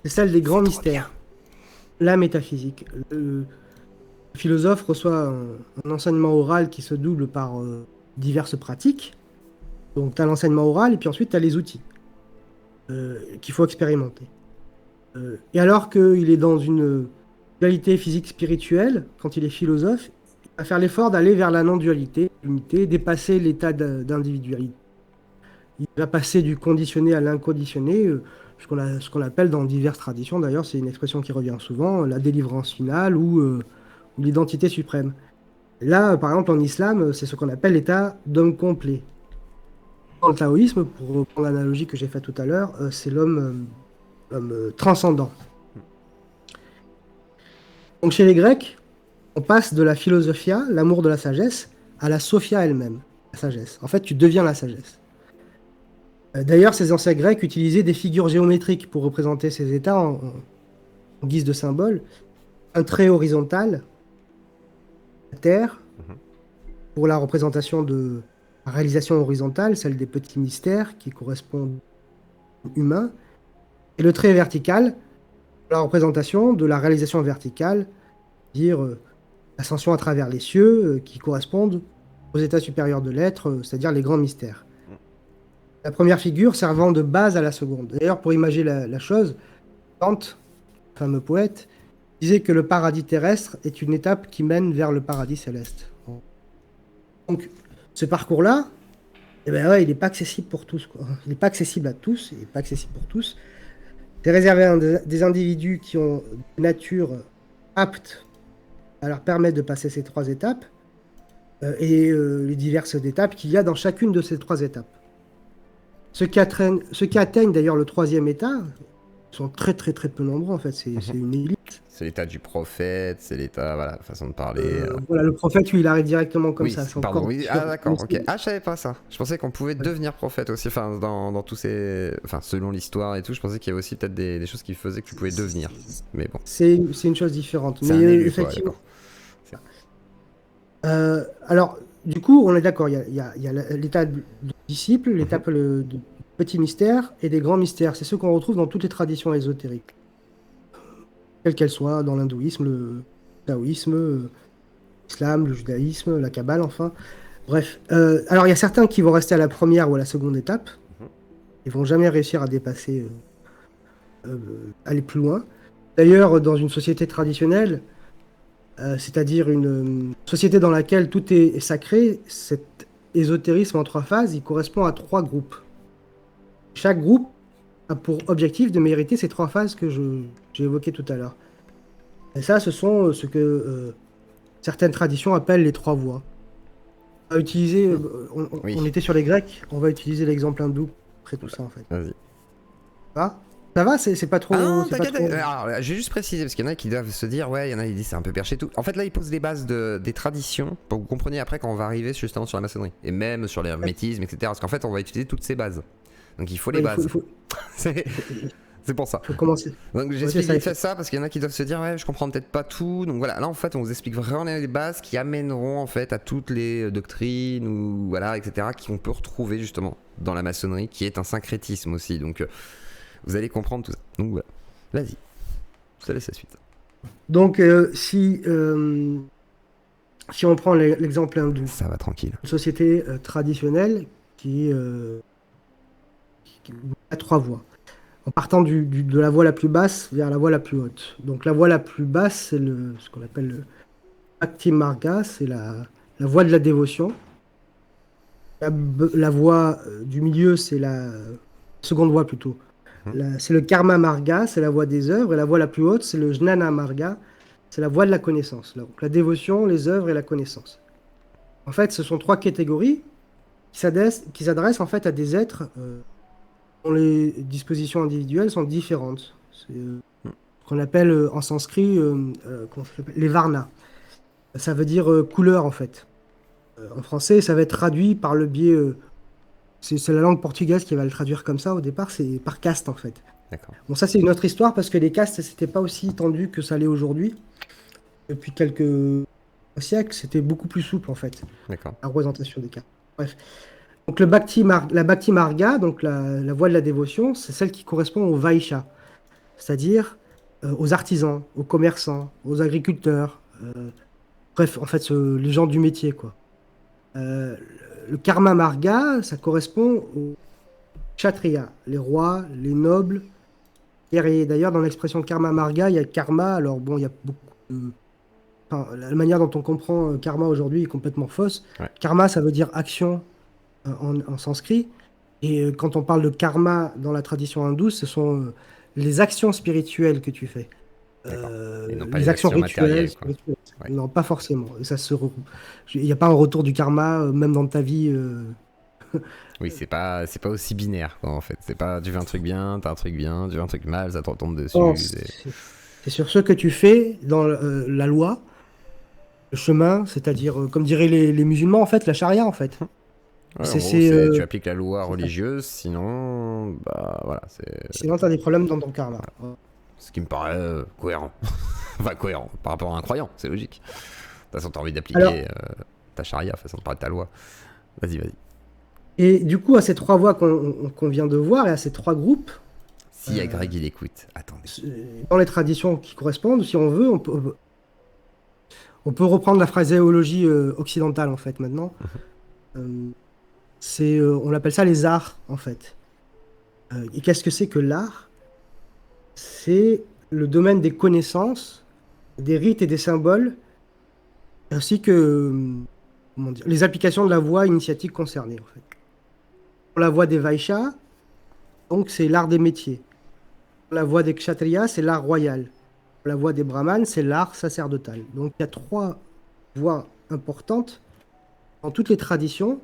[SPEAKER 3] c'est celle des grands mystères, la métaphysique. Le philosophe reçoit un enseignement oral qui se double par diverses pratiques. Donc, tu as l'enseignement oral, et puis ensuite, tu as les outils qu'il faut expérimenter. Et alors qu'il est dans une dualité physique spirituelle, quand il est philosophe, il va faire l'effort d'aller vers la non-dualité, l'unité, dépasser l'état d'individualité. Il va passer du conditionné à l'inconditionné, ce qu'on appelle dans diverses traditions, d'ailleurs, c'est une expression qui revient souvent, la délivrance finale ou l'identité suprême. Là, par exemple, en islam, c'est ce qu'on appelle l'état d'homme complet. Dans le taoïsme, pour reprendre l'analogie que j'ai faite tout à l'heure, c'est l'homme transcendant. Donc chez les Grecs, on passe de la philosophia, l'amour de la sagesse, à la sophia elle-même, la sagesse. En fait, tu deviens la sagesse. D'ailleurs, ces anciens Grecs utilisaient des figures géométriques pour représenter ces états en guise de symbole. Un trait horizontal, la terre, pour la représentation de la réalisation horizontale, celle des petits mystères qui correspondent aux humains, et le trait vertical, la représentation de la réalisation verticale, dire l'ascension à travers les cieux, qui correspondent aux états supérieurs de l'être, c'est-à-dire les grands mystères. La première figure servant de base à la seconde. D'ailleurs, pour imaginer la chose, Kant, fameux poète, disait que le paradis terrestre est une étape qui mène vers le paradis céleste. Donc, ce parcours-là, eh ben ouais, il n'est pas accessible pour tous, quoi. Il n'est pas accessible à tous, il n'est pas accessible pour tous. C'est réservé à des individus qui ont une nature apte à leur permettre de passer ces trois étapes et les diverses étapes qu'il y a dans chacune de ces trois étapes. Ceux qui atteignent d'ailleurs le troisième état sont très très très peu nombreux en fait, c'est une élite.
[SPEAKER 1] C'est l'état du prophète, c'est l'état, voilà, façon de parler.
[SPEAKER 3] Voilà, le prophète, lui, il arrive directement comme
[SPEAKER 1] Oui,
[SPEAKER 3] ça. C'est
[SPEAKER 1] pardon,
[SPEAKER 3] encore
[SPEAKER 1] oui.
[SPEAKER 3] pire.
[SPEAKER 1] Ah d'accord, ok. Ah, je savais pas ça. Je pensais qu'on pouvait devenir prophète aussi, enfin, dans tous ces... Enfin, selon l'histoire et tout, je pensais qu'il y avait aussi peut-être des choses qui faisaient que tu pouvais devenir. Mais bon.
[SPEAKER 3] C'est une chose différente.
[SPEAKER 1] C'est
[SPEAKER 3] Mais
[SPEAKER 1] un élu, quoi,
[SPEAKER 3] effectivement.
[SPEAKER 1] d'accord.
[SPEAKER 3] Alors, du coup, on est d'accord, il y a l'état de disciple, l'étape de petit mystère et des grands mystères. C'est ceux qu'on retrouve dans toutes les traditions ésotériques. Quelles qu'elles soient, dans l'hindouisme, le taoïsme, l'islam, le judaïsme, la kabbale, enfin. Bref. Alors, il y a certains qui vont rester à la première ou à la seconde étape. Ils vont jamais réussir à dépasser, aller plus loin. D'ailleurs, dans une société traditionnelle, c'est-à-dire une société dans laquelle tout est sacré, cet ésotérisme en trois phases, il correspond à trois groupes. Chaque groupe a pour objectif de mériter ces trois phases que j'ai évoquées tout à l'heure. Et ça, ce sont ce que certaines traditions appellent les trois voies. On va utiliser, on était sur les Grecs, on va utiliser l'exemple hindou après tout ça en fait.
[SPEAKER 1] Vas-y.
[SPEAKER 3] Ça va, c'est pas trop.
[SPEAKER 1] Ah non,
[SPEAKER 3] c'est pas
[SPEAKER 1] t'inquiète.
[SPEAKER 3] trop-
[SPEAKER 1] Alors, j'ai juste précisé parce qu'il y en a qui doivent se dire, ouais, il y en a qui disent c'est un peu perché et tout. En fait, là, ils posent les bases des traditions pour que vous compreniez après quand on va arriver justement sur la maçonnerie et même sur l'hermétisme, etc. Parce qu'en fait, on va utiliser toutes ces bases. Donc, il faut les
[SPEAKER 3] Ouais,
[SPEAKER 1] bases.
[SPEAKER 3] il faut
[SPEAKER 1] C'est pour ça.
[SPEAKER 3] commencer.
[SPEAKER 1] Donc, j'explique
[SPEAKER 3] ça,
[SPEAKER 1] vite fait ça parce qu'il y en a qui doivent se dire, ouais, je comprends peut-être pas tout. Donc voilà, là, en fait, on vous explique vraiment les bases qui amèneront en fait à toutes les doctrines ou voilà, etc. qu'on peut retrouver justement dans la maçonnerie, qui est un syncrétisme aussi. Donc vous allez comprendre tout ça. Donc voilà. Vas-y. Je te laisse la suite.
[SPEAKER 3] Donc, si on prend l'exemple hindou,
[SPEAKER 1] Ça va tranquille.
[SPEAKER 3] une société traditionnelle qui a trois voies. en partant de la voie la plus basse vers la voie la plus haute. Donc la voie la plus basse, c'est ce qu'on appelle le Bhakti Marga, c'est la voie de la dévotion. La voie du milieu, c'est la seconde voie plutôt. C'est le Karma Marga, c'est la voie des œuvres. Et la voie la plus haute, c'est le Jnana Marga, c'est la voie de la connaissance. Donc la dévotion, les œuvres et la connaissance. En fait, ce sont trois catégories qui s'adressent en fait à des êtres dont les dispositions individuelles sont différentes. C'est ce qu'on appelle en sanskrit comment ça s'appelle les varnas. Ça veut dire couleur en fait. En français, ça va être traduit par le biais. C'est la langue portugaise qui va le traduire comme ça au départ, c'est par caste en fait.
[SPEAKER 1] D'accord.
[SPEAKER 3] Bon, ça c'est une autre histoire parce que les castes, c'était pas aussi tendu que ça l'est aujourd'hui. Depuis quelques siècles, c'était beaucoup plus souple en fait,
[SPEAKER 1] D'accord.
[SPEAKER 3] la représentation des castes. Bref. Donc la Bhakti Marga, donc la voie de la dévotion, c'est celle qui correspond au Vaishya, c'est-à-dire aux artisans, aux commerçants, aux agriculteurs, bref, en fait, les gens du métier, quoi. Euh, le Karma Marga, ça correspond aux Kshatriyas, les rois, les nobles, guerriers. D'ailleurs, dans l'expression Karma Marga, il y a karma, alors bon, il y a beaucoup de... Enfin, la manière dont on comprend karma aujourd'hui est complètement fausse.
[SPEAKER 1] Ouais.
[SPEAKER 3] Karma, ça veut dire action en sanskrit. Et quand on parle de karma dans la tradition hindoue, ce sont les actions spirituelles que tu fais.
[SPEAKER 1] Et non pas
[SPEAKER 3] Les
[SPEAKER 1] les
[SPEAKER 3] actions
[SPEAKER 1] actions
[SPEAKER 3] rituelles,
[SPEAKER 1] matérielles, quoi.
[SPEAKER 3] spirituelles.
[SPEAKER 1] Ouais.
[SPEAKER 3] Non, pas forcément. Et il n'y a pas un retour du karma, même dans ta vie.
[SPEAKER 1] Oui, c'est pas aussi binaire, quoi, en fait. C'est pas tu fais un truc bien, t'as un truc bien, tu fais un truc mal, ça te retombe dessus.
[SPEAKER 3] Non, c'est sur ce que tu fais dans la loi, le chemin, c'est-à-dire, comme diraient les musulmans, en fait, la charia, en fait.
[SPEAKER 1] Ouais, en
[SPEAKER 3] C'est-
[SPEAKER 1] gros,
[SPEAKER 3] c'est,
[SPEAKER 1] tu appliques la loi
[SPEAKER 3] c'est ça.
[SPEAKER 1] religieuse, sinon, bah voilà, c'est
[SPEAKER 3] Sinon, tu as des problèmes dans ton karma.
[SPEAKER 1] ce qui me paraît cohérent. Enfin, cohérent par rapport à un croyant, c'est logique. De toute façon, t'as envie d'appliquer
[SPEAKER 3] Alors-
[SPEAKER 1] ta charia, façon de parler de ta loi. Vas-y.
[SPEAKER 3] Et du coup, à ces trois voies qu'on vient de voir, et à ces trois groupes,
[SPEAKER 1] Si y a Greg, il écoute. Attendez.
[SPEAKER 3] dans les traditions qui correspondent, si on veut, on peut reprendre la phraséologie occidentale, en fait, maintenant. On appelle ça les arts, en fait. Et qu'est-ce que c'est que l'art? C'est le domaine des connaissances, des rites et des symboles, ainsi que comment dire, les applications de la voie initiatique concernée, en fait. Pour la voie des Vaishyas, donc c'est l'art des métiers. Pour la voie des Kshatriyas, c'est l'art royal. Pour la voie des Brahmanes, c'est l'art sacerdotal. Donc il y a trois voies importantes dans toutes les traditions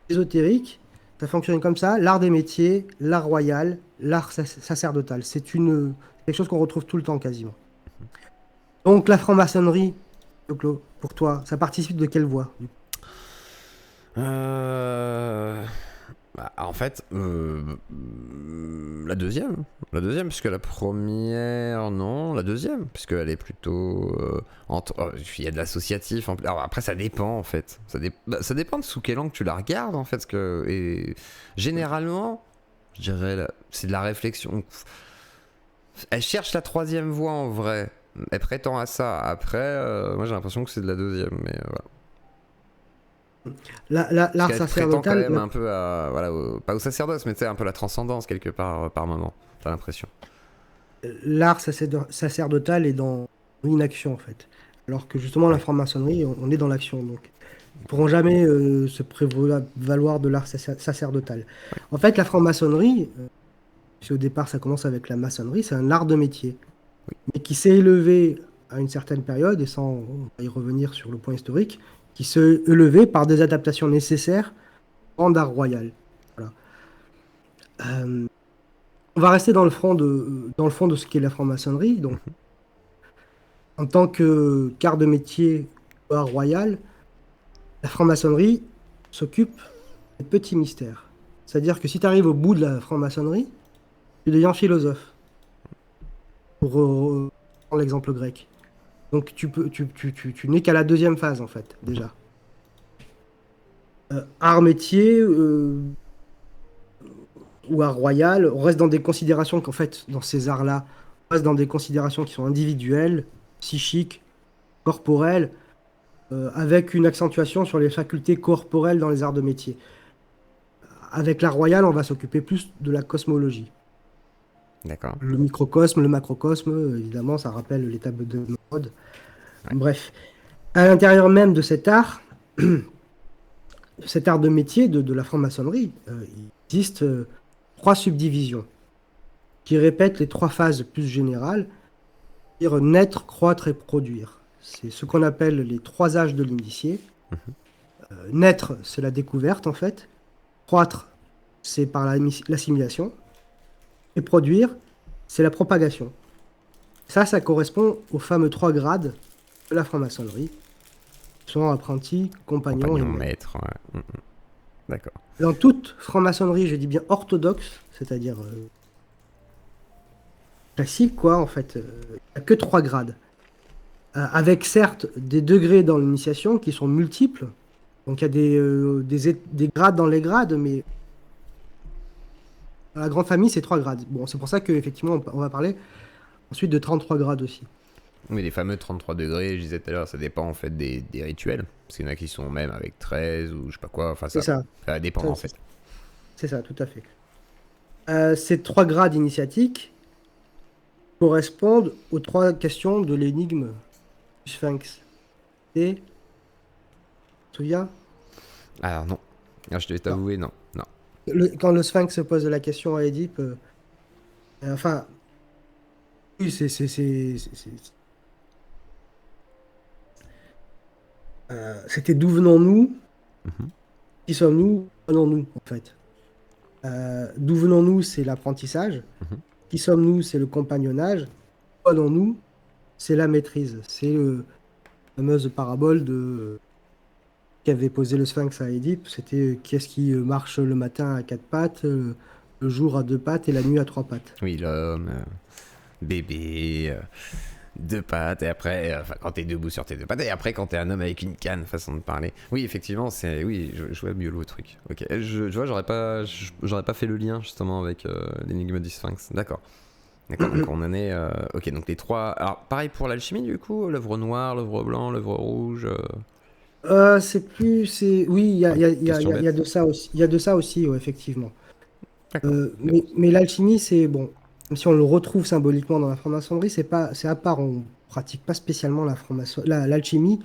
[SPEAKER 3] ésotériques. Ça fonctionne comme ça, l'art des métiers, l'art royal, l'art sacerdotal. C'est quelque chose qu'on retrouve tout le temps quasiment. Donc la franc-maçonnerie, pour toi, ça participe de quelle voie?
[SPEAKER 1] En fait, la deuxième, puisque la première, non, la deuxième, puisqu'elle est plutôt il y a de l'associatif. Alors après, ça dépend en fait. Ça dépend de sous quel angle tu la regardes en fait. Et généralement, je dirais, c'est de la réflexion. Elle cherche la troisième voie en vrai. Elle prétend à ça. Après, moi j'ai l'impression que c'est de la deuxième, mais voilà.
[SPEAKER 3] L'art
[SPEAKER 1] Parce qu'elle prétend quand
[SPEAKER 3] sacerdotal,
[SPEAKER 1] même un peu à, voilà, pas au sacerdoce, mais tu sais, un peu la transcendance quelque part par moment, t'as l'impression.
[SPEAKER 3] l'art sacerdotal est dans l'inaction en fait. Alors que justement la franc-maçonnerie, on est dans l'action. Donc ils ne pourront jamais se prévaloir de l'art sacerdotal. En fait, la franc-maçonnerie, si au départ ça commence avec la maçonnerie, c'est un art de métier.
[SPEAKER 1] Oui.
[SPEAKER 3] Mais qui s'est élevé à une certaine période, et sans on va y revenir sur le point historique, qui s'est élevé par des adaptations nécessaires en art royal. Voilà. On va rester dans le fond de ce qu'est la franc-maçonnerie. Donc, en tant que quart de métier ou art royal, la franc-maçonnerie s'occupe des petits mystères. C'est-à-dire que si tu arrives au bout de la franc-maçonnerie, tu deviens philosophe. Pour prendre l'exemple grec. Donc tu n'es qu'à la deuxième phase en fait, déjà. Art métier ou art royal, on reste dans des considérations qu'en fait, dans ces arts-là, on reste dans des considérations qui sont individuelles, psychiques, corporelles, avec une accentuation sur les facultés corporelles dans les arts de métier. Avec l'art royal, on va s'occuper plus de la cosmologie.
[SPEAKER 1] D'accord.
[SPEAKER 3] Le microcosme, le macrocosme, évidemment, ça rappelle les tables de mode.
[SPEAKER 1] Ouais.
[SPEAKER 3] Bref, à l'intérieur même de cet art de métier de la franc-maçonnerie, il existe 3 subdivisions qui répètent les 3 phases plus générales, c'est-à-dire naître, croître et produire. C'est ce qu'on appelle les 3 âges de l'initié. Naître, c'est la découverte en fait. Croître, c'est par l'assimilation. Et produire, c'est la propagation. Ça correspond aux fameux 3 grades de la franc-maçonnerie. Qui sont apprenti, compagnon et
[SPEAKER 1] Compagnon,
[SPEAKER 3] maître.
[SPEAKER 1] maître, ouais. D'accord.
[SPEAKER 3] Dans toute franc-maçonnerie, je dis bien orthodoxe, c'est-à-dire classique, quoi, en fait, il n'y a que 3 grades. Avec certes des degrés dans l'initiation qui sont multiples. Donc il y a des grades dans les grades, mais dans la grande famille, c'est 3 grades. Bon, c'est pour ça qu'effectivement, on va parler ensuite de 33 grades aussi.
[SPEAKER 1] Oui, les fameux 33 degrés, je disais tout à l'heure, ça dépend en fait des rituels. Parce qu'il y en a qui sont même avec 13 ou je sais pas quoi. Enfin,
[SPEAKER 3] C'est ça.
[SPEAKER 1] ça va dépendre
[SPEAKER 3] Ça,
[SPEAKER 1] en fait.
[SPEAKER 3] C'est ça, tout à fait. Ces 3 grades initiatiques correspondent aux 3 questions de l'énigme du Sphinx. Et, tu te souviens?
[SPEAKER 1] Alors non. Ah, je vais
[SPEAKER 3] Non.
[SPEAKER 1] t'avouer, non. Non.
[SPEAKER 3] Quand le Sphinx se pose la question à Édipe, enfin, oui, c'était d'où venons-nous,
[SPEAKER 1] Mhm.
[SPEAKER 3] qui sommes-nous, venons-nous, en fait. D'où venons-nous, c'est l'apprentissage.
[SPEAKER 1] Mhm.
[SPEAKER 3] Qui sommes-nous, c'est le compagnonnage. Venons-nous, c'est la maîtrise. C'est la fameuse parabole qu'avait posé le Sphinx à Édipe. C'était qui est-ce qui marche le matin à 4 pattes, le jour à 2 pattes et la nuit à 3 pattes.
[SPEAKER 1] Oui, l'homme, bébé, 2 pattes, et après, enfin, quand t'es debout sur tes 2 pattes, et après, quand t'es un homme avec une canne, façon de parler. Oui, effectivement, oui, je vois mieux le truc. Ok, je vois, j'aurais pas fait le lien justement avec l'énigme du Sphinx. D'accord. D'accord, donc on en est. Ok, donc les 3. Alors, pareil pour l'alchimie du coup, l'œuvre noire, l'œuvre blanc, l'œuvre rouge.
[SPEAKER 3] Oui,
[SPEAKER 1] Ouais, question
[SPEAKER 3] il y a
[SPEAKER 1] bête.
[SPEAKER 3] de ça aussi. Il y a de ça aussi, ouais, effectivement.
[SPEAKER 1] D'accord. Mais bon.
[SPEAKER 3] Mais l'alchimie, c'est bon. Même si on le retrouve symboliquement dans la franc-maçonnerie, c'est à part. On pratique pas spécialement l'alchimie,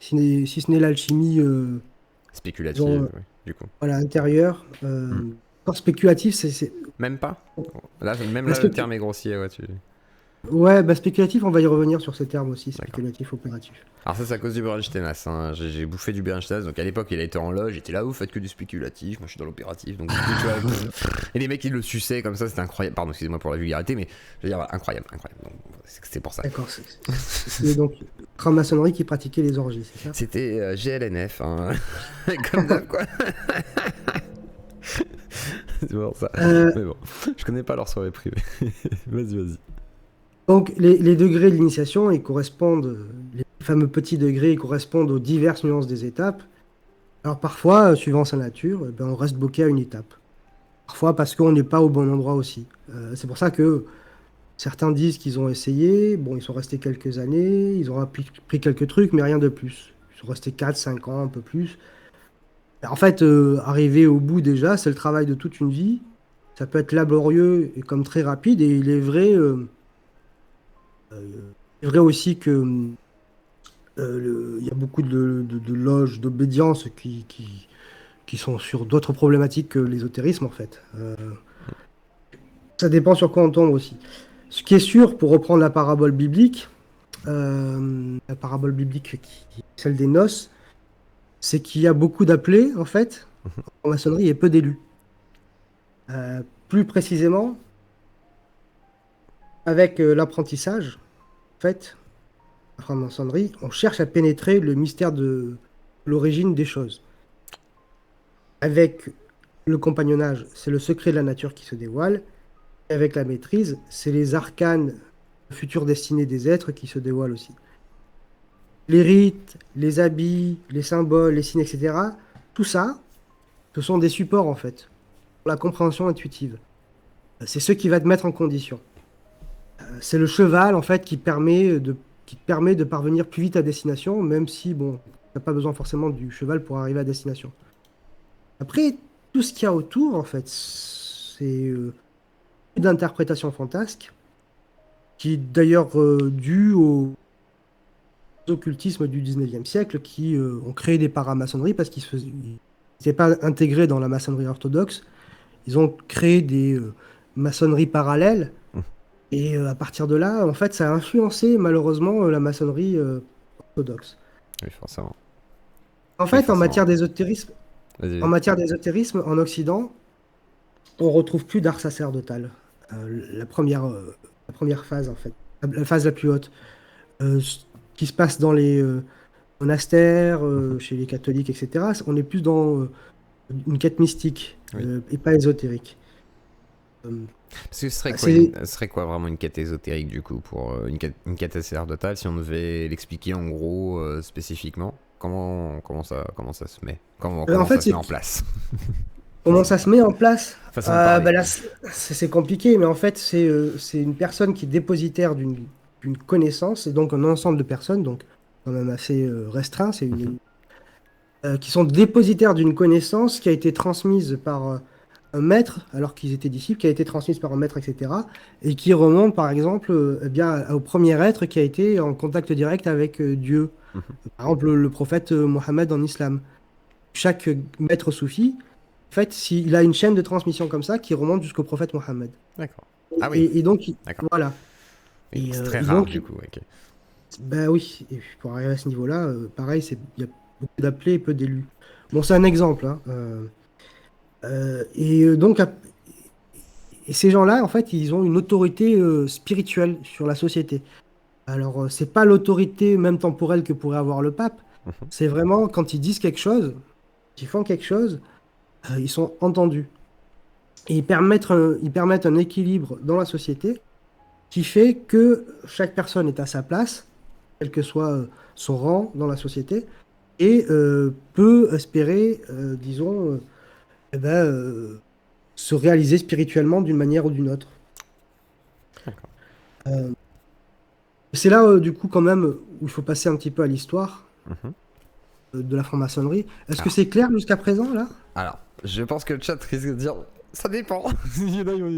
[SPEAKER 3] si ce n'est l'alchimie, disons,
[SPEAKER 1] Spéculative, oui, du coup.
[SPEAKER 3] voilà, intérieure.
[SPEAKER 1] Hmm.
[SPEAKER 3] Encore spéculatif,
[SPEAKER 1] Même pas. Même
[SPEAKER 3] la
[SPEAKER 1] là, le
[SPEAKER 3] spécu-
[SPEAKER 1] terme est grossier, ouais, tu.
[SPEAKER 3] ouais, bah, spéculatif, on va y revenir sur ces termes aussi,
[SPEAKER 1] D'accord.
[SPEAKER 3] spéculatif, opératif.
[SPEAKER 1] Alors ça c'est à cause du Bernsteinas, hein. J'ai bouffé du Bernsteinas, donc à l'époque il a été en loge, j'étais là, vous faites que du spéculatif, moi je suis dans l'opératif, donc du coup, tu vois, et les mecs ils le suçaient comme ça, c'était incroyable, pardon excusez-moi pour la vulgarité, mais je veux dire, voilà, incroyable, incroyable, donc c'est pour ça.
[SPEAKER 3] D'accord. C'est donc franc-maçonnerie qui pratiquait les orgies, c'est ça?
[SPEAKER 1] C'était GLNF, hein. Comme d'hab quoi. C'est pour ça,
[SPEAKER 3] Euh,
[SPEAKER 1] mais bon, je connais pas leur soirée privée, vas-y.
[SPEAKER 3] Donc, les degrés de l'initiation, ils correspondent, les fameux petits degrés, ils correspondent aux diverses nuances des étapes. Alors, parfois, suivant sa nature, eh ben, on reste bloqué à une étape. Parfois, parce qu'on n'est pas au bon endroit aussi. C'est pour ça que certains disent qu'ils ont essayé, bon, ils sont restés quelques années, ils ont appris quelques trucs, mais rien de plus. Ils sont restés 4, 5 ans, un peu plus. En fait, arriver au bout déjà, c'est le travail de toute une vie. Ça peut être laborieux et comme très rapide, et il est vrai aussi que il y a beaucoup de loges d'obédience qui sont sur d'autres problématiques que l'ésotérisme, en fait. Ça dépend sur quoi on tombe aussi. Ce qui est sûr, pour reprendre la parabole biblique celle des noces, c'est qu'il y a beaucoup d'appelés, en fait, en maçonnerie, et peu d'élus. Plus précisément, avec l'apprentissage, en fait, la franc-maçonnerie, on cherche à pénétrer le mystère de l'origine des choses. Avec le compagnonnage, c'est le secret de la nature qui se dévoile. Et avec la maîtrise, c'est les arcanes, futures destinées des êtres qui se dévoilent aussi. Les rites, les habits, les symboles, les signes, etc., tout ça, ce sont des supports en fait, pour la compréhension intuitive. C'est ce qui va te mettre en condition. C'est le cheval en fait qui te permet de parvenir plus vite à destination, même si bon, tu n'as pas besoin forcément du cheval pour arriver à destination. Après, tout ce qu'il y a autour, en fait, c'est d'interprétations fantasques, qui est d'ailleurs due au occultisme du 19e siècle, qui ont créé des paramaçonneries parce qu'ils n'étaient pas intégrés dans la maçonnerie orthodoxe. Ils ont créé des maçonneries parallèles. Et à partir de là, en fait, ça a influencé malheureusement la maçonnerie orthodoxe.
[SPEAKER 1] Oui, forcément.
[SPEAKER 3] En
[SPEAKER 1] Oui,
[SPEAKER 3] fait,
[SPEAKER 1] forcément. Vas-y.
[SPEAKER 3] en matière d'ésotérisme, en Occident, on retrouve plus d'art sacerdotal. La première phase, en fait, la phase la plus haute, ce qui se passe dans les monastères, chez les catholiques, etc. On est plus dans une quête mystique
[SPEAKER 1] Oui.
[SPEAKER 3] et pas ésotérique.
[SPEAKER 1] Parce que ce serait quoi vraiment une quête ésotérique du coup pour une quête sacerdotale si on devait l'expliquer en gros spécifiquement comment ça se met comment
[SPEAKER 3] En fait,
[SPEAKER 1] ça se met en place.
[SPEAKER 3] Comment ça se met en place?
[SPEAKER 1] Façon de parler.
[SPEAKER 3] Bah là, c'est compliqué, mais en fait, c'est une personne qui est dépositaire d'une connaissance, et donc un ensemble de personnes, donc quand même assez restreint, qui sont dépositaires d'une connaissance qui a été transmise par un maître, alors qu'ils étaient disciples, qui a été transmise par un maître, etc., et qui remonte, par exemple, eh bien, au premier être qui a été en contact direct avec Dieu. Par exemple, le prophète Mohammed en islam. Chaque maître soufi, en fait, il a une chaîne de transmission comme ça qui remonte jusqu'au prophète Mohammed.
[SPEAKER 1] D'accord. Ah oui.
[SPEAKER 3] Et donc,
[SPEAKER 1] D'accord.
[SPEAKER 3] voilà.
[SPEAKER 1] Oui,
[SPEAKER 3] Et,
[SPEAKER 1] c'est très
[SPEAKER 3] et
[SPEAKER 1] rare
[SPEAKER 3] donc,
[SPEAKER 1] du coup. Ok.
[SPEAKER 3] ben oui, et puis pour arriver à ce niveau-là, pareil, il y a beaucoup d'appelés et peu d'élus. Bon, c'est un exemple, hein. Donc, et ces gens-là, en fait, ils ont une autorité spirituelle sur la société. Alors, c'est pas l'autorité même temporelle que pourrait avoir le pape. C'est vraiment quand ils disent quelque chose, ils font quelque chose, ils sont entendus. Et ils permettent un équilibre dans la société qui fait que chaque personne est à sa place, quel que soit son rang dans la société, et peut espérer, disons, eh ben, se réaliser spirituellement d'une manière ou d'une autre.
[SPEAKER 1] D'accord.
[SPEAKER 3] C'est là, du coup, quand même, où il faut passer un petit peu à l'histoire
[SPEAKER 1] Mhm.
[SPEAKER 3] de la franc-maçonnerie. Est-ce que
[SPEAKER 1] Alors.
[SPEAKER 3] c'est clair jusqu'à présent, là?
[SPEAKER 1] Alors, je pense que le chat risque de dire ça dépend.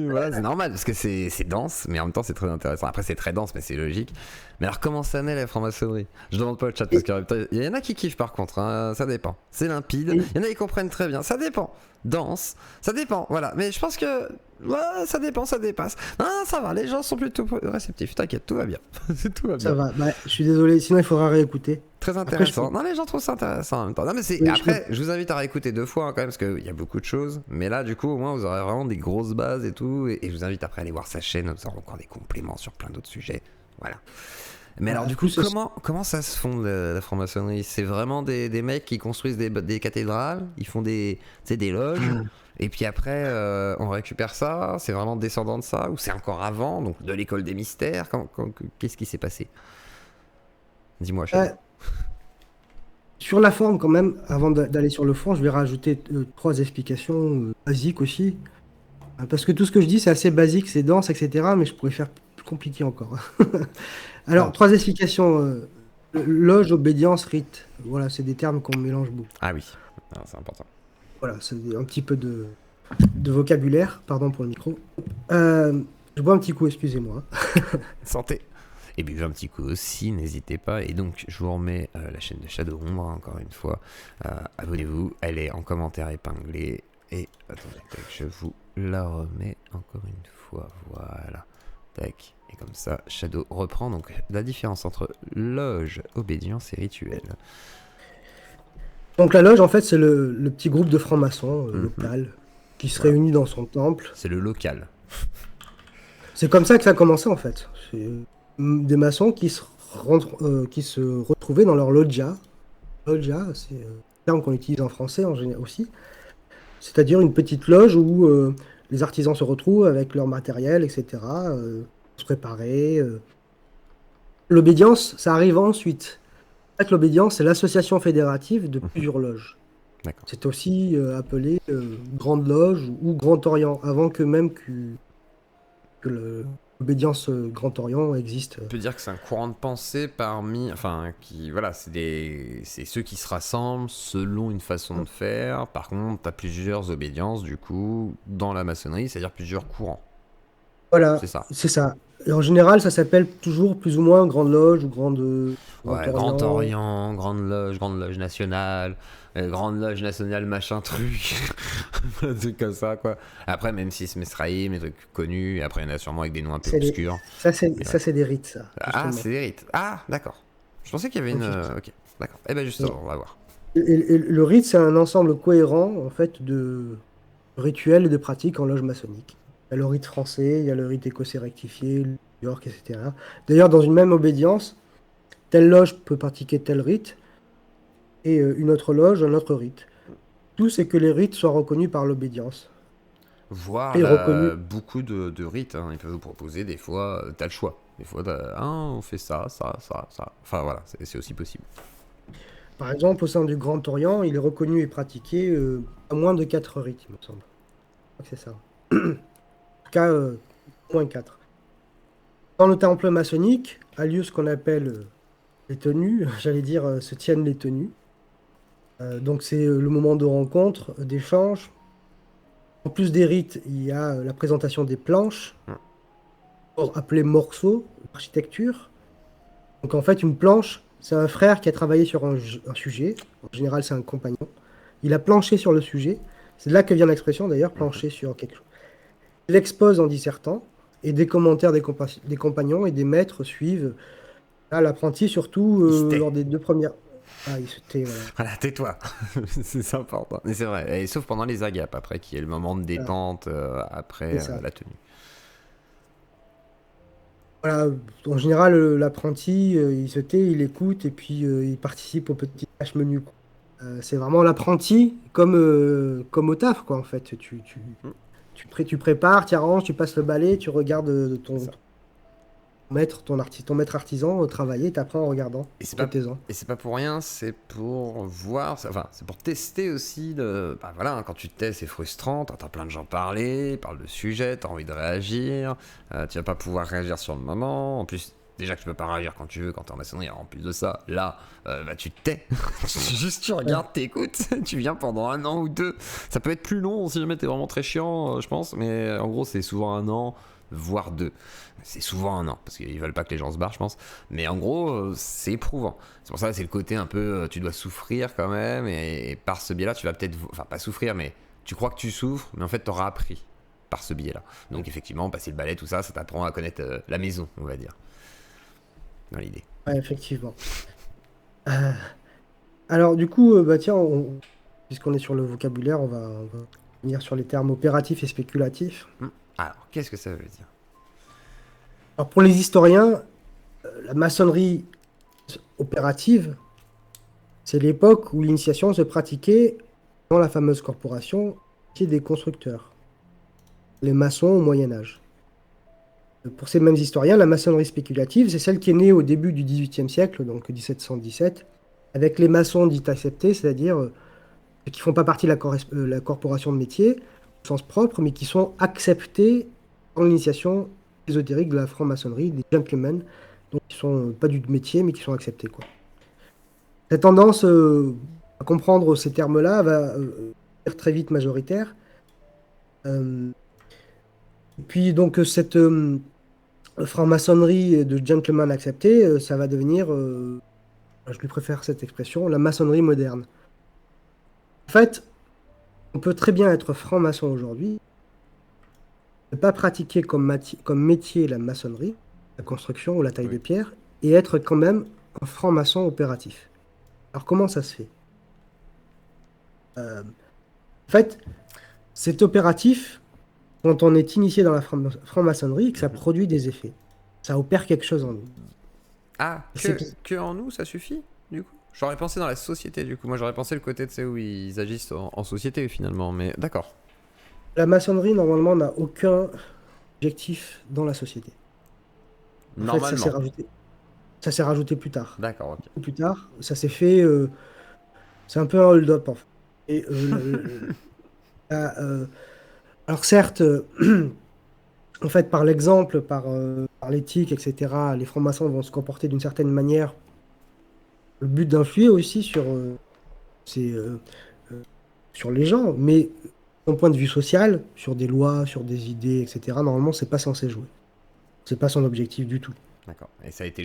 [SPEAKER 1] Voilà, c'est normal parce que c'est dense, mais en même temps c'est très intéressant. Après, c'est très dense, mais c'est logique. Mais alors, comment ça naît la franc-maçonnerie? Je demande pas au chat parce qu'il y en a qui kiffent par contre, hein, ça dépend. C'est limpide.
[SPEAKER 3] Et-
[SPEAKER 1] Il y en a qui comprennent très bien, ça dépend. Dense, ça dépend, voilà. Mais je pense que ça dépend, ça dépasse. Ah, ça va, les gens sont plutôt réceptifs. T'inquiète, tout va bien. Tout va bien.
[SPEAKER 3] Ça va. Bah, je suis désolé, sinon il faudra réécouter.
[SPEAKER 1] Très
[SPEAKER 3] Après,
[SPEAKER 1] intéressant. Non, les gens trouvent ça intéressant en même temps. Non, mais c'est.
[SPEAKER 3] Oui,
[SPEAKER 1] Après, je vous invite à réécouter 2 fois hein, quand même, parce qu'il y a beaucoup de choses. Mais là, du coup, au moins, vous aurez vraiment des grosses bases et tout. Et je vous invite après à aller voir sa chaîne. Vous aurez encore des compléments sur plein d'autres sujets. Voilà. Mais alors, du coup, comment ça se fonde la franc-maçonnerie? C'est vraiment des mecs qui construisent des cathédrales, ils font des loges, et puis après, on récupère ça. C'est vraiment descendant de ça, ou c'est encore avant, donc de l'école des mystères? Qu'est-ce qui s'est passé? Dis-moi, Chad.
[SPEAKER 3] Sur la forme, quand même, avant d'aller sur le fond, je vais rajouter 3 explications basiques aussi. Parce que tout ce que je dis, c'est assez basique, c'est dense, etc. Mais je pourrais faire plus compliqué encore. Alors,
[SPEAKER 1] Ah.
[SPEAKER 3] 3 explications. Loge, obédience, rite. Voilà, c'est des termes qu'on mélange beaucoup.
[SPEAKER 1] Ah oui, ah, c'est important.
[SPEAKER 3] Voilà, c'est un petit peu de vocabulaire. Pardon pour le micro. Je bois un petit coup, excusez-moi.
[SPEAKER 1] Santé. Et buvez un petit coup aussi, n'hésitez pas. Et donc, je vous remets la chaîne de Shadow Ombre, encore une fois. Abonnez-vous, elle est en commentaire épinglé. Et attendez, tac, je vous la remets encore une fois. Voilà. Tac. Et comme ça, Shadow reprend donc la différence entre loge, obédience et rituel.
[SPEAKER 3] Donc la loge, en fait, c'est le petit groupe de francs-maçons local qui se réunit dans son temple.
[SPEAKER 1] C'est le local.
[SPEAKER 3] C'est comme ça que ça a commencé, en fait. C'est des maçons qui se retrouvaient dans leur loggia. Loggia, c'est un terme qu'on utilise en français en général aussi. C'est-à-dire une petite loge où les artisans se retrouvent avec leur matériel, etc. Se préparer. L'obédience, ça arrive ensuite. En fait, l'obédience, c'est l'association fédérative de plusieurs loges.
[SPEAKER 1] D'accord.
[SPEAKER 3] C'est aussi appelé Grande Loge ou Grand Orient, avant que même que l'obédience Grand Orient existe.
[SPEAKER 1] On peut dire que c'est un courant de pensée parmi, enfin, voilà, c'est ceux qui se rassemblent selon une façon de faire. Par contre, t'as plusieurs obédiences du coup dans la maçonnerie, c'est-à-dire plusieurs courants.
[SPEAKER 3] Voilà,
[SPEAKER 1] c'est ça.
[SPEAKER 3] c'est ça. Et en général, ça s'appelle toujours plus ou moins Grande Loge ou Grand
[SPEAKER 1] Ouais, Grand
[SPEAKER 3] Orient.
[SPEAKER 1] Orient, Grande Loge nationale, Grande Loge nationale machin truc, un truc comme ça quoi. Après, même si c'est Mesraïm, des trucs connus, et après il y en a sûrement avec des noms un peu
[SPEAKER 3] C'est des-
[SPEAKER 1] obscurs. Mais
[SPEAKER 3] ça,
[SPEAKER 1] ouais.
[SPEAKER 3] c'est des rites, ça,
[SPEAKER 1] Ah,
[SPEAKER 3] justement.
[SPEAKER 1] c'est des rites. Ah, d'accord. Je pensais qu'il y avait une.
[SPEAKER 3] Donc,
[SPEAKER 1] Ok, d'accord. Eh ben justement, on va voir.
[SPEAKER 3] et le rite, c'est un ensemble cohérent, en fait, de rituels et de pratiques en loge maçonnique. Il y a le rite français, il y a le rite écossais rectifié, le New York, etc. D'ailleurs, dans une même obédience, telle loge peut pratiquer tel rite et une autre loge un autre rite. Tout, c'est que les rites soient reconnus par l'obédience.
[SPEAKER 1] Voir
[SPEAKER 3] Et reconnus,
[SPEAKER 1] beaucoup de rites, hein. Ils peuvent vous proposer des fois, t'as le choix. Des fois, on fait ça, ça, ça, ça. Enfin voilà, c'est aussi possible.
[SPEAKER 3] par exemple, au sein du Grand Orient, il est reconnu et pratiqué à moins de 4 rites, il me semble. Je crois que c'est ça. En tout cas, moins 4. Dans le temple maçonnique a lieu ce qu'on appelle les tenues, j'allais dire, se tiennent les tenues. Donc c'est le moment de rencontre, d'échange. En plus des rites, il y a la présentation des planches, appelées morceaux d'architecture. Donc en fait, une planche, c'est un frère qui a travaillé sur un sujet. En général, c'est un compagnon. Il a planché sur le sujet. C'est de là que vient l'expression d'ailleurs,
[SPEAKER 1] Mhm.
[SPEAKER 3] plancher sur quelque chose. Il expose en dissertant, et des commentaires des compagnons et des maîtres suivent. Là, l'apprenti, surtout
[SPEAKER 1] Il se tait.
[SPEAKER 3] lors des 2 premières. Ah, il se tait, voilà.
[SPEAKER 1] Voilà, tais-toi. C'est important. Mais c'est vrai. Et sauf pendant les agapes, après, qui est le moment de
[SPEAKER 3] Voilà,
[SPEAKER 1] détente après
[SPEAKER 3] c'est ça.
[SPEAKER 1] la tenue.
[SPEAKER 3] Voilà, en général, l'apprenti, il se tait, il écoute et puis il participe aux petites tâches menues, quoi. C'est vraiment l'apprenti comme au taf, quoi, en fait.
[SPEAKER 1] Mm,
[SPEAKER 3] Tu prépares, tu arranges, tu passes le balai, tu regardes
[SPEAKER 1] c'est
[SPEAKER 3] ton
[SPEAKER 1] ça.
[SPEAKER 3] maître, ton maître artisan travailler, tu apprends en regardant,
[SPEAKER 1] Et c'est
[SPEAKER 3] en
[SPEAKER 1] pas,
[SPEAKER 3] taisant.
[SPEAKER 1] et c'est pas pour rien, c'est pour voir, enfin, c'est pour tester aussi le. Bah voilà, hein, quand tu te testes, c'est frustrant, t'entends plein de gens parler, ils parlent de sujet, t'as envie de réagir, tu vas pas pouvoir réagir sur le moment. En plus, déjà que tu peux pas réagir quand tu veux, quand t'es en maçonnerie, en plus de ça, là, bah tu te tais. Juste tu
[SPEAKER 3] Ouais,
[SPEAKER 1] regardes, t'écoutes, tu viens pendant 1 an ou 2. Ça peut être plus long si jamais t'es vraiment très chiant, je pense, mais en gros, c'est souvent 1 an, voire 2. C'est souvent 1 an, parce qu'ils veulent pas que les gens se barrent, je pense. Mais en gros, c'est éprouvant. C'est pour ça que c'est le côté un peu, tu dois souffrir quand même, et par ce biais-là, tu vas peut-être, enfin pas souffrir, mais tu crois que tu souffres, mais en fait, t'auras appris par ce biais-là. Donc effectivement, passer le balai, tout ça, ça t'apprend à connaître la maison, on va dire, dans l'idée.
[SPEAKER 3] ouais, effectivement. Euh, alors, du coup, bah, tiens, puisqu'on est sur le vocabulaire, on va venir sur les termes opératifs et spéculatifs.
[SPEAKER 1] Alors, qu'est-ce que ça veut dire?
[SPEAKER 3] Alors, pour les historiens, la maçonnerie opérative, c'est l'époque où l'initiation se pratiquait dans la fameuse corporation qui est des constructeurs, les maçons au Moyen Âge. Pour ces mêmes historiens, la maçonnerie spéculative, c'est celle qui est née au début du XVIIIe siècle, donc 1717, avec les maçons dits acceptés, c'est-à-dire qui ne font pas partie de la corporation de métier, au sens propre, mais qui sont acceptés dans l'initiation ésotérique de la franc-maçonnerie, des gentlemen, donc qui sont pas du métier, mais qui sont acceptés, quoi. Cette tendance à comprendre ces termes-là va être très vite majoritaire. Euh, et puis donc cette franc-maçonnerie de gentleman accepté, ça va devenir, je lui préfère cette expression, la maçonnerie moderne. En fait, on peut très bien être franc-maçon aujourd'hui, ne pas pratiquer comme métier la maçonnerie, la construction ou la taille de
[SPEAKER 1] Oui.
[SPEAKER 3] pierre, et être quand même un franc-maçon opératif. Alors comment ça se fait? En fait, c'est opératif quand on est initié dans la franc-maçonnerie et que ça
[SPEAKER 1] Mhm.
[SPEAKER 3] produit des effets. Ça opère quelque chose en nous.
[SPEAKER 1] Ah,
[SPEAKER 3] Et c'est
[SPEAKER 1] que en nous, ça suffit, du coup? J'aurais pensé dans la société, du coup. Moi, j'aurais pensé le côté, tu sais, où ils agissent en société, finalement. Mais d'accord.
[SPEAKER 3] La maçonnerie, normalement, n'a aucun objectif dans la société. En fait,
[SPEAKER 1] Normalement.
[SPEAKER 3] ça s'est rajouté plus tard.
[SPEAKER 1] D'accord, ok.
[SPEAKER 3] Plus tard, ça s'est fait. C'est un peu un hold-up, en fait. Et la- alors certes, en fait, par l'exemple, par l'éthique, etc., les francs-maçons vont se comporter d'une certaine manière. Le but d'influer aussi ces, euh, sur les gens, mais d'un point de vue social, sur des lois, sur des idées, etc., normalement, c'est pas censé jouer. C'est pas son objectif du tout.
[SPEAKER 1] D'accord. Et ça a été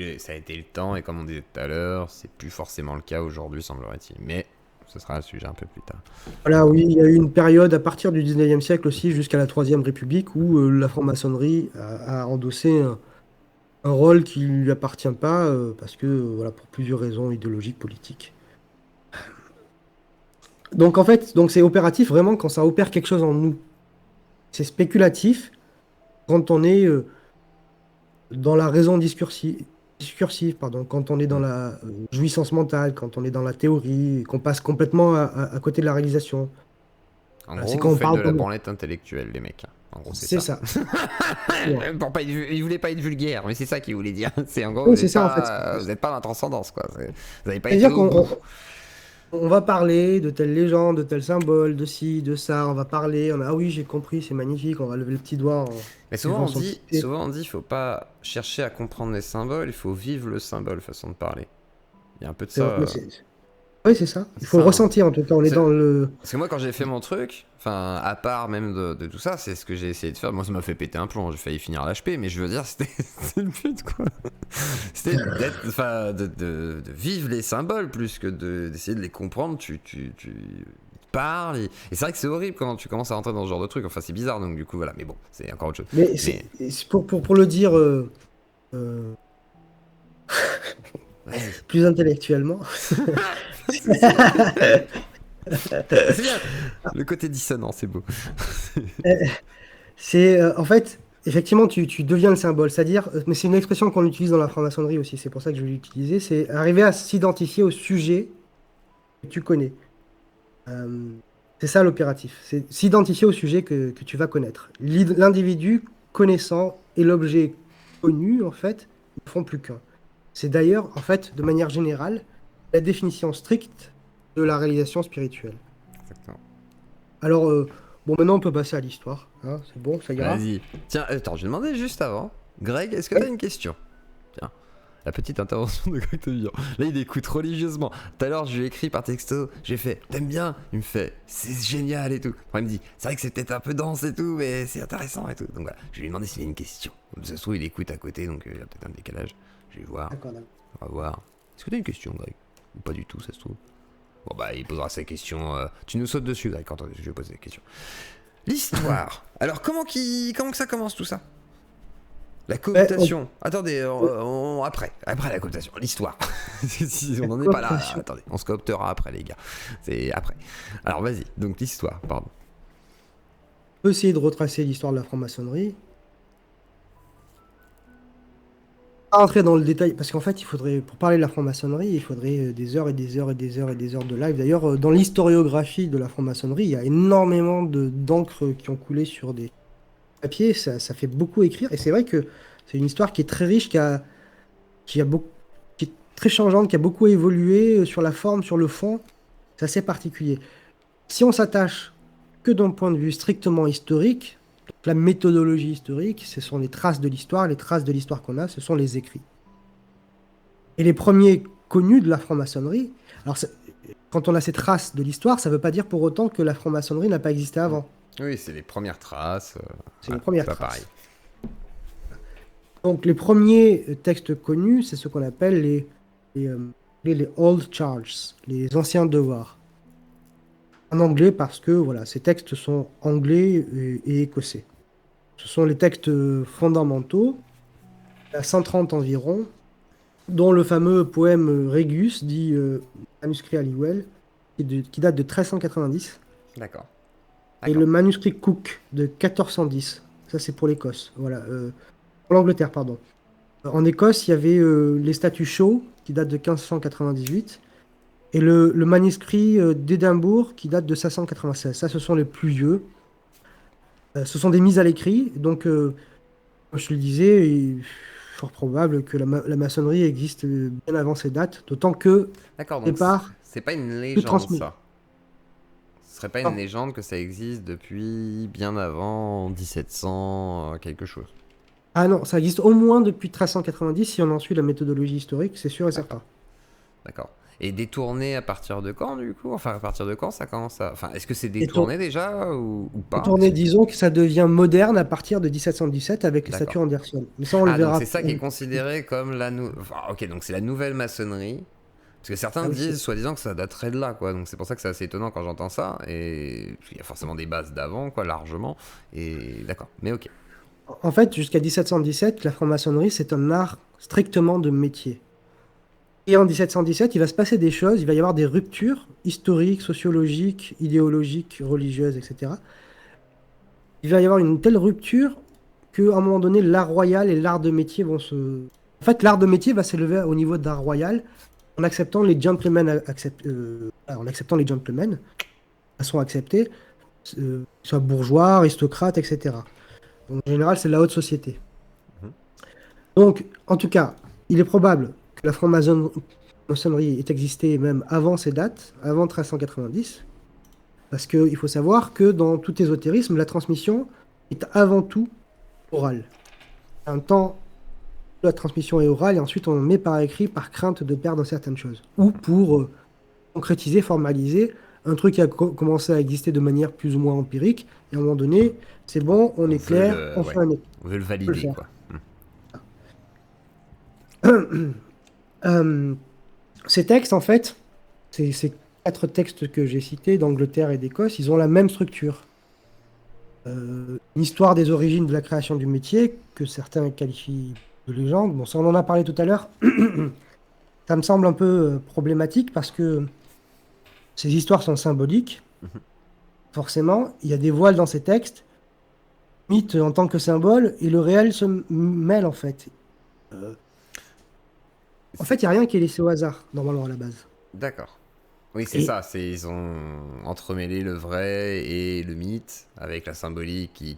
[SPEAKER 1] le temps, et comme on disait tout à l'heure, c'est plus forcément le cas aujourd'hui, semblerait-il. Mais ce sera un sujet un peu plus tard.
[SPEAKER 3] Voilà, oui, il y a eu une période à partir du 19e siècle aussi, jusqu'à la Troisième République, où la franc-maçonnerie a endossé un rôle qui ne lui appartient pas, parce que, voilà, pour plusieurs raisons idéologiques, politiques. Donc en fait, donc c'est opératif vraiment quand ça opère quelque chose en nous. C'est spéculatif quand on est dans la raison discursive, pardon, quand on est dans
[SPEAKER 1] Mm.
[SPEAKER 3] la jouissance mentale, quand on est dans la théorie, qu'on passe complètement à côté de la réalisation.
[SPEAKER 1] En
[SPEAKER 3] Voilà, c'est
[SPEAKER 1] gros,
[SPEAKER 3] quand
[SPEAKER 1] vous
[SPEAKER 3] on
[SPEAKER 1] faites de
[SPEAKER 3] parle
[SPEAKER 1] la
[SPEAKER 3] comme...
[SPEAKER 1] branlette intellectuelle, les mecs, hein. En gros, c'est
[SPEAKER 3] C'est
[SPEAKER 1] ça.
[SPEAKER 3] ça. Exactement.
[SPEAKER 1] Pour pas il voulait pas être vulgaire, mais c'est ça qu'il voulait dire. C'est en gros,
[SPEAKER 3] Oui, c'est ça en fait.
[SPEAKER 1] vous êtes pas dans la transcendance, quoi. Vous n'avez pas été
[SPEAKER 3] C'est-à-dire
[SPEAKER 1] au bout.
[SPEAKER 3] on va parler de telle légende, de tel symbole, de ci, de ça, on va parler, ah oui, j'ai compris, c'est magnifique, on va lever le petit doigt en
[SPEAKER 1] Mais
[SPEAKER 3] suivant son petit pied.
[SPEAKER 1] souvent on dit, il faut pas chercher à comprendre les symboles, il faut vivre le symbole, façon de parler. Il y a un peu de ça.
[SPEAKER 3] Mais oui, c'est ça. Il
[SPEAKER 1] C'est
[SPEAKER 3] faut
[SPEAKER 1] ça,
[SPEAKER 3] le
[SPEAKER 1] hein.
[SPEAKER 3] ressentir en tout cas, on est
[SPEAKER 1] C'est-
[SPEAKER 3] dans le...
[SPEAKER 1] Parce que moi, quand j'ai fait mon truc, enfin, à part même de tout ça, c'est ce que j'ai essayé de faire. Moi, ça m'a fait péter un plomb. J'ai failli finir à l'HP, mais je veux dire, c'était le but, quoi. C'était enfin, de vivre les symboles plus que d'essayer de les comprendre. Tu parles. Et c'est vrai que c'est horrible quand tu commences à rentrer dans ce genre de truc. Enfin, c'est bizarre, donc du coup, voilà. Mais bon, c'est encore autre chose.
[SPEAKER 3] Mais
[SPEAKER 1] Mais,
[SPEAKER 3] c'est pour le dire euh,
[SPEAKER 1] vas-y.
[SPEAKER 3] plus intellectuellement,
[SPEAKER 1] C'est bien. Le côté dissonant, c'est beau.
[SPEAKER 3] c'est en fait, effectivement, tu deviens le symbole. C'est-à-dire, mais c'est une expression qu'on utilise dans la franc-maçonnerie aussi, c'est pour ça que je vais l'utiliser, c'est arriver à s'identifier au sujet que tu connais. Euh, c'est ça l'opératif, c'est s'identifier au sujet que tu vas connaître. L'individu connaissant et l'objet connu, en fait, ne font plus qu'un. C'est d'ailleurs, en fait, de manière générale, la définition stricte de la réalisation spirituelle.
[SPEAKER 1] Exactement.
[SPEAKER 3] Alors, bon, maintenant on peut passer à l'histoire, hein, c'est bon, ça ira.
[SPEAKER 1] Vas-y. Tiens, attends, j'ai demandé juste avant. Greg, est-ce que
[SPEAKER 3] Oui.
[SPEAKER 1] t'as une question? Tiens, la petite intervention de Greg Tevillon. Là, il écoute religieusement. Tout à l'heure, je lui ai écrit par texto. J'ai fait, t'aimes bien? Il me fait, c'est génial et tout. Après, il me dit, c'est vrai que c'est peut-être un peu dense et tout, mais c'est intéressant et tout. Donc voilà, je lui ai demandé s'il y a une question. Comme ça se trouve, il écoute à côté, donc il y a peut-être un décalage. Je vais voir.
[SPEAKER 3] D'accord, d'accord.
[SPEAKER 1] On va voir. Est-ce que t'as une question, Greg? Ou pas du tout, ça se trouve? Bon, bah, il posera sa question. Tu nous sautes dessus, Greg, quand je vais poser des questions. L'histoire. Alors, comment que ça commence tout ça? La cooptation. Attendez, après la cooptation, l'histoire. Si on n'en est pas là,
[SPEAKER 3] Cooptation.
[SPEAKER 1] attendez, on se cooptera après, les gars. C'est après. Alors, vas-y, donc l'histoire, pardon.
[SPEAKER 3] On peut essayer de retracer l'histoire de la franc-maçonnerie. Pas rentrer dans le détail, parce qu'en fait, il faudrait, pour parler de la franc-maçonnerie, il faudrait des heures et des heures et des heures et des heures de live. D'ailleurs, dans l'historiographie de la franc-maçonnerie, il y a énormément d'encre qui ont coulé sur des papiers. Ça fait beaucoup écrire, et c'est vrai que c'est une histoire qui est très riche, qui est très changeante, qui a beaucoup évolué sur la forme, sur le fond. C'est assez particulier. Si on s'attache que d'un point de vue strictement historique, la méthodologie historique, ce sont les traces de l'histoire. Les traces de l'histoire qu'on a, ce sont les écrits. Et les premiers connus de la franc-maçonnerie, alors quand on a ces traces de l'histoire, ça ne veut pas dire pour autant que la franc-maçonnerie n'a pas existé avant.
[SPEAKER 1] Oui, c'est les premières traces.
[SPEAKER 3] C'est les premières
[SPEAKER 1] pas
[SPEAKER 3] traces.
[SPEAKER 1] pareil.
[SPEAKER 3] Donc les premiers textes connus, c'est ce qu'on appelle les Old Charges, les anciens devoirs. En anglais parce que voilà, ces textes sont anglais et écossais. Ce sont les textes fondamentaux, à 130 environ, dont le fameux poème Regius, dit manuscrit Halliwell, qui date de 1390,
[SPEAKER 1] D'accord.
[SPEAKER 3] et le manuscrit Cook de 1410. Ça, c'est pour l'Écosse. Voilà, pour l'Angleterre, pardon. En Écosse, il y avait les statuts Shaw, qui datent de 1598, et le manuscrit d'Édimbourg, qui date de 1696. Ça, ce sont les plus vieux. Ce sont des mises à l'écrit, donc, comme je le disais, il est fort probable que la maçonnerie existe bien avant ces dates, d'autant que,
[SPEAKER 1] D'accord,
[SPEAKER 3] au
[SPEAKER 1] donc
[SPEAKER 3] départ,
[SPEAKER 1] c'est pas une
[SPEAKER 3] tout
[SPEAKER 1] légende,
[SPEAKER 3] transmis.
[SPEAKER 1] ça. Ce serait pas
[SPEAKER 3] Non.
[SPEAKER 1] une légende que ça existe depuis bien avant 1700 quelque chose.
[SPEAKER 3] Ah non, ça existe au moins depuis 1390, si on en suit la méthodologie historique, c'est sûr et certain.
[SPEAKER 1] D'accord. Et détourné à partir de quand, du coup? Enfin, à partir de quand ça commence à... Enfin, est-ce que c'est détourné déjà ou pas?
[SPEAKER 3] Tourné, disons que ça devient moderne à partir de 1717 avec les
[SPEAKER 1] D'accord.
[SPEAKER 3] statues Anderson. Mais ça, on le
[SPEAKER 1] Ah, donc
[SPEAKER 3] verra.
[SPEAKER 1] c'est ça qui est considéré comme la Enfin, ok, donc c'est la nouvelle maçonnerie. Parce que certains
[SPEAKER 3] Ah oui,
[SPEAKER 1] disent, soi-disant, que ça daterait de là, quoi. Donc c'est pour ça que c'est assez étonnant quand j'entends ça. Et il y a forcément des bases d'avant, quoi, largement. Et d'accord, mais ok.
[SPEAKER 3] En fait, jusqu'à 1717, la franc-maçonnerie, c'est un art strictement de métier. Et en 1717, il va se passer des choses, il va y avoir des ruptures historiques, sociologiques, idéologiques, religieuses, etc. Il va y avoir une telle rupture qu'à un moment donné, l'art royal et l'art de métier vont se... En fait, l'art de métier va s'élever au niveau d'art royal en acceptant les gentlemen, en acceptant les gentlemen, sont acceptés, soit bourgeois, aristocrates, etc. Donc, en général, c'est la haute société.
[SPEAKER 1] Mhm.
[SPEAKER 3] Donc, en tout cas, il est probable que la franc-maçonnerie ait existé même avant ces dates, avant 1390, parce qu'il faut savoir que dans tout ésotérisme, la transmission est avant tout orale. Un temps, la transmission est orale et ensuite on met par écrit par crainte de perdre certaines choses. Ou pour concrétiser, formaliser un truc qui a commencé à exister de manière plus ou moins empirique, et à un moment donné, c'est bon, on est clair, on fait un
[SPEAKER 1] On veut le
[SPEAKER 3] le
[SPEAKER 1] valider,
[SPEAKER 3] faire.
[SPEAKER 1] quoi.
[SPEAKER 3] Ces textes, en fait, ces 4 textes que j'ai cités d'Angleterre et d'Écosse, ils ont la même structure. Une histoire des origines de la création du métier, que certains qualifient de légende. Bon, ça, on en a parlé tout à l'heure. Ça me semble un peu problématique parce que ces histoires sont symboliques.
[SPEAKER 1] Mhm.
[SPEAKER 3] Forcément, il y a des voiles dans ces textes, mythe en tant que symbole, et le réel se mêle, en fait. Euh, En fait, il n'y a rien qui est laissé au hasard, normalement, à la base.
[SPEAKER 1] D'accord. Oui, c'est
[SPEAKER 3] Et
[SPEAKER 1] ça. Ils ont entremêlé le vrai et le mythe avec la symbolique qui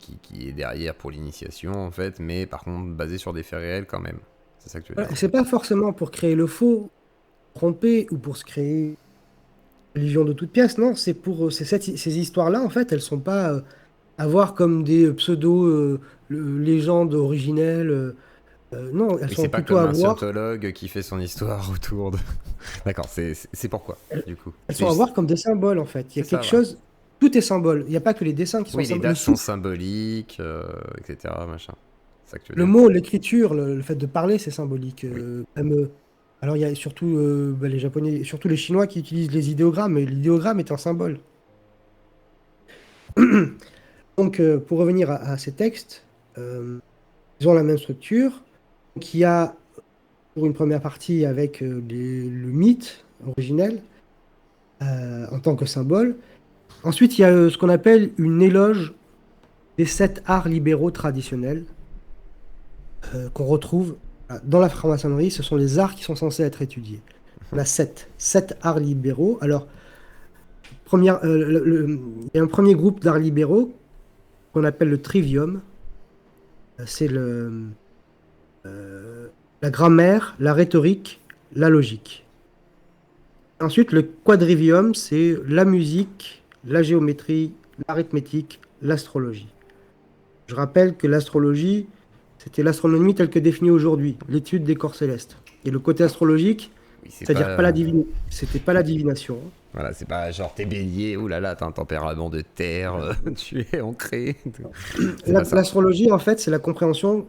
[SPEAKER 1] est derrière pour l'initiation, en fait, mais par contre basé sur des faits réels quand même. C'est ça que tu veux dire.
[SPEAKER 3] c'est pas forcément pour créer le faux, tromper, ou pour se créer une religion de toutes pièces, non, c'est pour ces histoires-là, en fait, elles sont pas à voir comme des pseudo-légendes originelles. Non, elles
[SPEAKER 1] Oui,
[SPEAKER 3] sont
[SPEAKER 1] c'est pas
[SPEAKER 3] plutôt
[SPEAKER 1] comme
[SPEAKER 3] à
[SPEAKER 1] un
[SPEAKER 3] voir.
[SPEAKER 1] scientologue qui fait son histoire autour de. D'accord, c'est pourquoi, du coup.
[SPEAKER 3] Elles
[SPEAKER 1] C'est
[SPEAKER 3] sont à
[SPEAKER 1] juste-
[SPEAKER 3] voir comme des symboles, en fait. Il y
[SPEAKER 1] c'est
[SPEAKER 3] a
[SPEAKER 1] ça,
[SPEAKER 3] quelque
[SPEAKER 1] voilà.
[SPEAKER 3] chose, tout est symbole. Il n'y a pas que les dessins qui sont
[SPEAKER 1] Oui, les
[SPEAKER 3] symboles. Le
[SPEAKER 1] dates sont
[SPEAKER 3] souffle,
[SPEAKER 1] symboliques, etc. Machin. C'est ça que tu veux
[SPEAKER 3] le
[SPEAKER 1] dire.
[SPEAKER 3] mot, l'écriture, le fait de parler, c'est symbolique.
[SPEAKER 1] Oui.
[SPEAKER 3] Alors, il y a surtout les Japonais, surtout les Chinois qui utilisent les idéogrammes, et l'idéogramme est un symbole. Donc, pour revenir à ces textes, ils ont la même structure. Donc, il y a, pour une première partie, avec le mythe originel, en tant que symbole. Ensuite, il y a ce qu'on appelle une éloge des 7 arts libéraux traditionnels qu'on retrouve dans la franc-maçonnerie. Ce sont les arts qui sont censés être étudiés. On a 7 arts libéraux. Alors, il y a un premier groupe d'arts libéraux qu'on appelle le trivium. C'est la grammaire, la rhétorique, la logique. Ensuite, le quadrivium, c'est la musique, la géométrie, l'arithmétique, l'astrologie. Je rappelle que l'astrologie, c'était l'astronomie telle que définie aujourd'hui, l'étude des corps célestes. Et le côté astrologique,
[SPEAKER 1] Oui,
[SPEAKER 3] c'est-à-dire c'était pas la divination.
[SPEAKER 1] Voilà, c'est pas genre t'es bélier, oulala, t'as un tempérament de terre, tu es ancré. C'est pas ça.
[SPEAKER 3] L'astrologie, en fait, c'est la compréhension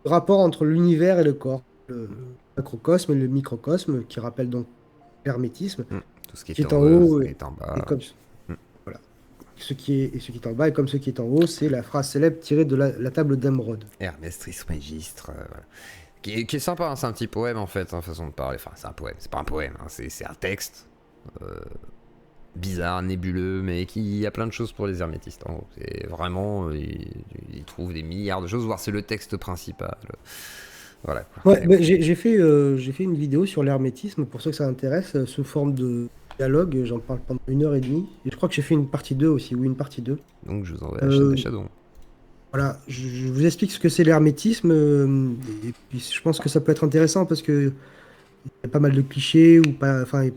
[SPEAKER 3] du rapport entre l'univers et le corps. Le macrocosme et le microcosme, qui rappelle donc l'hermétisme,
[SPEAKER 1] Tout ce qui
[SPEAKER 3] qui
[SPEAKER 1] est
[SPEAKER 3] est
[SPEAKER 1] en
[SPEAKER 3] en
[SPEAKER 1] haut, ce
[SPEAKER 3] haut
[SPEAKER 1] qui est en
[SPEAKER 3] et
[SPEAKER 1] bas.
[SPEAKER 3] comme
[SPEAKER 1] Mm.
[SPEAKER 3] voilà. Ce qui est en bas et comme ce qui est en haut, c'est la phrase célèbre tirée de la table d'Emeraude.
[SPEAKER 1] Hermès Trismégistre, voilà. Qui est sympa, hein, c'est un petit poème en fait, en façon de parler. Enfin, c'est un poème, c'est pas un poème, hein, c'est un texte bizarre, nébuleux, mais qui a plein de choses pour les hermétistes. En gros, c'est vraiment, ils trouvent des milliards de choses, voire c'est le texte principal. Voilà. Quoi.
[SPEAKER 3] Ouais, bah, j'ai fait une vidéo sur l'hermétisme pour ceux que ça intéresse, sous forme de dialogue. J'en parle pendant 1 heure et demie. Et je crois que j'ai fait une partie 2 aussi, ou une partie 2.
[SPEAKER 1] Donc je vous envoie la chaîne des Shadows.
[SPEAKER 3] Voilà, je vous explique ce que c'est l'hermétisme. Et puis je pense que ça peut être intéressant parce que il y a pas mal de clichés ou pas, enfin,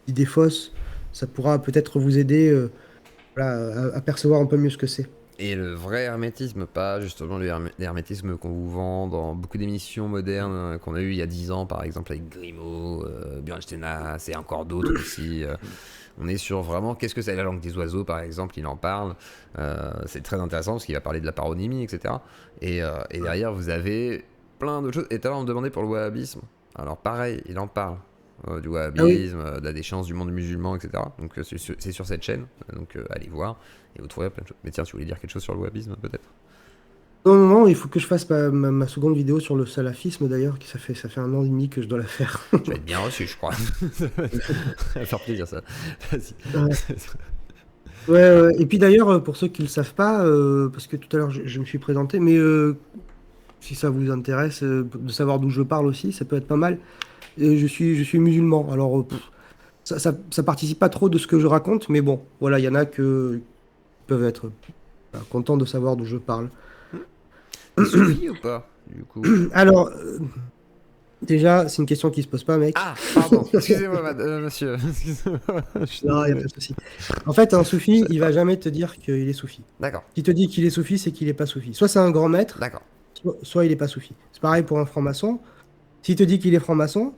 [SPEAKER 3] d'idées fausses. Ça pourra peut-être vous aider voilà, à percevoir un peu mieux ce que c'est.
[SPEAKER 1] Et le vrai hermétisme, pas justement l'hermétisme qu'on vous vend dans beaucoup d'émissions modernes qu'on a eu il y a 10 ans, par exemple avec Grimaud, Björn Steenas et encore d'autres aussi. On est sur vraiment qu'est-ce que c'est la langue des oiseaux, par exemple, il en parle. C'est très intéressant parce qu'il va parler de la paronymie, etc. Et derrière, vous avez plein d'autres choses. Et tout à l'heure, on me demandait pour le wahhabisme. Alors pareil, il en parle. Du wahhabisme, de la déchéance du monde musulman, etc. Donc c'est sur cette chaîne, donc allez voir et vous trouverez plein de choses. Mais tiens, tu voulais dire quelque chose sur le wahhabisme peut-être?
[SPEAKER 3] Non, il faut que je fasse ma seconde vidéo sur le salafisme d'ailleurs, ça fait 1 an et demi que je dois la faire.
[SPEAKER 1] Tu vas être bien reçu, je crois. Ça va faire plaisir ça. Vas-y.
[SPEAKER 3] Ouais. Et puis d'ailleurs, pour ceux qui ne le savent pas, parce que tout à l'heure je me suis présenté, mais si ça vous intéresse de savoir d'où je parle aussi, ça peut être pas mal. Et je suis musulman, alors ça participe pas trop de ce que je raconte, mais bon, voilà, il y en a qui peuvent être contents de savoir d'où je parle.
[SPEAKER 1] T'es soufi ou pas, du coup?
[SPEAKER 3] Alors, déjà, c'est une question qui se pose pas, mec.
[SPEAKER 1] Ah, pardon, excusez-moi, monsieur. Excusez-moi.
[SPEAKER 3] Non, il n'y a pas de souci. En fait, un soufi, il va jamais te dire qu'il est soufi.
[SPEAKER 1] D'accord,
[SPEAKER 3] S'il te dit qu'il est soufi, c'est qu'il est pas soufi. Soit c'est un grand maître,
[SPEAKER 1] d'accord.
[SPEAKER 3] soit il est pas soufi. C'est pareil pour un franc-maçon. S'il te dit qu'il est franc-maçon,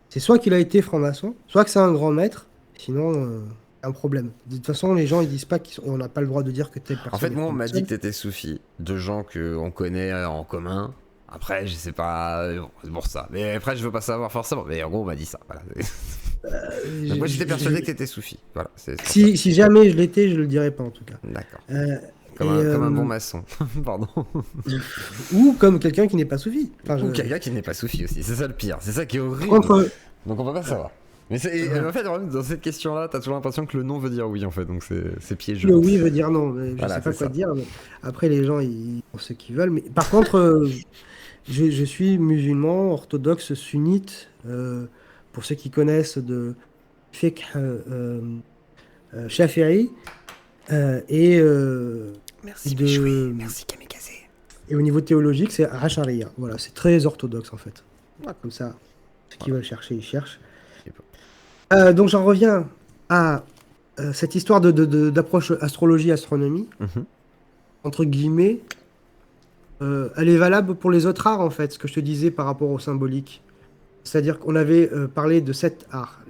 [SPEAKER 3] c'est soit qu'il a été franc-maçon, soit que c'est un grand maître, sinon, un problème. De toute façon, les gens, ils disent pas qu'on n'a pas le droit de dire que telle personne
[SPEAKER 1] En fait,
[SPEAKER 3] est
[SPEAKER 1] moi, on m'a
[SPEAKER 3] franc-maçon.
[SPEAKER 1] dit que t'étais soufi, de gens qu'on connaît en commun. Après, je sais pas, bon, c'est pour ça. Mais après, je veux pas savoir forcément. Mais en gros, on m'a dit ça. Voilà. Donc moi, j'étais persuadé que t'étais soufi. Voilà. C'est pour
[SPEAKER 3] Si jamais je l'étais, je le dirais pas en tout cas.
[SPEAKER 1] ça. D'accord.
[SPEAKER 3] Euh,
[SPEAKER 1] Comme un bon maçon. Pardon.
[SPEAKER 3] Ou comme quelqu'un qui n'est pas soufi. Enfin,
[SPEAKER 1] Ou quelqu'un qui n'est pas soufi aussi. C'est ça le pire. C'est ça qui est horrible.
[SPEAKER 3] Contre,
[SPEAKER 1] Donc on peut pas savoir. Mais en fait, dans cette question-là, t'as toujours l'impression que le non veut dire oui, en fait. Donc c'est piégeux.
[SPEAKER 3] le oui veut dire non. Mais je
[SPEAKER 1] Voilà,
[SPEAKER 3] sais pas
[SPEAKER 1] c'est
[SPEAKER 3] quoi
[SPEAKER 1] ça.
[SPEAKER 3] dire. Mais après, les gens, ils font ce qu'ils veulent. Mais par contre, je suis musulman, orthodoxe, sunnite. Pour ceux qui connaissent de fiqh shafi'i. Et,
[SPEAKER 1] Merci,
[SPEAKER 3] de,
[SPEAKER 1] Méchoui. Merci, Kamikaze.
[SPEAKER 3] et au niveau théologique, c'est Ash'ariya. Voilà, c'est très orthodoxe en fait. Comme ça, ceux qui veulent chercher, ils cherchent. Donc j'en reviens à cette histoire d'approche astrologie-astronomie, entre guillemets. Elle est valable pour les autres arts en fait, ce que je te disais par rapport au symbolique. C'est-à-dire qu'on avait parlé de 7 arts,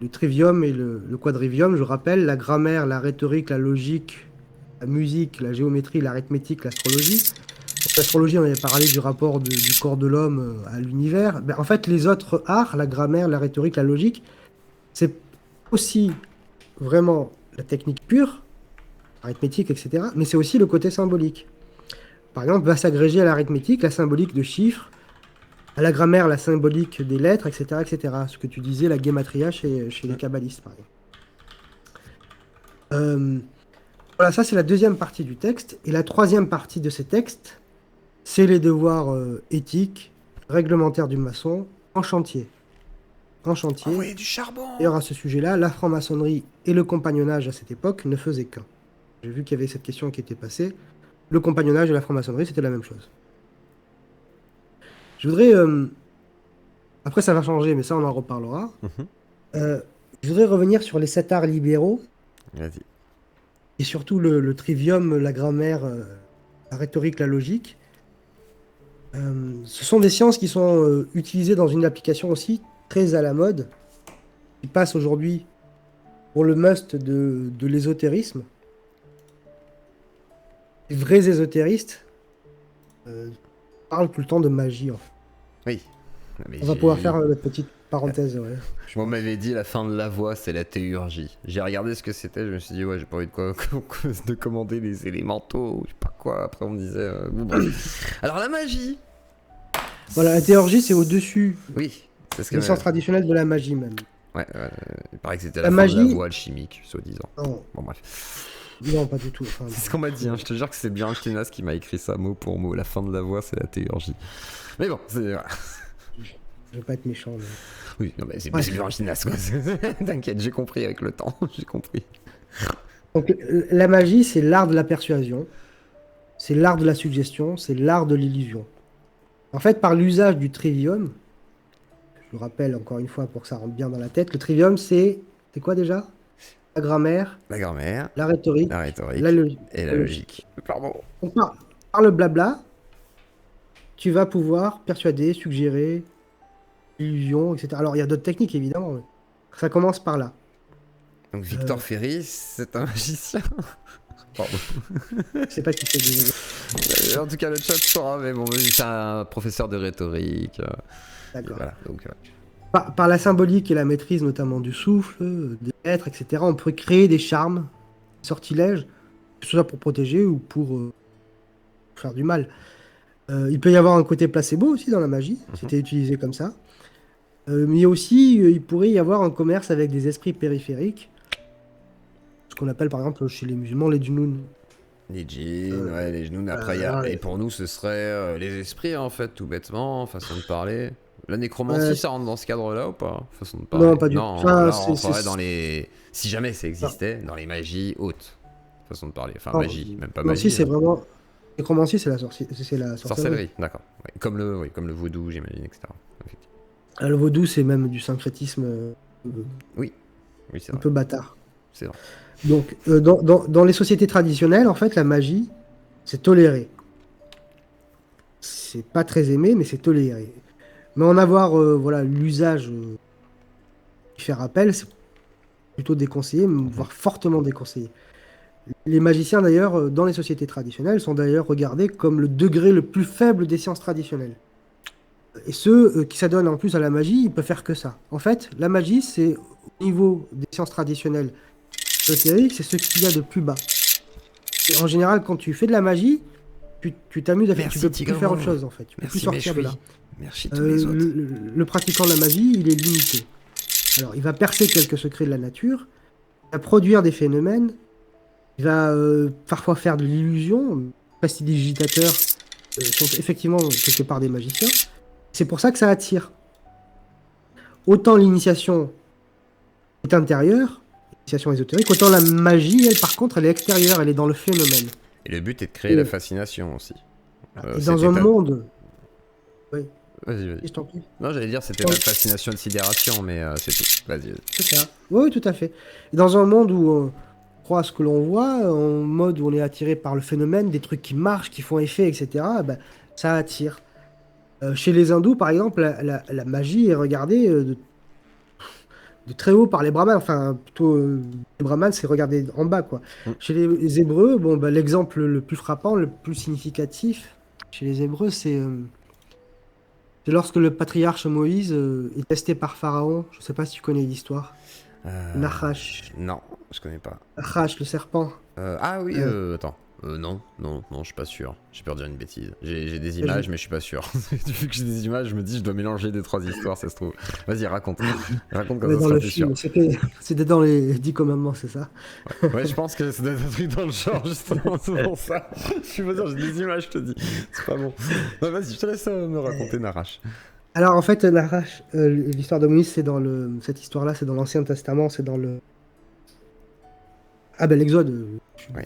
[SPEAKER 3] le trivium et le quadrivium, je rappelle, la grammaire, la rhétorique, la logique, la musique, la géométrie, l'arithmétique, l'astrologie. Donc, l'astrologie, on avait parlé du rapport du corps de l'homme à l'univers. Ben, en fait, les autres arts, la grammaire, la rhétorique, la logique, c'est aussi vraiment la technique pure, arithmétique, etc. Mais c'est aussi le côté symbolique. Par exemple, va s'agréger à l'arithmétique, la symbolique de chiffres, à la grammaire, la symbolique des lettres, etc., etc. Ce que tu disais, la guématria chez les kabbalistes, par exemple. Voilà, ça c'est la deuxième partie du texte. Et la troisième partie de ces textes, c'est les devoirs éthiques, réglementaires du maçon, en chantier. En chantier.
[SPEAKER 1] Envoyez du charbon.
[SPEAKER 3] D'ailleurs, à ce sujet-là, la franc-maçonnerie et le compagnonnage à cette époque ne faisaient qu'un. J'ai vu qu'il y avait cette question qui était passée. Le compagnonnage et la franc-maçonnerie, c'était la même chose. Je voudrais... Après, ça va changer, mais ça, on en reparlera. Je voudrais revenir sur les 7 arts libéraux.
[SPEAKER 1] Vas-y.
[SPEAKER 3] Et surtout le trivium, la grammaire, la rhétorique, la logique. Ce sont des sciences qui sont utilisées dans une application aussi très à la mode, qui passe aujourd'hui pour le must de l'ésotérisme. Les vrais ésotéristes parlent tout le temps de magie. En fait.
[SPEAKER 1] Oui. Mais
[SPEAKER 3] On va pouvoir faire notre petite parenthèse. Ouais.
[SPEAKER 1] On m'avait dit la fin de la voix, c'est la théurgie. J'ai regardé ce que c'était, je me suis dit, ouais, j'ai pas envie de commander les élémentaux, je sais pas quoi. Après, on me disait. Bon, bref. Alors, la magie.
[SPEAKER 3] Voilà, la théurgie, c'est au-dessus
[SPEAKER 1] Oui, c'est ce que.
[SPEAKER 3] des sciences traditionnelles de la magie, même.
[SPEAKER 1] Ouais, il paraît que c'était
[SPEAKER 3] La
[SPEAKER 1] la fin de la
[SPEAKER 3] magie-
[SPEAKER 1] voie alchimique, soi-disant.
[SPEAKER 3] Non,
[SPEAKER 1] Bon, bref.
[SPEAKER 3] non, pas du tout. Enfin,
[SPEAKER 1] C'est ce qu'on m'a dit, hein. Je te jure que c'est bien Stenas qui m'a écrit ça mot pour mot. La fin de la voix, c'est la théurgie. Mais bon, c'est. Voilà.
[SPEAKER 3] je veux pas être méchant. Mais...
[SPEAKER 1] Oui, non, mais c'est
[SPEAKER 3] Ouais.
[SPEAKER 1] bien Stenas, quoi. T'inquiète, j'ai compris avec le temps. J'ai compris.
[SPEAKER 3] Donc, la magie, c'est l'art de la persuasion, c'est l'art de la suggestion, c'est l'art de l'illusion. En fait, par l'usage du trivium, je vous rappelle encore une fois pour que ça rentre bien dans la tête, le trivium, c'est quoi déjà? la grammaire,
[SPEAKER 1] La grammaire,
[SPEAKER 3] la rhétorique,
[SPEAKER 1] la rhétorique
[SPEAKER 3] la logique.
[SPEAKER 1] et la logique. Pardon.
[SPEAKER 3] Donc, par le blabla, tu vas pouvoir persuader, suggérer, illusion, etc. Alors, il y a d'autres techniques, évidemment. Mais ça commence par là.
[SPEAKER 1] Donc Victor Ferry, c'est un magicien. Pardon.
[SPEAKER 3] Je sais pas qui c'est déjà.
[SPEAKER 1] En tout cas, le chat saura, mais bon, c'est un professeur de rhétorique.
[SPEAKER 3] D'accord.
[SPEAKER 1] Voilà, donc...
[SPEAKER 3] Par la symbolique et la maîtrise notamment du souffle, des lettres, etc., on peut créer des charmes, des sortilèges, que ce soit pour protéger ou pour faire du mal. Il peut y avoir un côté placebo aussi dans la magie, c'était utilisé comme ça. Mais aussi, il pourrait y avoir un commerce avec des esprits périphériques, ce qu'on appelle par exemple chez les musulmans les djinns.
[SPEAKER 1] Les djinns, ouais, les genoux. Après, et pour nous, ce serait les esprits, en fait, tout bêtement, façon de parler. La nécromancie, ça rentre dans ce cadre-là ou pas? Façon de parler.
[SPEAKER 3] Non, pas du tout.
[SPEAKER 1] Enfin, là, on rentrerait dans les... Si jamais ça existait, dans les magies hautes. Façon de parler. Enfin, magie, même pas magie.
[SPEAKER 3] C'est vraiment... Nécromancie, c'est la sorcellerie.
[SPEAKER 1] Sorcellerie, d'accord. Ouais. Comme le vaudou, j'imagine, etc.
[SPEAKER 3] Le vaudou, c'est même du syncrétisme
[SPEAKER 1] oui, c'est
[SPEAKER 3] un peu bâtard.
[SPEAKER 1] C'est vrai.
[SPEAKER 3] Donc, dans les sociétés traditionnelles, en fait, la magie, c'est toléré. C'est pas très aimé, mais c'est toléré. Mais en avoir voilà, l'usage qui fait rappel, c'est plutôt déconseillé, voire fortement déconseillé. Les magiciens, d'ailleurs, dans les sociétés traditionnelles, sont d'ailleurs regardés comme le degré le plus faible des sciences traditionnelles. Et ceux qui s'adonnent en plus à la magie, ils peuvent faire que ça. En fait, la magie, c'est au niveau des sciences traditionnelles ésotériques, c'est ce qu'il y a de plus bas. Et en général, quand tu fais de la magie, tu t'amuses à faire, tu peux plus faire autre chose en fait. Tu peux plus sortir de là.
[SPEAKER 1] Merci tous les autres.
[SPEAKER 3] Le pratiquant de la magie, il est limité. Alors, il va percer quelques secrets de la nature, il va produire des phénomènes, il va parfois faire de l'illusion. Prestidigitateurs sont effectivement quelque part des magiciens. C'est pour ça que ça attire. Autant l'initiation est intérieure, l'initiation ésotérique, autant la magie, elle, par contre, elle est extérieure, elle est dans le phénomène.
[SPEAKER 1] Et le but est de créer la fascination aussi.
[SPEAKER 3] Et dans un monde... Oui.
[SPEAKER 1] Vas-y.
[SPEAKER 3] Je t'en prie.
[SPEAKER 1] Non, j'allais dire c'était la fascination de sidération, mais c'est tout. Vas-y.
[SPEAKER 3] C'est ça. Oui, tout à fait. Et dans un monde où on croit à ce que l'on voit, en mode où on est attiré par le phénomène, des trucs qui marchent, qui font effet, etc., ben, ça attire. Chez les hindous, par exemple, la magie est regardée de très haut par les brahmanes. Enfin, plutôt, les brahmanes, c'est regardé en bas, quoi. Chez les hébreux, bon, ben, l'exemple le plus frappant, le plus significatif, chez les hébreux, c'est lorsque le patriarche Moïse est testé par Pharaon. Je ne sais pas si tu connais l'histoire. Nachash.
[SPEAKER 1] Non, je connais pas.
[SPEAKER 3] Nachash, le serpent.
[SPEAKER 1] Ah oui, attends. Non, je suis pas sûr. J'ai peur de dire une bêtise. J'ai des images, mais je suis pas sûr. Vu que j'ai des images, je me dis, je dois mélanger 2-3 histoires, ça se trouve. Vas-y, raconte. Raconte quand ça sera plus sûr.
[SPEAKER 3] C'était dans les 10 commandements, c'est ça?
[SPEAKER 1] Ouais, je pense que c'est un truc dans le genre, justement, c'est pour ça. Je suis pas sûr, j'ai des images, je te dis. C'est pas bon. Non, vas-y, je te laisse me raconter Nachash.
[SPEAKER 3] Alors, en fait, Nachash, l'histoire de Moïse, c'est dans cette histoire-là, c'est dans l'Ancien Testament, c'est dans le... Ah ben, l'Exode.
[SPEAKER 1] Ouais.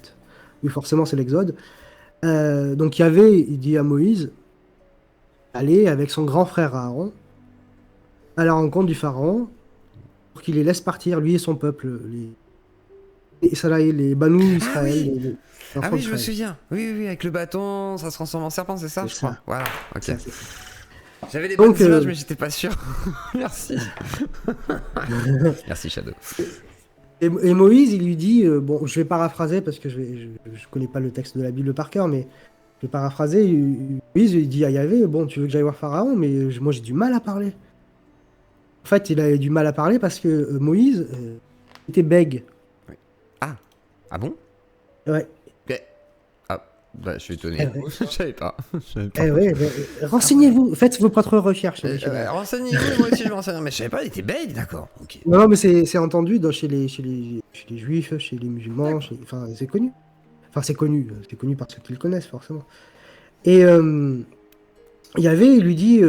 [SPEAKER 3] Oui, forcément, c'est l'Exode. Donc, il dit à Moïse, aller avec son grand frère Aaron à la rencontre du pharaon pour qu'il les laisse partir, lui et son peuple, les Banu Israël.
[SPEAKER 1] Ah oui, je me souviens. Oui, avec le bâton, ça se transforme en serpent, c'est ça, je crois. Voilà, ok.
[SPEAKER 3] Ça.
[SPEAKER 1] J'avais les bonnes images, mais j'étais pas sûr. Merci. Merci, Shadow.
[SPEAKER 3] Et Moïse, il lui dit, bon, je vais paraphraser parce que je connais pas le texte de la Bible par cœur, mais je vais paraphraser. Moïse lui dit à Yahvé, bon, tu veux que j'aille voir Pharaon, mais moi j'ai du mal à parler. En fait, il avait du mal à parler parce que Moïse était bègue.
[SPEAKER 1] Oui. Ah bon?
[SPEAKER 3] Ouais.
[SPEAKER 1] Bah, je suis étonné. Je savais pas.
[SPEAKER 3] Renseignez-vous, faites vos propres recherches.
[SPEAKER 1] Renseignez-vous, moi aussi je m'enseigne. Mais je savais pas, il était bègue, d'accord. Okay.
[SPEAKER 3] Non, mais c'est entendu chez les juifs, chez les musulmans, enfin c'est connu. Enfin c'est connu par ceux qui le connaissent forcément. Et il lui dit,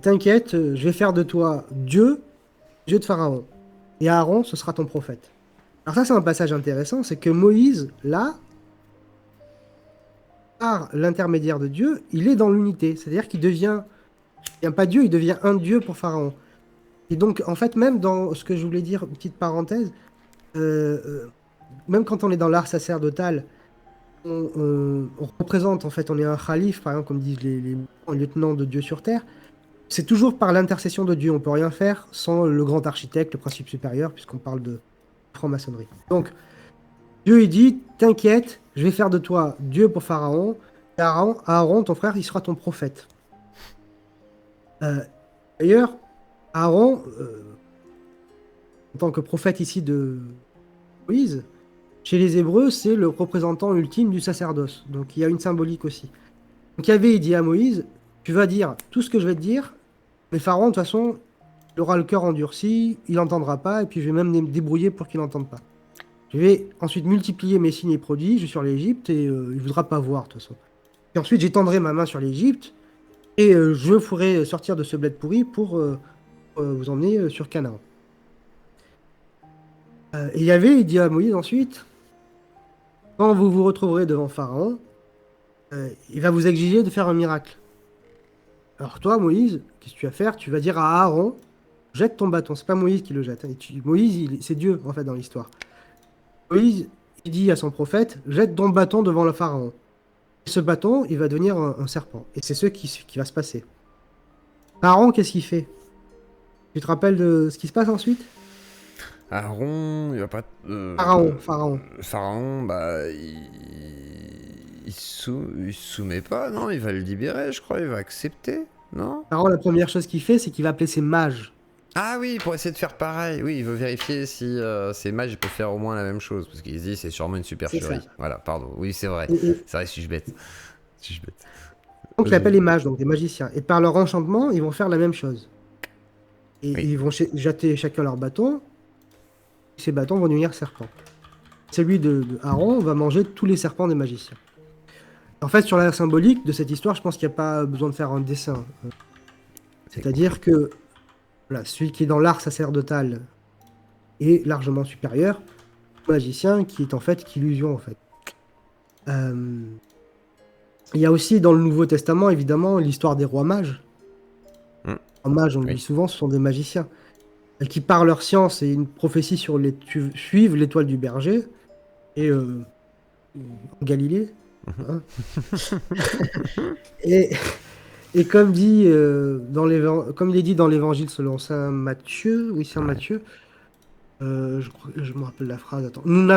[SPEAKER 3] t'inquiète, je vais faire de toi Dieu de Pharaon. Et Aaron, ce sera ton prophète. Alors ça c'est un passage intéressant, c'est que Moïse, là, par l'intermédiaire de Dieu, il est dans l'unité. C'est-à-dire qu'il devient pas Dieu, il devient un Dieu pour Pharaon. Et donc, en fait, même dans ce que je voulais dire, petite parenthèse, même quand on est dans l'art sacerdotal, on représente, en fait, on est un khalif, par exemple, comme disent les lieutenants de Dieu sur Terre. C'est toujours par l'intercession de Dieu. On peut rien faire sans le grand architecte, le principe supérieur, puisqu'on parle de franc-maçonnerie. Donc, Dieu, il dit, t'inquiète, je vais faire de toi Dieu pour Pharaon. Et Aaron, ton frère, il sera ton prophète. D'ailleurs, Aaron, en tant que prophète ici de Moïse, chez les Hébreux, c'est le représentant ultime du sacerdoce. Donc il y a une symbolique aussi. Donc Yahvé, il dit à Moïse, tu vas dire tout ce que je vais te dire, mais Pharaon, de toute façon, il aura le cœur endurci, il n'entendra pas, et puis je vais même me débrouiller pour qu'il n'entende pas. Je vais ensuite multiplier mes signes et prodiges sur l'Égypte, et il ne voudra pas voir, de toute façon. Et ensuite, j'étendrai ma main sur l'Égypte, et je ferai sortir de ce bled pourri pour vous emmener sur Canaan. Et Yahvé, il dit à Moïse ensuite, quand vous vous retrouverez devant Pharaon, il va vous exiger de faire un miracle. Alors toi, Moïse, qu'est-ce que tu vas faire? Tu vas dire à Aaron, jette ton bâton. C'est pas Moïse qui le jette, hein. Moïse, c'est Dieu, en fait, dans l'histoire. Moïse, il dit à son prophète, jette ton bâton devant le Pharaon. Et ce bâton, il va devenir un serpent. Et c'est ce qui va se passer. Aaron, qu'est-ce qu'il fait? Tu te rappelles de ce qui se passe ensuite?
[SPEAKER 1] Aaron, il va pas.
[SPEAKER 3] Pharaon.
[SPEAKER 1] Bah, il se soumet pas, non? Il va le libérer, je crois. Il va accepter, non?
[SPEAKER 3] Pharaon, la première chose qu'il fait, c'est qu'il va appeler ses mages.
[SPEAKER 1] Ah oui, pour essayer de faire pareil. Oui, il veut vérifier si ces mages peuvent faire au moins la même chose. Parce qu'il se dit, c'est sûrement une supercherie. Voilà, pardon. Oui, c'est vrai. C'est vrai, suis-je bête.
[SPEAKER 3] Donc, il appelle les mages, donc des magiciens. Et par leur enchantement, ils vont faire la même chose. Et ils vont jeter chacun leur bâton. Ces bâtons vont devenir serpents. Celui de Aaron va manger tous les serpents des magiciens. En fait, sur la symbolique de cette histoire, je pense qu'il n'y a pas besoin de faire un dessin. C'est-à-dire que voilà, celui qui est dans l'art sacerdotal est largement supérieur au magicien qui est en fait qu'illusion, en fait. Il y a aussi dans le Nouveau Testament, évidemment, l'histoire des rois mages. Les mages, on le dit souvent, ce sont des magiciens qui, par leur science et une prophétie sur suivent l'étoile du berger et en Galilée. Hein. et comme dit comme il est dit dans l'Évangile selon saint Matthieu, Matthieu, je me rappelle la phrase. Attends. Nous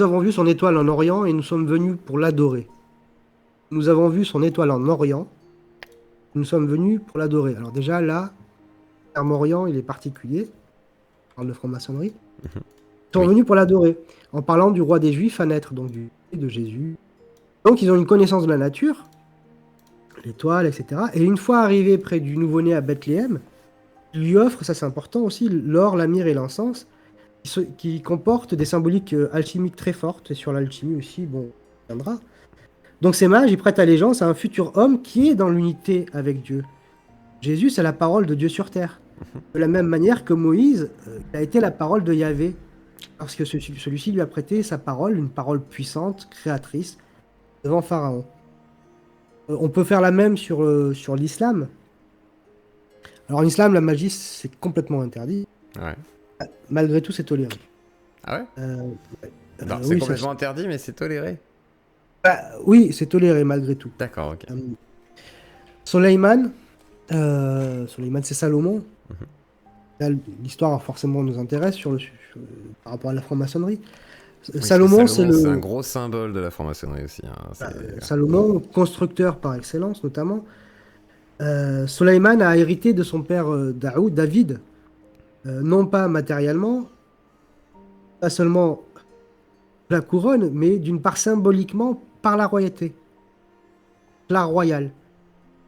[SPEAKER 3] avons vu son étoile en Orient et nous sommes venus pour l'adorer. Nous avons vu son étoile en Orient. Nous sommes venus pour l'adorer. Alors déjà là, le terme Orient, il est particulier. On parle de franc-maçonnerie. Ils sont venus pour l'adorer, en parlant du roi des Juifs à naître, donc de Jésus. Donc ils ont une connaissance de la nature, l'étoile, etc. Et une fois arrivés près du nouveau-né à Bethléem, ils lui offrent, ça c'est important aussi, l'or, la myrrhe et l'encens, qui comportent des symboliques alchimiques très fortes. Et sur l'alchimie aussi, bon, on viendra. Donc ces mages, ils prêtent allégeance à un futur homme qui est dans l'unité avec Dieu. Jésus, c'est la parole de Dieu sur terre. De la même manière que Moïse a été la parole de Yahvé. Parce que celui-ci lui a prêté sa parole, une parole puissante, créatrice, devant Pharaon. On peut faire la même sur l'islam. Alors en islam, la magie, c'est complètement interdit.
[SPEAKER 1] Ouais.
[SPEAKER 3] Malgré tout, c'est toléré.
[SPEAKER 1] Ah ouais non, c'est complètement interdit, mais c'est toléré.
[SPEAKER 3] Oui, c'est toléré malgré tout.
[SPEAKER 1] D'accord, ok.
[SPEAKER 3] Soleiman, c'est Salomon. Là, l'histoire forcément nous intéresse par rapport à la franc-maçonnerie. Salomon, c'est
[SPEAKER 1] un gros symbole de la franc-maçonnerie aussi. Hein.
[SPEAKER 3] Salomon, constructeur par excellence notamment. Soleiman a hérité de son père David, non pas matériellement, pas seulement la couronne, mais d'une part symboliquement par la royauté, la royale.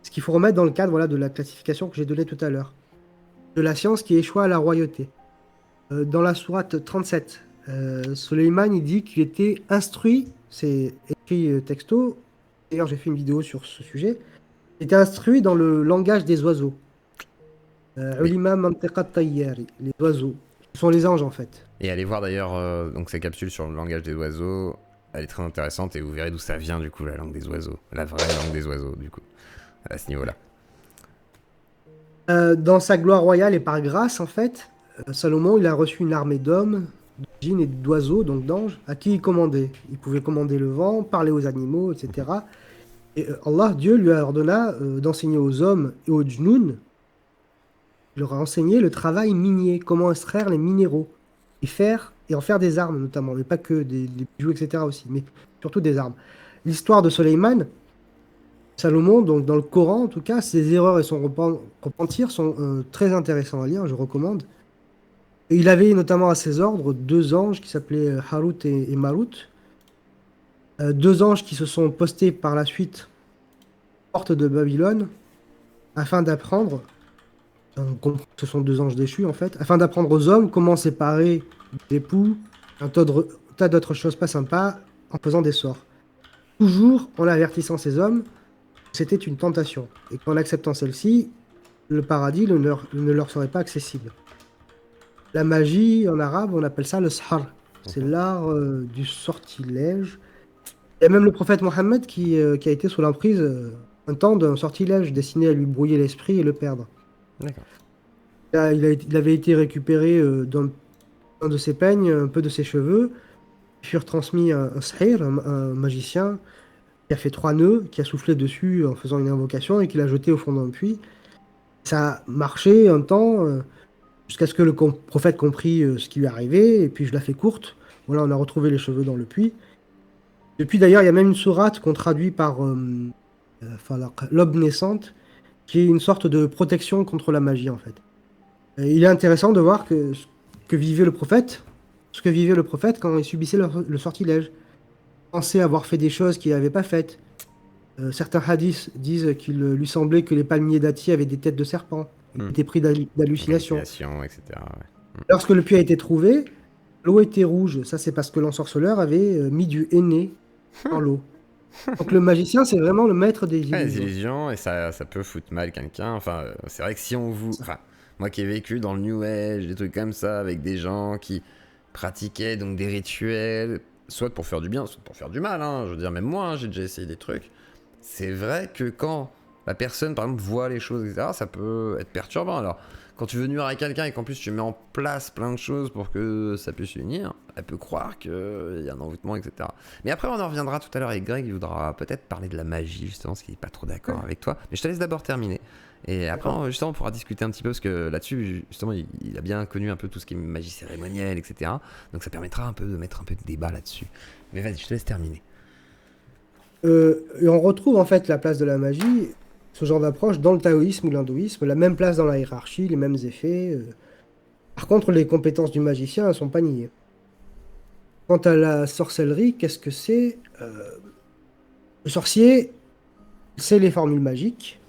[SPEAKER 3] Ce qu'il faut remettre dans le cadre de la classification que j'ai donnée tout à l'heure, de la science qui échoue à la royauté. Dans la sourate 37, Soleiman il dit qu'il était instruit, c'est écrit texto, d'ailleurs j'ai fait une vidéo sur ce sujet, il était instruit dans le langage des oiseaux. Ulima mantiqat tayyari, les oiseaux. Ce sont les anges en fait.
[SPEAKER 1] Et allez voir d'ailleurs donc ces capsules sur le langage des oiseaux, elle est très intéressante et vous verrez d'où ça vient du coup la langue des oiseaux, la vraie langue des oiseaux du coup, à ce niveau-là.
[SPEAKER 3] Dans sa gloire royale et par grâce en fait, Salomon il a reçu une armée d'hommes, de djinns et d'oiseaux, donc d'anges, à qui il commandait. Il pouvait commander le vent, parler aux animaux, etc. Et Allah, Dieu, lui a ordonné d'enseigner aux hommes et aux djinns, il leur a enseigné le travail minier, comment extraire les minéraux, et en faire des armes notamment, mais pas que des bijoux, etc. aussi, mais surtout des armes. L'histoire de Sulayman, Salomon, donc dans le Coran en tout cas, ses erreurs et son repentir sont très intéressants à lire, je recommande. Et il avait notamment à ses ordres deux anges qui s'appelaient Harut et Marut. Deux anges qui se sont postés par la suite aux portes de Babylone afin d'apprendre, ce sont deux anges déchus en fait, afin d'apprendre aux hommes comment séparer des époux, tas d'autres choses pas sympas en faisant des sorts. Toujours en avertissant ces hommes que c'était une tentation et qu'en acceptant celle-ci, le paradis ne leur serait pas accessible. La magie, en arabe, on appelle ça le sahar. C'est l'art du sortilège. Il y a même le prophète Mohammed qui a été sous l'emprise un temps d'un sortilège destiné à lui brouiller l'esprit et le perdre.
[SPEAKER 1] D'accord.
[SPEAKER 3] Il avait été récupéré dans un de ses peignes, un peu de ses cheveux, furent transmis à un sahir, un magicien, qui a fait 3 nœuds, qui a soufflé dessus en faisant une invocation et qui l'a jeté au fond d'un puits. Ça a marché un temps, jusqu'à ce que le prophète comprit ce qui lui arrivait, et puis je la fais courte. Voilà, on a retrouvé les cheveux dans le puits. Depuis d'ailleurs, il y a même une sourate qu'on traduit par l'aube naissante, qui est une sorte de protection contre la magie en fait. Et il est intéressant de voir ce que vivait le prophète quand il subissait le sortilège. Il pensait avoir fait des choses qu'il n'avait pas faites. Certains hadiths disent qu'il lui semblait que les palmiers dattiers avaient des têtes de serpent. Il était pris d'hallucinations.
[SPEAKER 1] Hallucinations, etc. Ouais.
[SPEAKER 3] Lorsque le puits a été trouvé, l'eau était rouge. Ça, c'est parce que l'ensorceleur avait mis du henné dans l'eau. Donc le magicien, c'est vraiment le maître des
[SPEAKER 1] Ouais, les
[SPEAKER 3] illusions.
[SPEAKER 1] illusions, et ça peut foutre mal quelqu'un. Enfin, c'est vrai que si on vous... Enfin, moi qui ai vécu dans le New Age, des trucs comme ça, avec des gens qui pratiquaient donc des rituels, soit pour faire du bien, soit pour faire du mal. Hein. Je veux dire, même moi, hein, j'ai déjà essayé des trucs. C'est vrai que quand la personne, par exemple, voit les choses, etc., ça peut être perturbant. Alors, quand tu veux nuire à quelqu'un et qu'en plus tu mets en place plein de choses pour que ça puisse unir, elle peut croire qu'il y a un envoûtement, etc. Mais après, on en reviendra tout à l'heure avec Greg, il voudra peut-être parler de la magie, justement, parce qu'il n'est pas trop d'accord avec toi. Mais je te laisse d'abord terminer. Et après, justement, on pourra discuter un petit peu, parce que là-dessus, justement, il a bien connu un peu tout ce qui est magie cérémonielle, etc. Donc ça permettra un peu de mettre un peu de débat là-dessus. Mais vas-y, je te laisse terminer.
[SPEAKER 3] Et on retrouve en fait la place de la magie, ce genre d'approche, dans le taoïsme ou l'hindouisme, la même place dans la hiérarchie, les mêmes effets. Par contre, les compétences du magicien, elles sont pas niées. Quant à la sorcellerie, qu'est-ce que c'est Le sorcier, il sait les formules magiques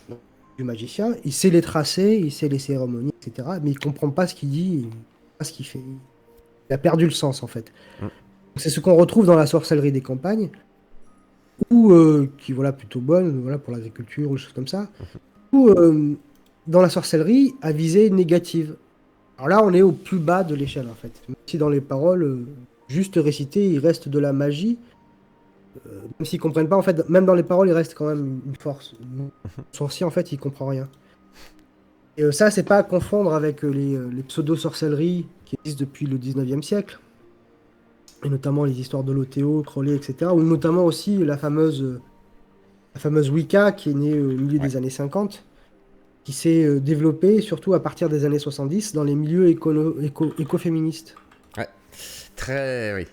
[SPEAKER 3] du magicien, il sait les tracer, il sait les cérémonies, etc. Mais il comprend pas ce qu'il dit, pas ce qu'il fait. Il a perdu le sens en fait. C'est ce qu'on retrouve dans la sorcellerie des campagnes, ou qui voilà plutôt bonne, voilà pour l'agriculture ou des choses comme ça, ou dans la sorcellerie à visée négative. Alors là, on est au plus bas de l'échelle en fait. Même si dans les paroles juste récitées, il reste de la magie. Même s'ils comprennent pas, en fait, même dans les paroles, il reste quand même une force. Le sorcier, en fait, il comprend rien. Et ça, c'est pas à confondre avec les pseudo-sorcelleries qui existent depuis le 19e siècle. Et notamment les histoires de l'Othéo, Crowley, etc. Ou notamment aussi la fameuse Wicca qui est née au milieu des années 50, qui s'est développée surtout à partir des années 70 dans les milieux écoféministes.
[SPEAKER 1] Très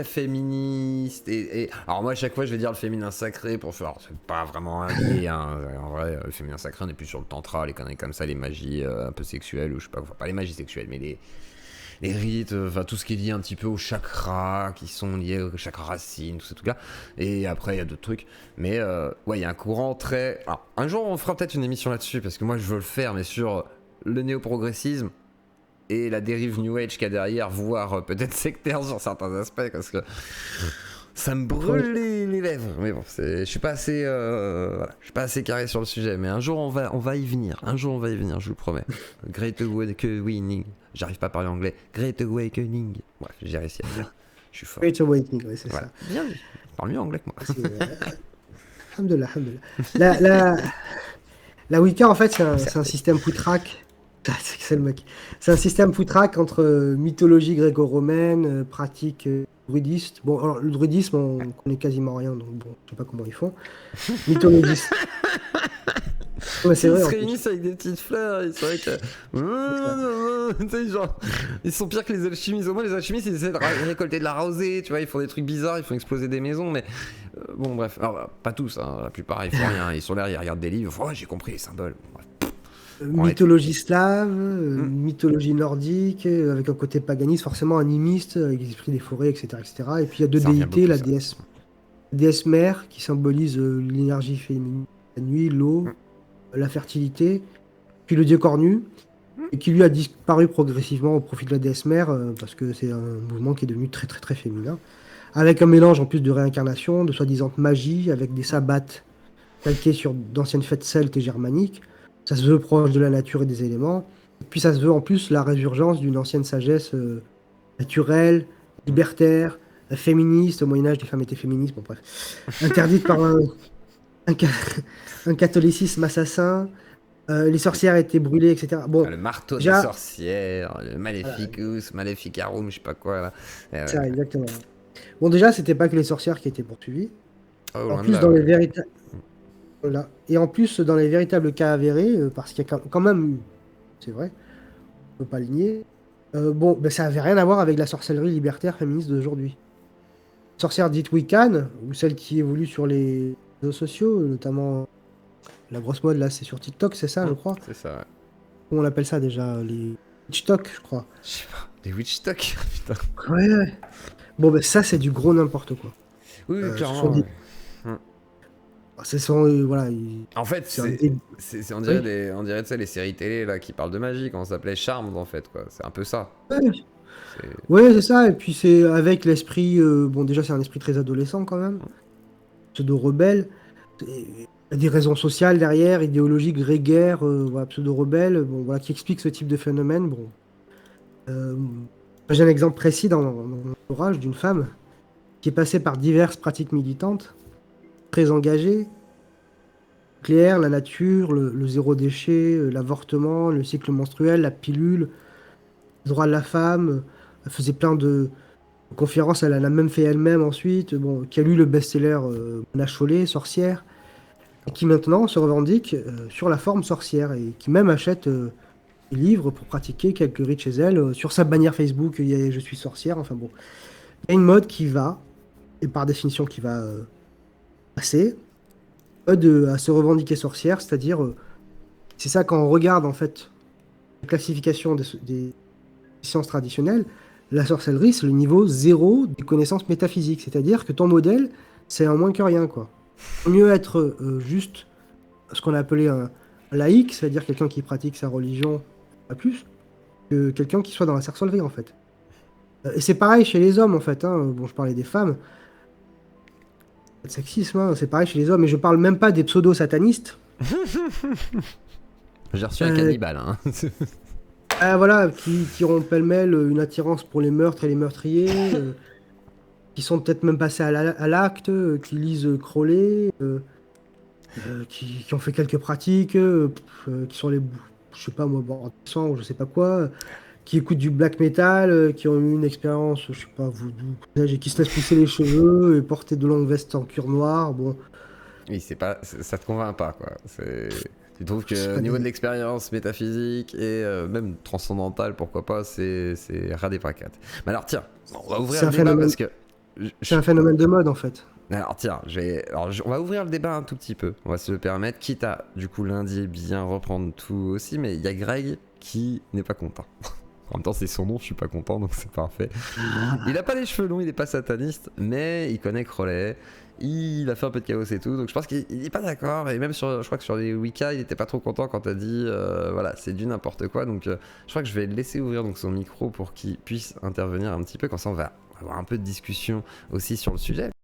[SPEAKER 1] féministe. Et alors, moi, à chaque fois, je vais dire le féminin sacré pour faire. C'est pas vraiment un lien. Hein. En vrai, le féminin sacré, on est plus sur le tantra, les conneries comme ça, les magies un peu sexuelles, ou je sais pas, enfin, pas les magies sexuelles, mais les rites, enfin, tout ce qui est lié un petit peu aux chakras, qui sont liés aux chakras racines, tout ça, tout là. Et après, il y a d'autres trucs. Mais ouais, il y a un courant très. Alors, un jour, on fera peut-être une émission là-dessus, parce que moi, je veux le faire, mais sur le néo-progressisme. Et la dérive New Age qu'il y a derrière, voire peut-être sectaire sur certains aspects, parce que ça me brûle les lèvres. Mais bon, je suis pas assez, voilà, je suis pas assez carré sur le sujet. Mais un jour on va y venir. Un jour on va y venir, je vous le promets. Great Awakening. J'arrive pas à parler anglais. Great Awakening. Ouais, j'ai réussi à le dire. Je suis fort.
[SPEAKER 3] Great Awakening, oui, c'est
[SPEAKER 1] voilà.
[SPEAKER 3] ça.
[SPEAKER 1] Bien vu. Parle mieux anglais que moi.
[SPEAKER 3] Alhamdulillah, alhamdulillah. La Wicca, en fait, c'est un système poutraque C'est le mec. C'est un système foutraque entre mythologie gréco-romaine, pratique druidiste. Bon, alors le druidisme, on connaît quasiment rien, donc bon, je sais pas comment ils font. Mythologie. Ouais, c'est
[SPEAKER 1] Ils
[SPEAKER 3] vrai
[SPEAKER 1] se
[SPEAKER 3] en plus.
[SPEAKER 1] réunissent avec des petites fleurs, ils sont avec. Tu sais, genre, ils sont pires que les alchimistes. Au moins, les alchimistes, ils essaient de récolter de la rosée, tu vois, ils font des trucs bizarres, ils font exploser des maisons, mais. Bon, bref. Alors, pas tous, hein, la plupart, ils font rien. Ils sont là, ils regardent des livres, ouais, j'ai compris les symboles. Bref.
[SPEAKER 3] Mythologie slave,
[SPEAKER 1] Hmm.
[SPEAKER 3] mythologie nordique, avec un côté paganiste, forcément animiste, avec les esprits des forêts, etc., etc. Et puis il y a deux
[SPEAKER 1] Ça revient
[SPEAKER 3] déités,
[SPEAKER 1] beaucoup,
[SPEAKER 3] la
[SPEAKER 1] ça.
[SPEAKER 3] déesse mère, qui symbolise l'énergie féminine, la nuit, l'eau,
[SPEAKER 1] Hmm.
[SPEAKER 3] la fertilité, puis le dieu cornu, et qui lui a disparu progressivement au profit de la déesse mère, parce que c'est un mouvement qui est devenu très très très féminin, avec un mélange en plus de réincarnation, de soi-disant magie, avec des sabbaths calqués sur d'anciennes fêtes celtes et germaniques. Ça se veut proche de la nature et des éléments. Et puis ça se veut en plus la résurgence d'une ancienne sagesse naturelle, libertaire, féministe. Au Moyen-Âge, les femmes étaient féministes, bon bref. Interdite par un ca- un catholicisme assassin. Les sorcières étaient brûlées, etc. Bon,
[SPEAKER 1] Le marteau des
[SPEAKER 3] déjà,
[SPEAKER 1] sorcières, le
[SPEAKER 3] voilà,
[SPEAKER 1] Maleficus, Maleficarum, je sais pas quoi, là.
[SPEAKER 3] ça, exactement. Bon, déjà, c'était pas que les sorcières qui étaient poursuivies.
[SPEAKER 1] Oh,
[SPEAKER 3] En
[SPEAKER 1] loin de
[SPEAKER 3] plus,
[SPEAKER 1] là,
[SPEAKER 3] dans les
[SPEAKER 1] ouais.
[SPEAKER 3] véritables. Voilà. Et en plus, dans les véritables cas avérés, parce qu'il y a quand même, c'est vrai, on peut pas le nier, bon, ben, ça avait rien à voir avec la sorcellerie libertaire féministe d'aujourd'hui. Sorcière dite Wiccan, ou celle qui évolue sur les réseaux sociaux, notamment la grosse mode là, c'est sur TikTok, c'est ça, je crois.
[SPEAKER 1] C'est ça, ouais.
[SPEAKER 3] Comment on appelle ça déjà? Les TikTok, je crois.
[SPEAKER 1] Je sais pas. Des witch talk, putain.
[SPEAKER 3] Ouais, ouais. Bon, ben ça, c'est du gros n'importe quoi.
[SPEAKER 1] Oui, oui,
[SPEAKER 3] Ce sont
[SPEAKER 1] clairement.
[SPEAKER 3] des.
[SPEAKER 1] Ouais.
[SPEAKER 3] Ce sont, voilà,
[SPEAKER 1] En fait,
[SPEAKER 3] c'est un
[SPEAKER 1] on dirait,
[SPEAKER 3] Oui.
[SPEAKER 1] on dirait, tu sais, les séries télé là qui parlent de magie, quand on s'appelait Charmed en fait, quoi. C'est un peu ça.
[SPEAKER 3] Ouais,
[SPEAKER 1] C'est...
[SPEAKER 3] ouais, c'est ça. Et puis c'est avec l'esprit. Bon, déjà, c'est un esprit très adolescent quand même. Pseudo-rebelle. Il y a des raisons sociales derrière, idéologiques, grégaires, voilà, pseudo-rebelles, bon, voilà, qui expliquent ce type de phénomène. Bon, euh, j'ai un exemple précis dans mon entourage d'une femme qui est passée par diverses pratiques militantes, très engagée, nucléaire, la nature, le zéro déchet, l'avortement, le cycle menstruel, la pilule, les droits de la femme. Elle faisait plein de conférences, elle en a même fait elle-même ensuite, bon, qui a lu le best-seller Mona Chollet, Sorcière, et qui maintenant se revendique sur la forme sorcière, et qui même achète des livres pour pratiquer quelques rites chez elle. Sur sa bannière Facebook, il y a Je suis sorcière, enfin bon. Il y a une mode qui va, et par définition qui va passer, mode à se revendiquer sorcière, c'est-à-dire, c'est ça quand on regarde en fait la classification des sciences traditionnelles, la sorcellerie, c'est le niveau zéro des connaissances métaphysiques. C'est-à-dire que ton modèle, c'est un moins que rien, quoi. Vaut mieux être juste ce qu'on a appelé un laïc, c'est-à-dire quelqu'un qui pratique sa religion, pas plus, que quelqu'un qui soit dans la sorcellerie, en fait. Et c'est pareil chez les hommes, en fait. Hein. Bon, je parlais des femmes. Pas de sexisme, hein. C'est pareil chez les hommes. Et je parle même pas des pseudo-satanistes.
[SPEAKER 1] J'ai reçu un
[SPEAKER 3] Euh,
[SPEAKER 1] cannibale, hein.
[SPEAKER 3] voilà, qui ont pêle-mêle une attirance pour les meurtres et les meurtriers, qui sont peut-être même passés à l'acte, qui lisent Crowley, qui ont fait quelques pratiques, qui sont les, je sais pas moi, sang ou je sais pas quoi, qui écoutent du black metal, qui ont eu une expérience, je sais pas, voodoo, et qui se laissent pousser les cheveux et porter de longues vestes en cuir noir. Bon,
[SPEAKER 1] Oui, ça te convainc pas, quoi. Tu trouves
[SPEAKER 3] c'est
[SPEAKER 1] que au
[SPEAKER 3] pas
[SPEAKER 1] niveau de
[SPEAKER 3] des.
[SPEAKER 1] l'expérience métaphysique et même transcendantale, pourquoi pas, c'est ras des patates. Mais alors tiens, on va ouvrir
[SPEAKER 3] C'est
[SPEAKER 1] le
[SPEAKER 3] un
[SPEAKER 1] débat
[SPEAKER 3] phénomène,
[SPEAKER 1] parce que
[SPEAKER 3] c'est un phénomène de mode en fait.
[SPEAKER 1] alors tiens, on va ouvrir le débat un tout petit peu. On va se le permettre, quitte à du coup lundi bien reprendre tout aussi, mais il y a Greg qui n'est pas content. En même temps, c'est son nom, je suis pas content, donc c'est parfait. Il a pas les cheveux longs, il est pas sataniste, mais il connaît Crowley. Il a fait un peu de chaos et tout, donc je pense qu'il est pas d'accord. Et même je crois que sur les Wicca, il était pas trop content quand t'as dit, voilà, c'est du n'importe quoi. Donc je crois que je vais laisser ouvrir donc son micro pour qu'il puisse intervenir un petit peu. Comme ça, on va avoir un peu de discussion aussi sur le sujet.